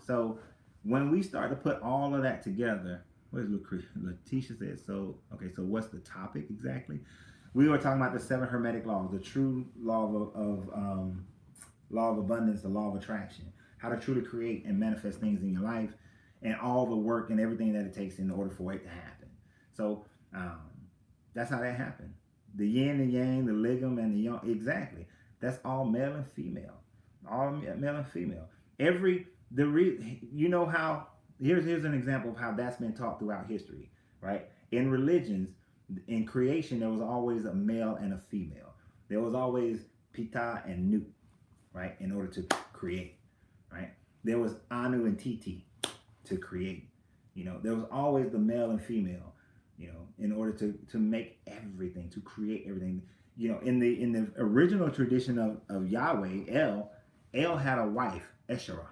So when we start to put all of that together, what is Letitia said? So what's the topic exactly? We were talking about the 7 hermetic laws, the true law of abundance, the law of attraction, how to truly create and manifest things in your life, and all the work and everything that it takes in order for it to happen. So that's how that happened. The yin and yang, the ligam and the yang, exactly. That's all male and female. All male and female. Here's an example of how that's been taught throughout history, right? In religions, in creation, there was always a male and a female. There was always Pita and Nut, right? In order to create. There was Anu and Titi to create. There was always the male and female, in order to make everything, to create everything. In the original tradition of Yahweh, El had a wife, Esherah,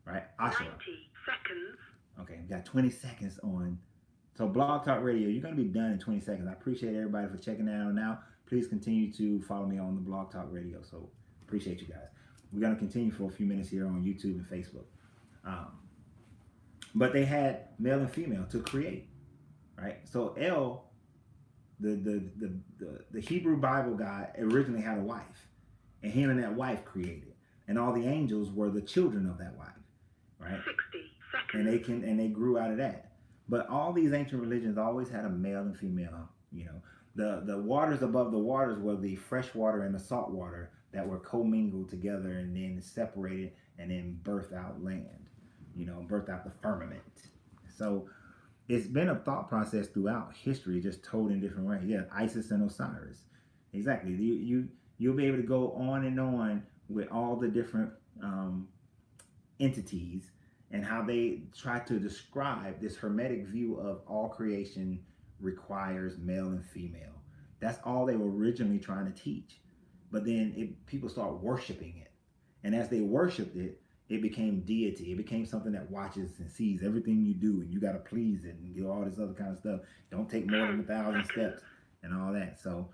right? Asherah. 90 seconds. Okay, we got 20 seconds on. So Blog Talk Radio, you're going to be done in 20 seconds. I appreciate everybody for checking that out now. Please continue to follow me on the Blog Talk Radio. So appreciate you guys. We're going to continue for a few minutes here on YouTube and Facebook. But they had male and female to create, right? So El, the Hebrew Bible guy, originally had a wife, and him and that wife created, and all the angels were the children of that wife, right? 60 seconds. And they grew out of that. But all these ancient religions always had a male and female. The waters above the waters were the fresh water and the salt water that were commingled together and then separated and then birthed out land. Birthed out the firmament. So it's been a thought process throughout history, just told in different ways. Yeah, Isis and Osiris. Exactly. You'll be able to go on and on with all the different entities and how they try to describe this hermetic view of all creation requires male and female. That's all they were originally trying to teach. But then people start worshiping it. And as they worshiped it, it became deity. It became something that watches and sees everything you do, and you got to please it and do all this other kind of stuff. Don't take more than 1,000 steps and all that. So,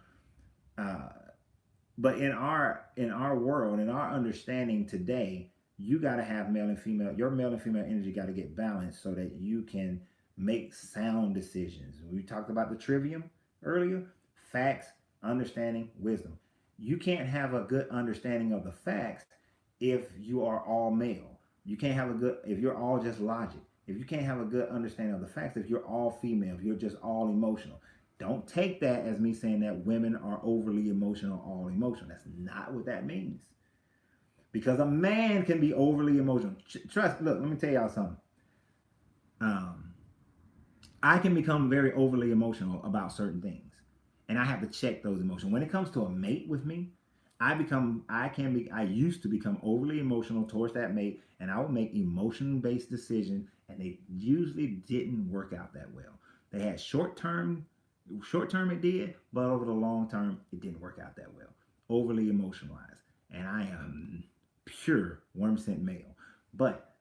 but in our world, in our understanding today, you got to have male and female. Your male and female energy got to get balanced so that you can make sound decisions. We talked about the trivium earlier: facts, understanding, wisdom. You can't have a good understanding of the facts if you are all male. You can't have if you're all just logic. If you can't have a good understanding of the facts, if you're all female, if you're just all emotional. Don't take that as me saying that women are overly emotional, all emotional. That's not what that means. Because a man can be overly emotional. Trust, look, let me tell y'all something. I can become very overly emotional about certain things. And I have to check those emotions. When it comes to a mate with me, I used to become overly emotional towards that mate, and I would make emotion-based decisions, and they usually didn't work out that well. They had short term it did, but over the long term, it didn't work out that well. Overly emotionalized. And I am pure 1% male. But,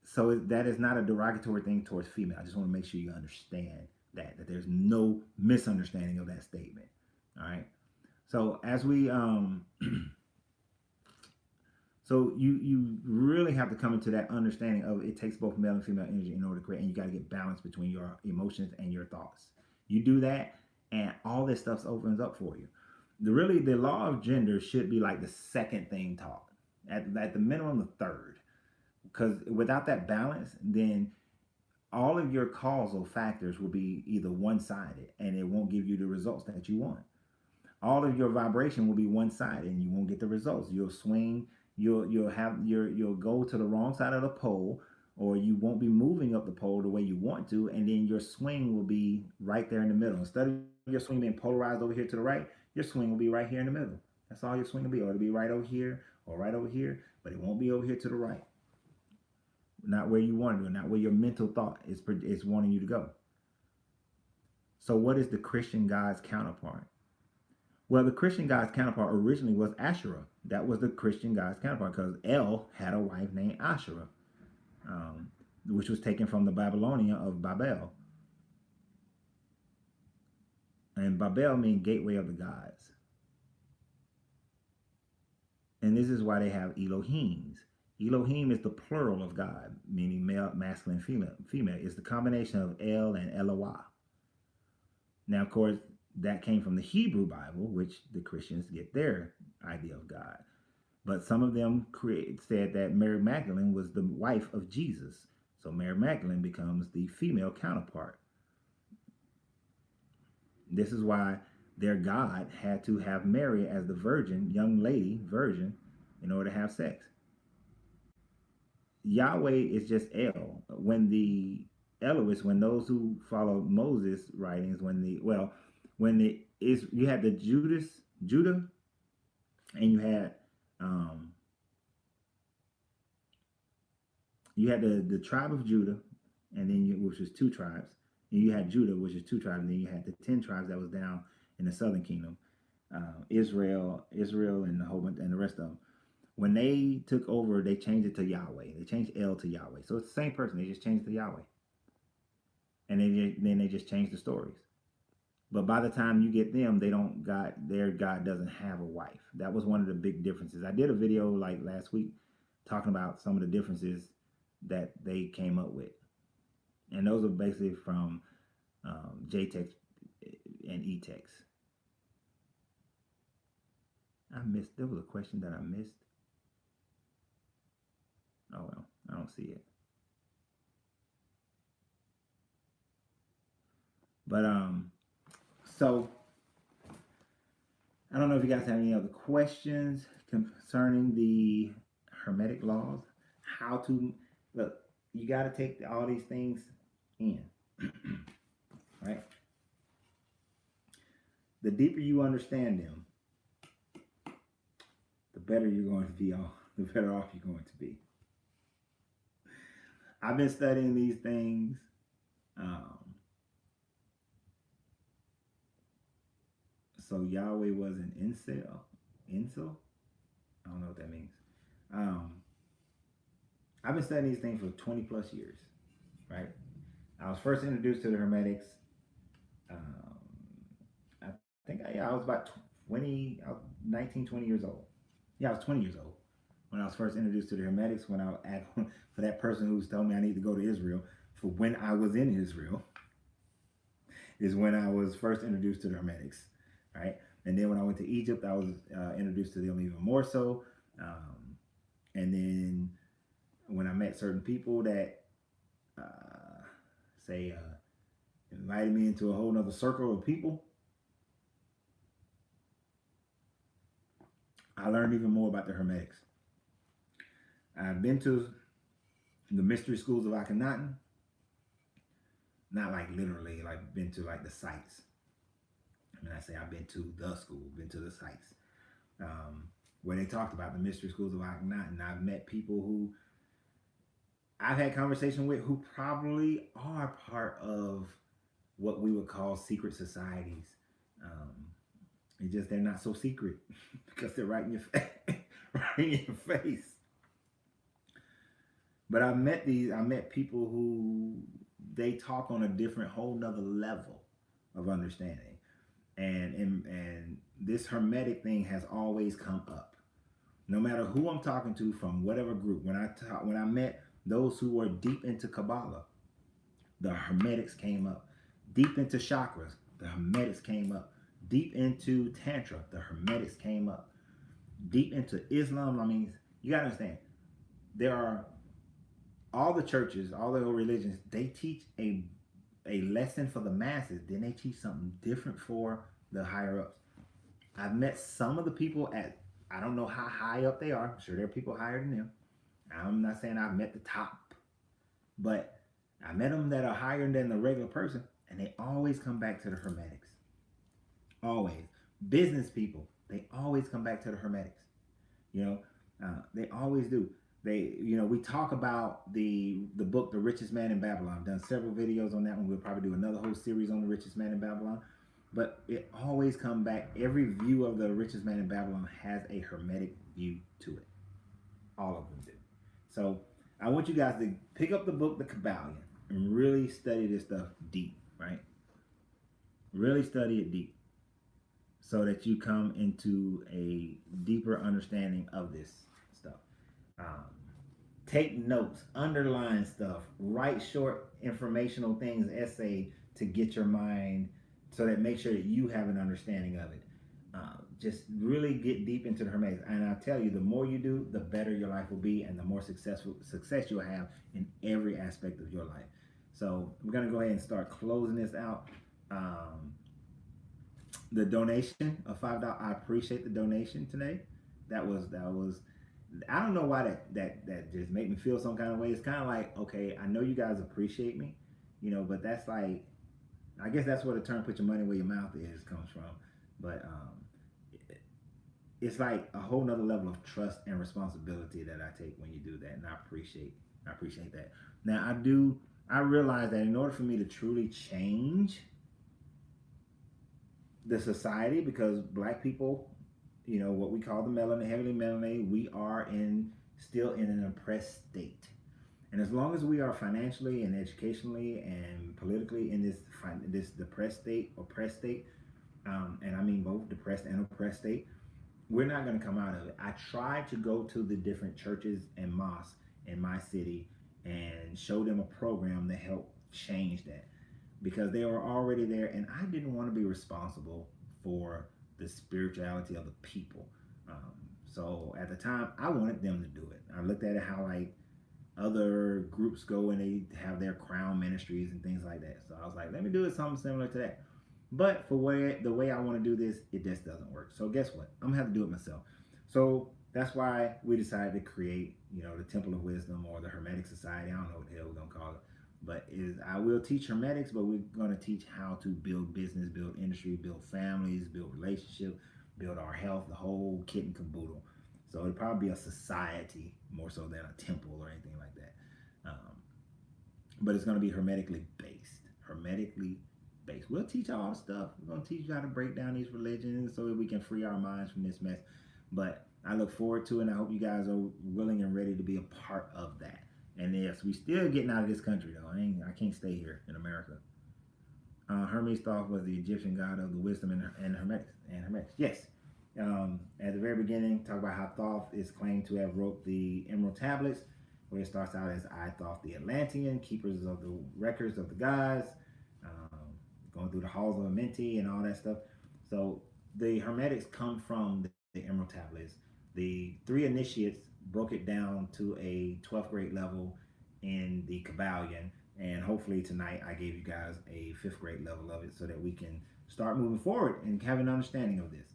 so that is not a derogatory thing towards female. I just want to make sure you understand that there's no misunderstanding of that statement. All right? So as we, so you really have to come into that understanding of it takes both male and female energy in order to create, and you got to get balance between your emotions and your thoughts. You do that, and all this stuff opens up for you. The law of gender should be like the second thing taught, at the minimum the third, because without that balance, then all of your causal factors will be either one-sided, and it won't give you the results that you want. All of your vibration will be one-sided, and you won't get the results. You'll swing. You'll go to the wrong side of the pole, or you won't be moving up the pole the way you want to, and then your swing will be right there in the middle. Instead of your swing being polarized over here to the right, your swing will be right here in the middle. That's all your swing will be, or it'll be right over here or right over here, but it won't be over here to the right. Not where you want to go, not where your mental thought is wanting you to go. So what is the Christian God's counterpart? Well, the Christian God's counterpart originally was Asherah. That was the Christian God's counterpart because El had a wife named Asherah, which was taken from the Babylonian of Babel. And Babel means gateway of the gods. And this is why they have Elohims. Elohim is the plural of God, meaning male, masculine, female. It's the combination of El and Eloah. Now, of course, that came from the Hebrew Bible, which the Christians get their idea of God. But some of them said that Mary Magdalene was the wife of Jesus. So Mary Magdalene becomes the female counterpart. This is why their God had to have Mary as the virgin, young lady, virgin, in order to have sex. Yahweh is just El. When those who follow Moses' writings, you had the Judah, and you had You had the tribe of Judah, and then which was two tribes. And you had Judah, which is two tribes, and then you had the 10 tribes that was down in the southern kingdom, Israel, and the whole bunch, and the rest of them. When they took over, they changed it to Yahweh. They changed El to Yahweh, so it's the same person. They just changed it to Yahweh, and then they just changed the stories. But by the time you get them, their God doesn't have a wife. That was one of the big differences. I did a video like last week talking about some of the differences that they came up with, and those are basically from JTex and ETex. There was a question that I missed. Oh well, I don't see it. But so I don't know if you guys have any other questions concerning the hermetic laws. How to look, you got to take all these things in, right? The deeper you understand them, the better you're going to be off, the better off you're going to be. I've been studying these things. So Yahweh was an incel. Incel? I don't know what that means. I've been studying these things for 20 plus years, right? I was first introduced to the Hermetics. I think I was about 20, I was 19, 20 years old. Yeah, I was 20 years old when I was first introduced to the Hermetics. When I for that person who's told me I need to go to Israel, for when I was in Israel, is when I was first introduced to the Hermetics, right? And then when I went to Egypt, I was introduced to them even more so. And then when I met certain people that invited me into a whole nother circle of people, I learned even more about the Hermetics. I've been to the mystery schools of Akhenaten, not like literally, like been to like the sites. I mean, I say I've been to the school, been to the sites where they talked about the mystery schools of Akhenaten. I've met people who I've had conversation with who probably are part of what we would call secret societies. It's just they're not so secret because they're right in your face, right in your face. But I met people who they talk on a different, whole nother level of understanding, and this hermetic thing has always come up, no matter who I'm talking to from whatever group. When I met those who were deep into Kabbalah, the hermetics came up. Deep into chakras, the hermetics came up. Deep into Tantra, the hermetics came up. Deep into Islam, I mean, you gotta understand, there are all the churches, all the religions, they teach a lesson for the masses, then they teach something different for the higher ups. I've met some of the people I don't know how high up they are. I'm sure there are people higher than them. I'm not saying I've met the top, but I met them that are higher than the regular person, and they always come back to the hermetics. Always. Business people, they always come back to the hermetics. They always do. We talk about the book, The Richest Man in Babylon. I've done several videos on that one. We'll probably do another whole series on The Richest Man in Babylon. But it always comes back. Every view of The Richest Man in Babylon has a hermetic view to it. All of them do. So I want you guys to pick up the book, The Kabbalion, and really study this stuff deep, right? Really study it deep so that you come into a deeper understanding of this stuff. Take notes, underline stuff, write short informational things, essay to get your mind so that make sure that you have an understanding of it. Just really get deep into the hermetics. And I'll tell you, the more you do, the better your life will be and the more success you'll have in every aspect of your life. So we're going to go ahead and start closing this out. The donation of $5, I appreciate the donation today. That was I don't know why that just made me feel some kind of way. It's kind of like, okay, I know you guys appreciate me, but that's like, I guess that's where the term "put your money where your mouth is" comes from. But it's like a whole nother level of trust and responsibility that I take when you do that, and I appreciate I appreciate that. Now, I realize that in order for me to truly change the society, because black people, what we call the melanin, heavily melanated, we are still in an oppressed state. And as long as we are financially and educationally and politically in this depressed state, oppressed state, and I mean both depressed and oppressed state, we're not going to come out of it. I tried to go to the different churches and mosques in my city and show them a program to help change that, because they were already there, and I didn't want to be responsible for the spirituality of the people. So at the time, I wanted them to do it. I looked at it how like other groups go and they have their crown ministries and things like that. So I was like, let me do it something similar to that. But the way I want to do this, it just doesn't work. So guess what? I'm gonna have to do it myself. So that's why we decided to create, the Temple of Wisdom, or the Hermetic Society. I don't know what the hell we're gonna call it. But I will teach hermetics, but we're gonna teach how to build business, build industry, build families, build relationships, build our health, the whole kit and caboodle. So it'll probably be a society more so than a temple or anything like that. But it's gonna be hermetically based. Hermetically based. We'll teach all the stuff. We're gonna teach you how to break down these religions so that we can free our minds from this mess. But I look forward to it, and I hope you guys are willing and ready to be a part of that. And yes, we still getting out of this country though. I can't stay here in America. Hermes Thoth was the Egyptian god of the wisdom and hermetics. Yes. At the very beginning, talk about how Thoth is claimed to have wrote the Emerald Tablets, where it starts out as I Thoth the Atlantean, keepers of the records of the gods, going through the halls of Amenti and all that stuff. So the hermetics come from the Emerald Tablets. The 3 initiates broke it down to a 12th grade level in the Kabbalion, and hopefully tonight I gave you guys a 5th grade level of it so that we can start moving forward and have an understanding of this.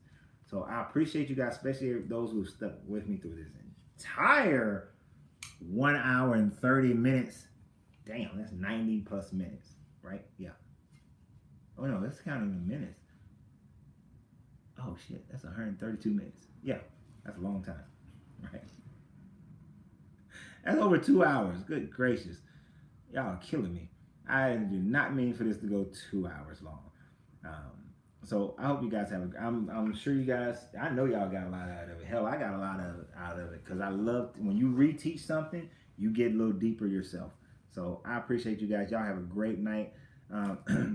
So I appreciate you guys, especially those who stuck with me through this entire 1 hour and 30 minutes. Damn, that's 90 plus minutes, right? Yeah. Oh no, that's counting the minutes. Oh shit, that's 132 minutes. Yeah, that's a long time, right? That's over 2 hours. Good gracious. Y'all are killing me. I do not mean for this to go 2 hours long. So I hope you guys have I'm sure you guys, I know y'all got a lot out of it. Hell, I got a lot out of it, because I love when you reteach something, you get a little deeper yourself. So I appreciate you guys. Y'all have a great night.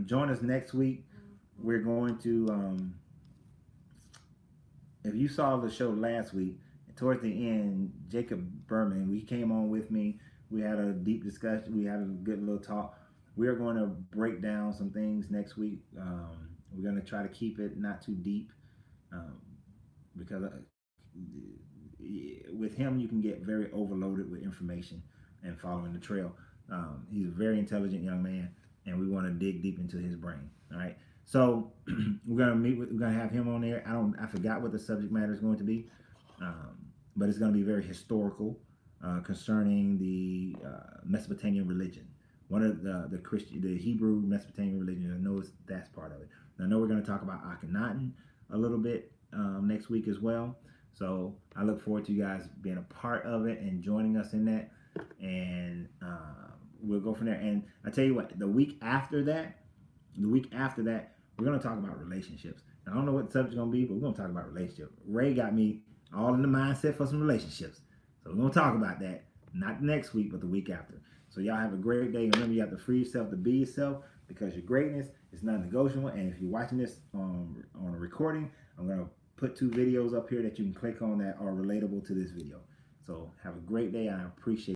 Join us next week. We're going to, if you saw the show last week, towards the end, Jacob Berman, he came on with me. We had a deep discussion. We had a good little talk. We are going to break down some things next week. We're going to try to keep it not too deep, because with him you can get very overloaded with information and following the trail. He's a very intelligent young man, and we want to dig deep into his brain. All right. So we're gonna have him on there. I forgot what the subject matter is going to be, but it's going to be very historical, concerning the Mesopotamian religion. One of the Hebrew Mesopotamian religion. I know that's part of it. I know we're going to talk about Akhenaten a little bit next week as well. So I look forward to you guys being a part of it and joining us in that. And we'll go from there. And I tell you what, the week after that, we're going to talk about relationships. Now, I don't know what the subject's going to be, but we're going to talk about relationships. Ray got me all in the mindset for some relationships. So we're going to talk about that. Not next week, but the week after. So y'all have a great day. Remember, you have to free yourself to be yourself, because your greatness is not negotiable. And if you're watching this on a recording, I'm going to put 2 videos up here that you can click on that are relatable to this video. So have a great day. I appreciate